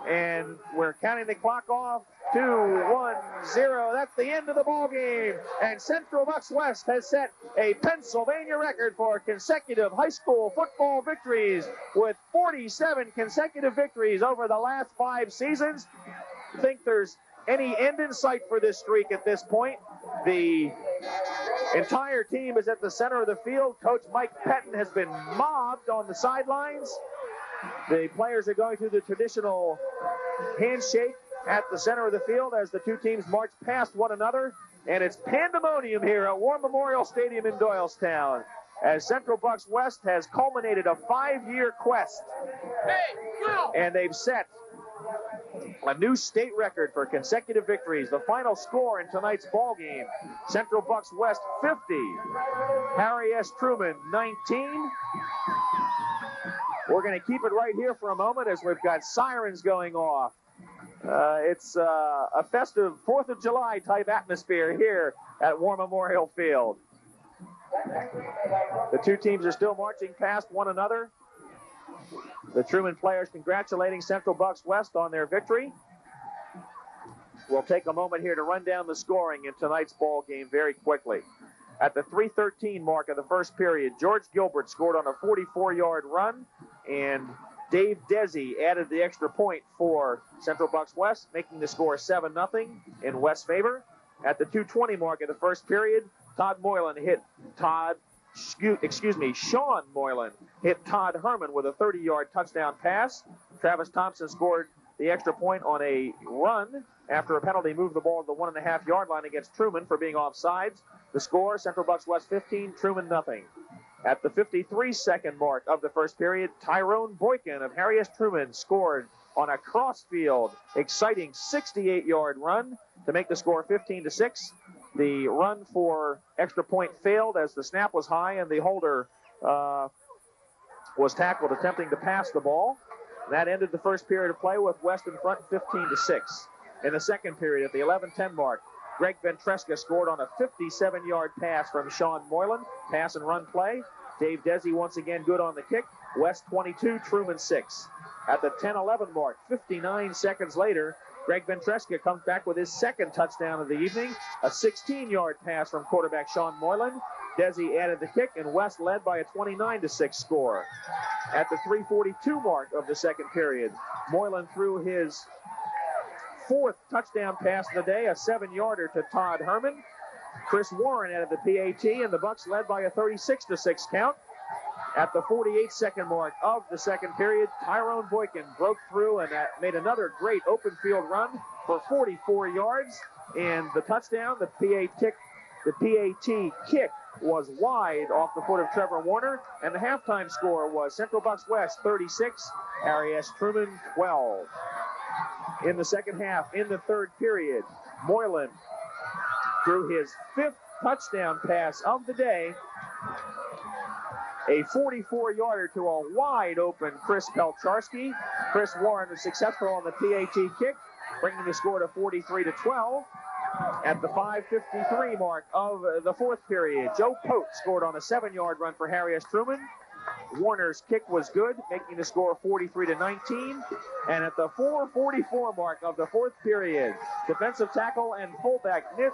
And we're counting the clock off. 2, 1, 0. That's the end of the ball game. And Central Bucks West has set a Pennsylvania record for consecutive high school football victories with 47 consecutive victories over the last 5 seasons. I think there's any end in sight for this streak at this point. The entire team is at the center of the field. Coach Mike Pettin has been mobbed on the sidelines. The players are going through the traditional handshake at the center of the field as the two teams march past one another. And it's pandemonium here at War Memorial Stadium in Doylestown. as Central Bucks West has culminated a 5-year quest. And they've set a new state record for consecutive victories. The final score in tonight's ball game, Central Bucks West 50, Harry S. Truman 19. We're going to keep it right here for a moment as we've got sirens going off. It's a festive 4th of July type atmosphere here at War Memorial Field. The two teams are still marching past one another. The Truman players congratulating Central Bucks West on their victory. We'll take a moment here to run down the scoring in tonight's ball game very quickly. At the 3:13 mark of the first period, George Gilbert scored on a 44-yard run, and Dave Desi added the extra point for Central Bucks West, making the score 7-0 in West's favor. At the 2:20 mark of the first period, Sean Moylan hit Todd Herman with a 30-yard touchdown pass. Travis Thompson scored the extra point on a run after a penalty moved the ball to the 1.5-yard line against Truman for being offsides. The score, Central Bucks West 15, Truman nothing. At the 53-second mark of the first period, Tyrone Boykin of Harry S. Truman scored on a crossfield, exciting 68-yard run to make the score 15-6. The run for extra point failed as the snap was high and the holder was tackled attempting to pass the ball. That ended the first period of play with West in front 15-6. In the second period, at the 11:10 mark, Greg Ventresca scored on a 57-yard pass from Sean Moylan. Pass and run play. Dave Desi once again good on the kick. West 22, Truman 6. At the 10:11 mark, 59 seconds later, Greg Ventresca comes back with his second touchdown of the evening. A 16-yard pass from quarterback Sean Moylan. Desi added the kick, and West led by a 29-6 score. At the 3:42 mark of the second period, Moylan threw his fourth touchdown pass of the day, a 7-yarder to Todd Herman. Chris Warren added the PAT, and the Bucks led by a 36-6 count. At the 48-second mark of the second period, Tyrone Boykin broke through and made another great open field run for 44 yards. And the touchdown, the PAT kick was wide off the foot of Trevor Warner. And the halftime score was Central Bucks West 36, Harry S. Truman 12. In the second half, in the third period, Moylan threw his fifth touchdown pass of the day, a 44-yarder to a wide-open Chris Pelcharski. Chris Warren was successful on the PAT kick, bringing the score to 43-12. At the 5:53 mark of the fourth period, Joe Pote scored on a 7-yard run for Harry S. Truman. Warner's kick was good, making the score 43-19. And at the 4:44 mark of the fourth period, defensive tackle and fullback Nick